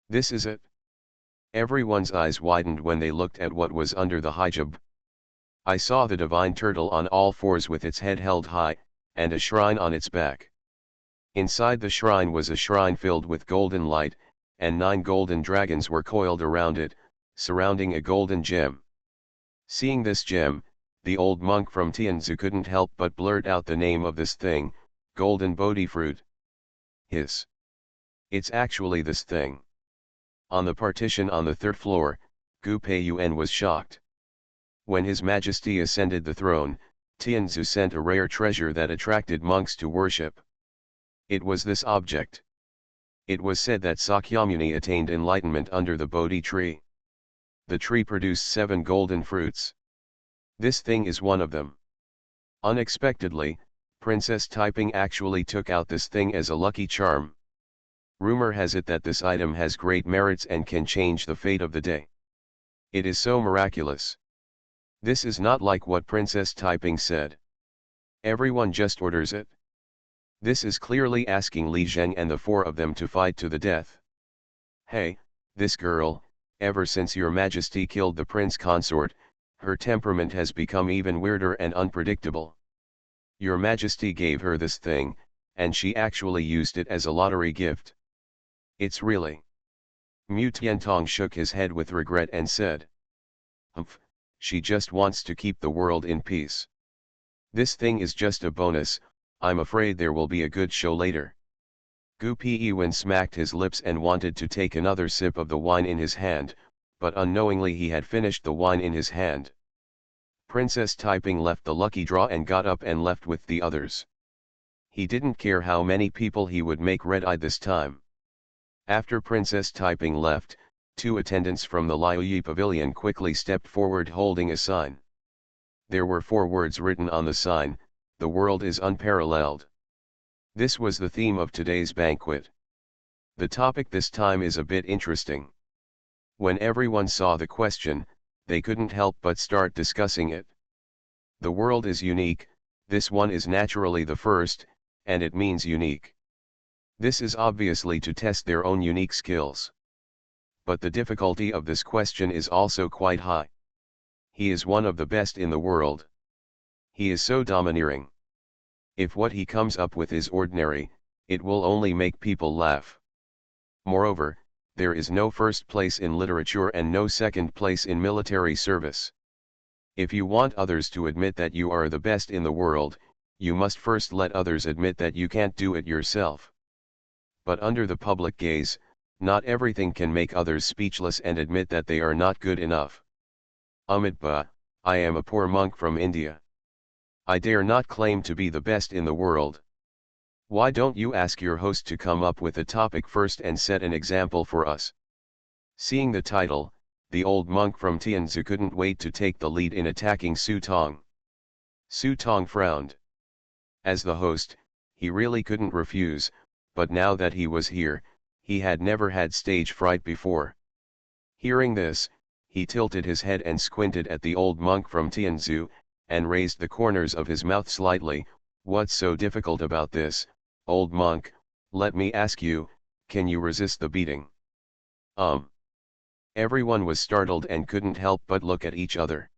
This is it. Everyone's eyes widened when they looked at what was under the hijab. I saw the divine turtle on all fours with its head held high, and a shrine on its back. Inside the shrine was a shrine filled with golden light, and 9 golden dragons were coiled around it, surrounding a golden gem. Seeing this gem, the old monk from Tianzu couldn't help but blurt out the name of this thing, golden Bodhi fruit. Hiss! It's actually this thing. On the partition on the 3rd floor, Gu Peiyuan was shocked. When His Majesty ascended the throne, Tianzu sent a rare treasure that attracted monks to worship. It was this object. It was said that Sakyamuni attained enlightenment under the Bodhi tree. The tree produced 7 golden fruits. This thing is one of them. Unexpectedly, Princess Taiping actually took out this thing as a lucky charm. Rumor has it that this item has great merits and can change the fate of the day. It is so miraculous. This is not like what Princess Taiping said. Everyone just orders it. This is clearly asking Li Zheng and the 4 of them to fight to the death. Hey, this girl, ever since your majesty killed the prince consort, her temperament has become even weirder and unpredictable. Your majesty gave her this thing, and she actually used it as a lottery gift. It's really. Mu Tiantong shook his head with regret and said, "Humph, she just wants to keep the world in peace. This thing is just a bonus. I'm afraid there will be a good show later." Gu Peiyuan smacked his lips and wanted to take another sip of the wine in his hand, but unknowingly he had finished the wine in his hand. Princess Taiping left the lucky draw and got up and left with the others. He didn't care how many people he would make red-eyed this time. After Princess Taiping left, 2 attendants from the Liuyi Pavilion quickly stepped forward holding a sign. There were 4 words written on the sign: "The world is unparalleled." This was the theme of today's banquet. The topic this time is a bit interesting. When everyone saw the question, they couldn't help but start discussing it. The world is unique, this one is naturally the first, and it means unique. This is obviously to test their own unique skills. But the difficulty of this question is also quite high. He is one of the best in the world. He is so domineering. If what he comes up with is ordinary, it will only make people laugh. Moreover, there is no first place in literature and no second place in military service. If you want others to admit that you are the best in the world, you must first let others admit that you can't do it yourself. But under the public gaze, not everything can make others speechless and admit that they are not good enough. Amitabha, I am a poor monk from India. I dare not claim to be the best in the world. Why don't you ask your host to come up with a topic first and set an example for us? Seeing the title, the old monk from Tianzu couldn't wait to take the lead in attacking Su Tong. Su Tong frowned. As the host, he really couldn't refuse, but now that he was here, he had never had stage fright before. Hearing this, he tilted his head and squinted at the old monk from Tianzu, and raised the corners of his mouth slightly. "What's so difficult about this, old monk? Let me ask you, can you resist the beating?" Everyone was startled and couldn't help but look at each other.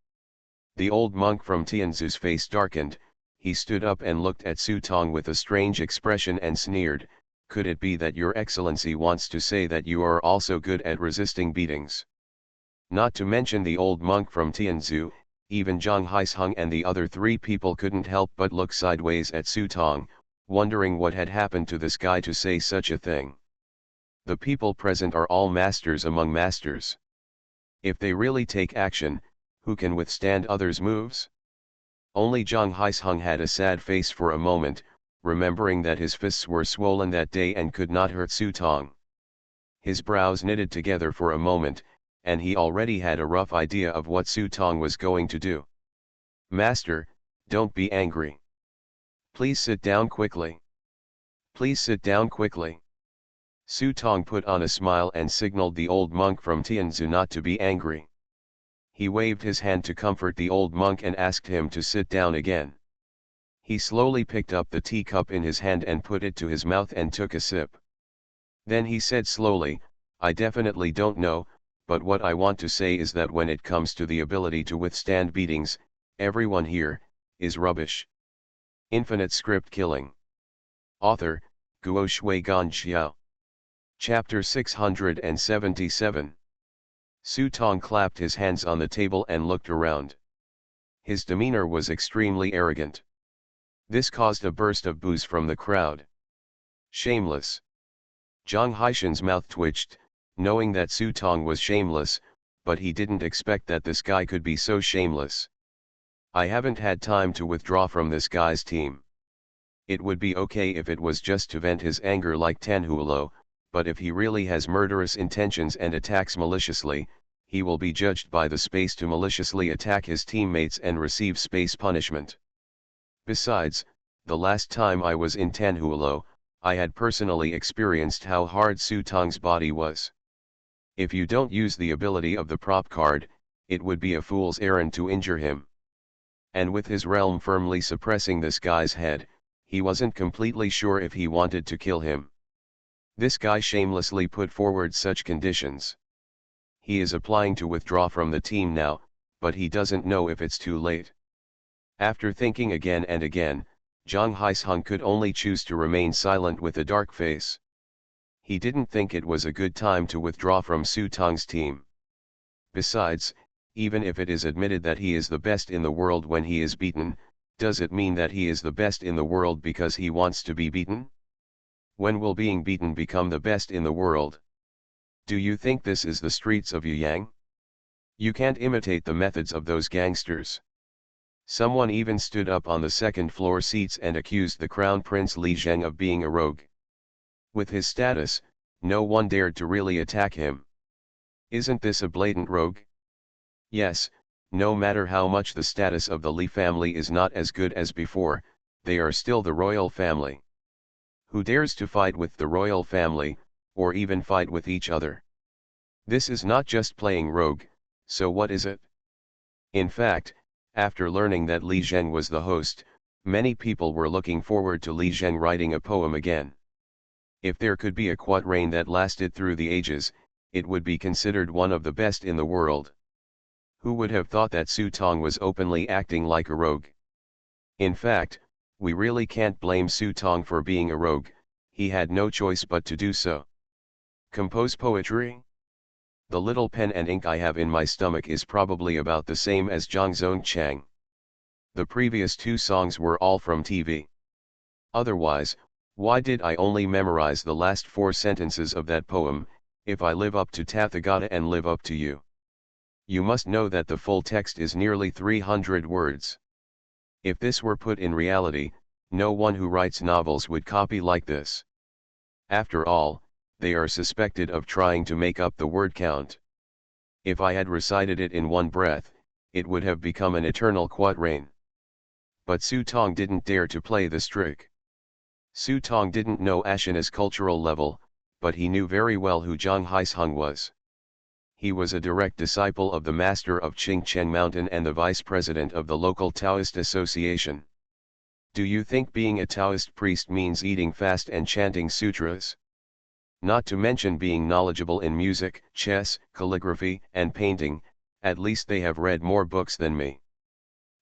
The old monk from Tianzu's face darkened. He stood up and looked at Su Tong with a strange expression and sneered, "Could it be that your excellency wants to say that you are also good at resisting beatings?" Not to mention the old monk from Tianzu, even Zhang Haisheng and the other three people couldn't help but look sideways at Su Tong, wondering what had happened to this guy to say such a thing. The people present are all masters among masters. If they really take action, who can withstand others' moves? Only Zhang Haisheng had a sad face for a moment, remembering that his fists were swollen that day and could not hurt Su Tong. His brows knitted together for a moment, and he already had a rough idea of what Su Tong was going to do. "Master, don't be angry. Please sit down quickly. Please sit down quickly." Su Tong put on a smile and signaled the old monk from Tianzu not to be angry. He waved his hand to comfort the old monk and asked him to sit down again. He slowly picked up the teacup in his hand and put it to his mouth and took a sip. Then he said slowly, "I definitely don't know, but what I want to say is that when it comes to the ability to withstand beatings, everyone here is rubbish." Infinite Script Killing. Author, Guo Shui Gan Xiao. Chapter 677. Su Tong clapped his hands on the table and looked around. His demeanor was extremely arrogant. This caused a burst of boos from the crowd. Shameless. Zhang Haishen's mouth twitched, knowing that Su Tong was shameless, but he didn't expect that this guy could be so shameless. "I haven't had time to withdraw from this guy's team. It would be okay if it was just to vent his anger like Tanhulo, but if he really has murderous intentions and attacks maliciously, he will be judged by the space to maliciously attack his teammates and receive space punishment. Besides, the last time I was in Tanhulo, I had personally experienced how hard Su Tong's body was. If you don't use the ability of the prop card, it would be a fool's errand to injure him." And with his realm firmly suppressing this guy's head, he wasn't completely sure if he wanted to kill him. This guy shamelessly put forward such conditions. He is applying to withdraw from the team now, but he doesn't know if it's too late. After thinking again and again, Zhang Haisheng could only choose to remain silent with a dark face. He didn't think it was a good time to withdraw from Su Tong's team. Besides, even if it is admitted that he is the best in the world when he is beaten, does it mean that he is the best in the world because he wants to be beaten? When will being beaten become the best in the world? Do you think this is the streets of Yuyang? You can't imitate the methods of those gangsters. Someone even stood up on the second-floor seats and accused the Crown Prince Li Zheng of being a rogue. With his status, no one dared to really attack him. Isn't this a blatant rogue? Yes, no matter how much the status of the Li family is not as good as before, they are still the royal family. Who dares to fight with the royal family, or even fight with each other? This is not just playing rogue, so what is it? In fact, after learning that Li Zheng was the host, many people were looking forward to Li Zheng writing a poem again. If there could be a quatrain that lasted through the ages, it would be considered one of the best in the world. Who would have thought that Su Tong was openly acting like a rogue? In fact, we really can't blame Su Tong for being a rogue, he had no choice but to do so. Compose poetry? The little pen and ink I have in my stomach is probably about the same as Zhang Zongchang. The previous two songs were all from TV. Otherwise, why did I only memorize the last 4 sentences of that poem? If I live up to Tathagata and live up to you. You must know that the full text is nearly 300 words. If this were put in reality, no one who writes novels would copy like this. After all, they are suspected of trying to make up the word count. If I had recited it in one breath, it would have become an eternal quatrain. But Su Tong didn't dare to play this trick. Su Tong didn't know Ashina's cultural level, but he knew very well who Zhang Haisheng was. he was a direct disciple of the master of Qingcheng Mountain and the vice president of the local Taoist association. Do you think being a Taoist priest means eating fast and chanting sutras? Not to mention being knowledgeable in music, chess, calligraphy, and painting, at least they have read more books than me.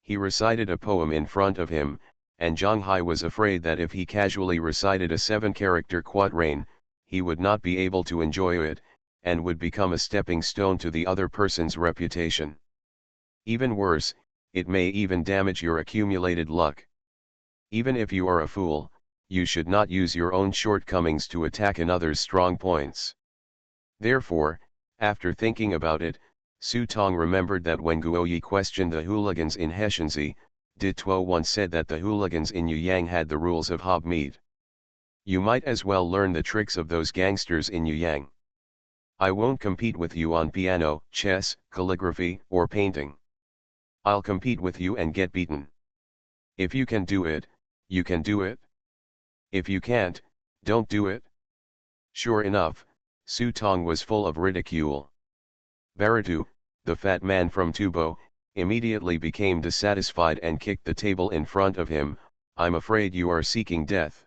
He recited a poem in front of him, and Zhang Hai was afraid that if he casually recited a 7-character quatrain, he would not be able to enjoy it, and would become a stepping stone to the other person's reputation. Even worse, it may even damage your accumulated luck. Even if you are a fool, you should not use your own shortcomings to attack another's strong points. Therefore, after thinking about it, Su Tong remembered that when Guoyi questioned the hooligans in Heshenzi, De Tuo once said that the hooligans in Yuyang had the rules of Hob Mead. You might as well learn the tricks of those gangsters in Yuyang. I won't compete with you on piano, chess, calligraphy, or painting. I'll compete with you and get beaten. If you can do it, you can do it. If you can't, don't do it. Sure enough, Su Tong was full of ridicule. Baritu, the fat man from Tubo, immediately became dissatisfied and kicked the table in front of him. I'm afraid you are seeking death.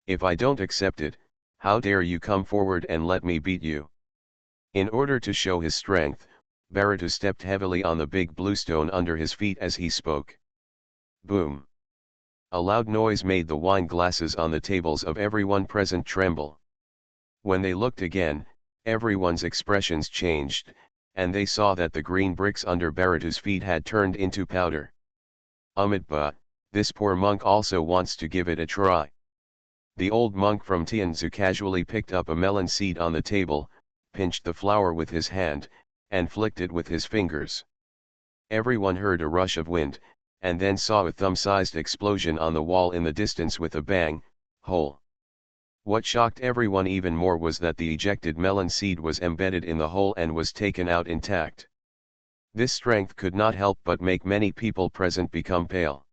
If I don't accept it, how dare you come forward and let me beat you? In order to show his strength, Baritu stepped heavily on the big blue stone under his feet as he spoke. Boom! A loud noise made the wine glasses on the tables of everyone present tremble. When they looked again, everyone's expressions changed, and they saw that the green bricks under Baritu's feet had turned into powder. Amitba, this poor monk also wants to give it a try. The old monk from Tianzu casually picked up a melon seed on the table, pinched the flower with his hand, and flicked it with his fingers. Everyone heard a rush of wind, and then saw a thumb-sized explosion on the wall in the distance with a bang, hole. What shocked everyone even more was that the ejected melon seed was embedded in the hole and was taken out intact. This strength could not help but make many people present become pale.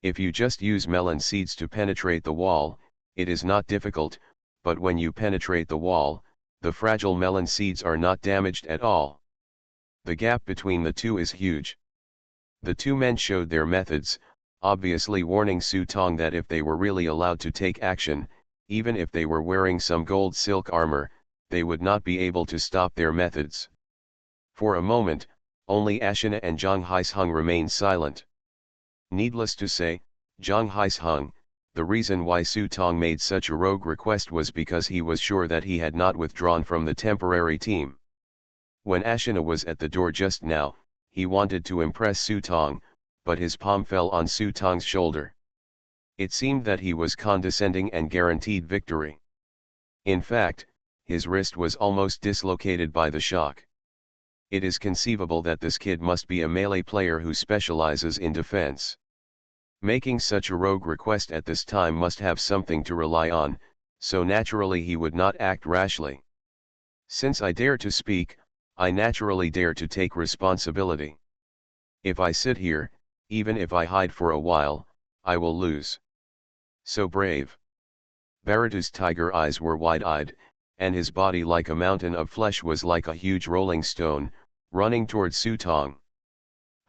If you just use melon seeds to penetrate the wall, it is not difficult, but when you penetrate the wall, the fragile melon seeds are not damaged at all. The gap between the two is huge. The two men showed their methods, obviously warning Su Tong that if they were really allowed to take action, even if they were wearing some gold silk armor, they would not be able to stop their methods. For a moment, only Ashina and Zhang Haisheng remained silent. Needless to say, Zhang Haisheng, the reason why Su Tong made such a rogue request was because he was sure that he had not withdrawn from the temporary team. When Ashina was at the door just now, he wanted to impress Su Tong, but his palm fell on Su Tong's shoulder. It seemed that he was condescending and guaranteed victory. In fact, his wrist was almost dislocated by the shock. It is conceivable that this kid must be a melee player who specializes in defense. Making such a rogue request at this time must have something to rely on, so naturally he would not act rashly. Since I dare to speak, I naturally dare to take responsibility. If I sit here, even if I hide for a while, I will lose. So brave. Baritu's tiger eyes were wide-eyed, and his body like a mountain of flesh was like a huge rolling stone, running towards Su Tong.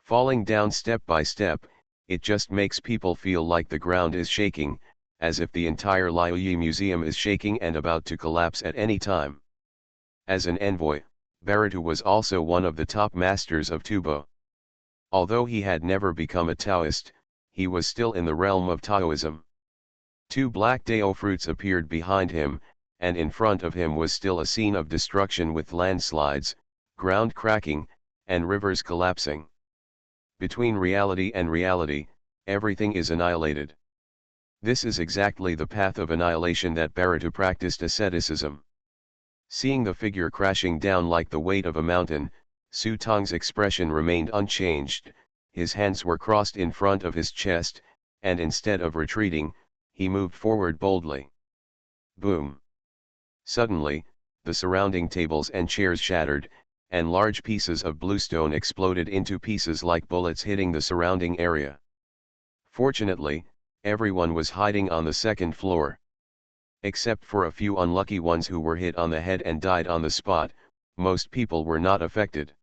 Falling down step by step, it just makes people feel like the ground is shaking, as if the entire Liuyi Museum is shaking and about to collapse at any time. As an envoy, Baritu was also one of the top masters of Tubo. Although he had never become a Taoist, he was still in the realm of Taoism. Two black Dao fruits appeared behind him, and in front of him was still a scene of destruction with landslides, ground cracking, and rivers collapsing. Between reality and reality, everything is annihilated. This is exactly the path of annihilation that Baritu practiced asceticism. Seeing the figure crashing down like the weight of a mountain, Su Tong's expression remained unchanged, his hands were crossed in front of his chest, and instead of retreating, he moved forward boldly. Boom! Suddenly, the surrounding tables and chairs shattered, and large pieces of bluestone exploded into pieces like bullets hitting the surrounding area. Fortunately, everyone was hiding on the second floor. Except for a few unlucky ones who were hit on the head and died on the spot, most people were not affected.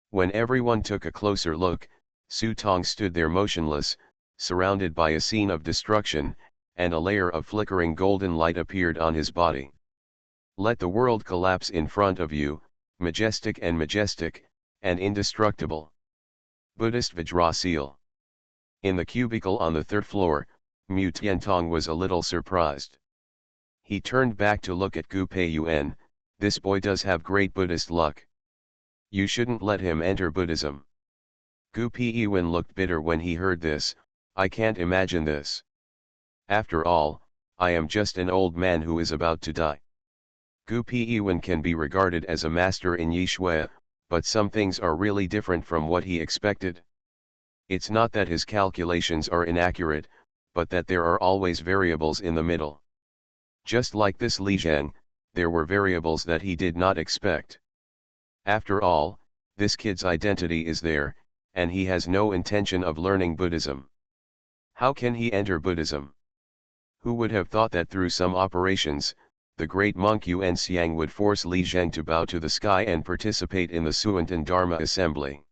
When everyone took a closer look, Su Tong stood there motionless, surrounded by a scene of destruction, and a layer of flickering golden light appeared on his body. Let the world collapse in front of you, majestic and indestructible. Buddhist Vajra Seal. In the cubicle on the third floor, Mu Tiantong was a little surprised. He turned back to look at Gu Peiyuan. This boy does have great Buddhist luck. You shouldn't let him enter Buddhism. Gu Peiyuan looked bitter when he heard this. I can't imagine this. After all, I am just an old man who is about to die. Gu Peiyuan can be regarded as a master in Yi Shui, but some things are really different from what he expected. It's not that his calculations are inaccurate, but that there are always variables in the middle. Just like this Li Zhang, there were variables that he did not expect. After all, this kid's identity is there, and he has no intention of learning Buddhism. How can he enter Buddhism? Who would have thought that through some operations, the great monk Yuan Xiang would force Li Zhang to bow to the sky and participate in the Suantan Dharma assembly?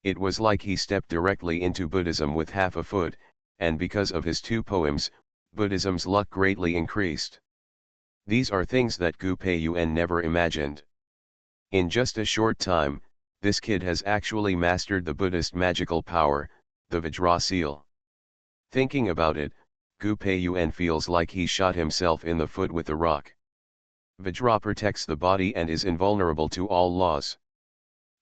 It was like he stepped directly into Buddhism with half a foot, and because of his 2 poems, Buddhism's luck greatly increased. These are things that Gu Peiyuan never imagined. In just a short time, this kid has actually mastered the Buddhist magical power, the Vajra Seal. Thinking about it, Gu Peiyuan feels like he shot himself in the foot with a rock. Vajra protects the body and is invulnerable to all laws.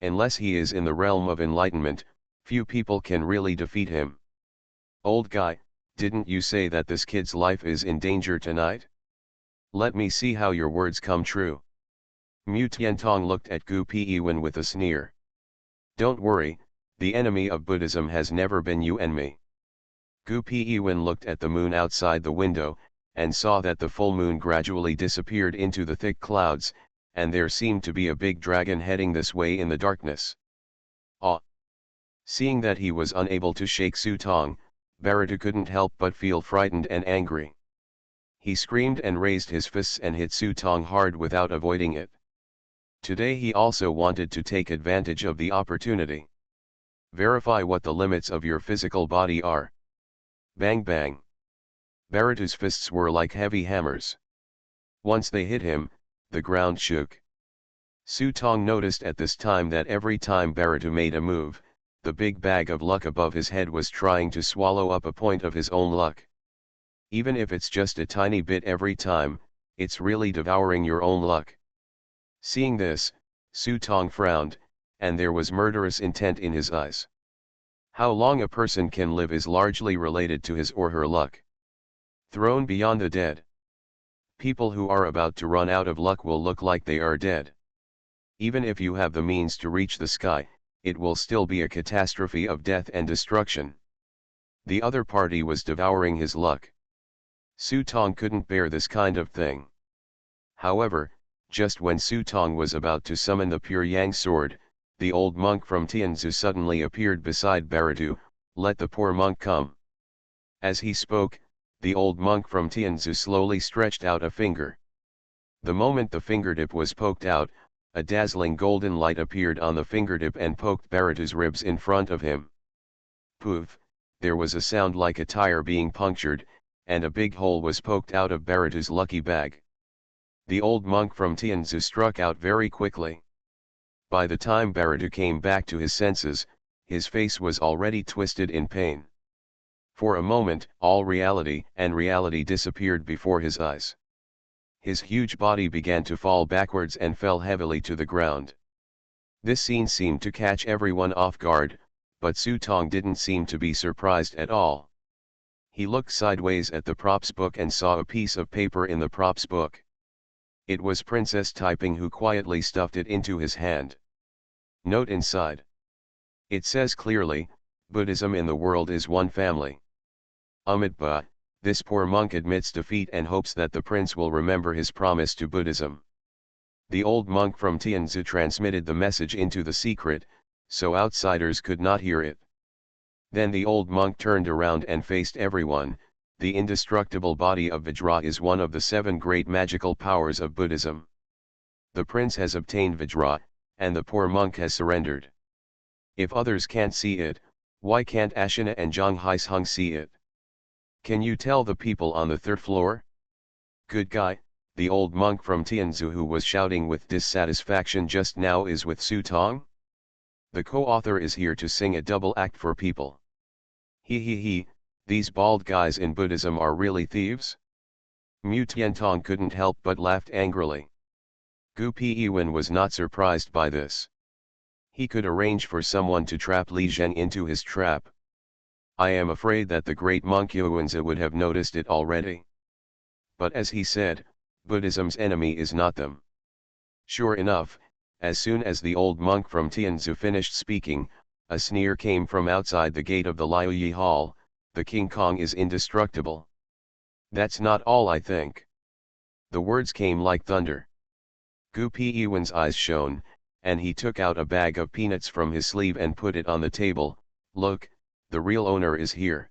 Unless he is in the realm of enlightenment, few people can really defeat him. Old guy, didn't you say that this kid's life is in danger tonight? Let me see how your words come true. Mu Tiantong looked at Gu Peiyuan with a sneer. Don't worry, the enemy of Buddhism has never been you and me. Gu Peiyuan looked at the moon outside the window, and saw that the full moon gradually disappeared into the thick clouds, and there seemed to be a big dragon heading this way in the darkness. Ah! Seeing that he was unable to shake Su Tong, Bharatu couldn't help but feel frightened and angry. He screamed and raised his fists and hit Su Tong hard without avoiding it. Today he also wanted to take advantage of the opportunity. Verify what the limits of your physical body are. Bang bang. Bharatu's fists were like heavy hammers. Once they hit him, the ground shook. Su Tong noticed at this time that every time Bharatu made a move, the big bag of luck above his head was trying to swallow up a point of his own luck. Even if it's just a tiny bit every time, it's really devouring your own luck. Seeing this, Su Tong frowned, and there was murderous intent in his eyes. How long a person can live is largely related to his or her luck. Thrown beyond the dead. People who are about to run out of luck will look like they are dead. Even if you have the means to reach the sky, it will still be a catastrophe of death and destruction. The other party was devouring his luck. Su Tong couldn't bear this kind of thing. However, just when Su Tong was about to summon the Pure Yang sword, the old monk from Tianzu suddenly appeared beside Bharatu. Let the poor monk come. As he spoke, the old monk from Tianzu slowly stretched out a finger. The moment the fingertip was poked out, a dazzling golden light appeared on the fingertip and poked Bharatu's ribs in front of him. Poof! There was a sound like a tire being punctured, and a big hole was poked out of Bharatu's lucky bag. The old monk from Tianzu struck out very quickly. By the time Bharatu came back to his senses, his face was already twisted in pain. For a moment, all reality disappeared before his eyes. His huge body began to fall backwards and fell heavily to the ground. This scene seemed to catch everyone off guard, but Su Tong didn't seem to be surprised at all. He looked sideways at the props book and saw a piece of paper in the props book. It was Princess Taiping who quietly stuffed it into his hand. Note inside. It says clearly, Buddhism in the world is one family. Amitabha, this poor monk admits defeat and hopes that the prince will remember his promise to Buddhism. The old monk from Tianzu transmitted the message into the secret, so outsiders could not hear it. Then the old monk turned around and faced everyone. The indestructible body of Vajra is one of the 7 great magical powers of Buddhism. The prince has obtained Vajra, and the poor monk has surrendered. If others can't see it, why can't Ashina and Zhang Haisheng see it? Can you tell the people on the third floor? Good guy, the old monk from Tianzu who was shouting with dissatisfaction just now is with Su Tong? The co-author is here to sing a double act for people. He, these bald guys in Buddhism are really thieves? Mu Tiantong couldn't help but laughed angrily. Gu Piwen was not surprised by this. He could arrange for someone to trap Li Zhen into his trap. I am afraid that the great monk Yuanzi would have noticed it already. But as he said, Buddhism's enemy is not them. Sure enough, as soon as the old monk from Tianzu finished speaking, a sneer came from outside the gate of the Liuyi Hall, the King Kong is indestructible. That's not all I think. The words came like thunder. Gu Piwen's eyes shone, and he took out a bag of peanuts from his sleeve and put it on the table. Look, the real owner is here.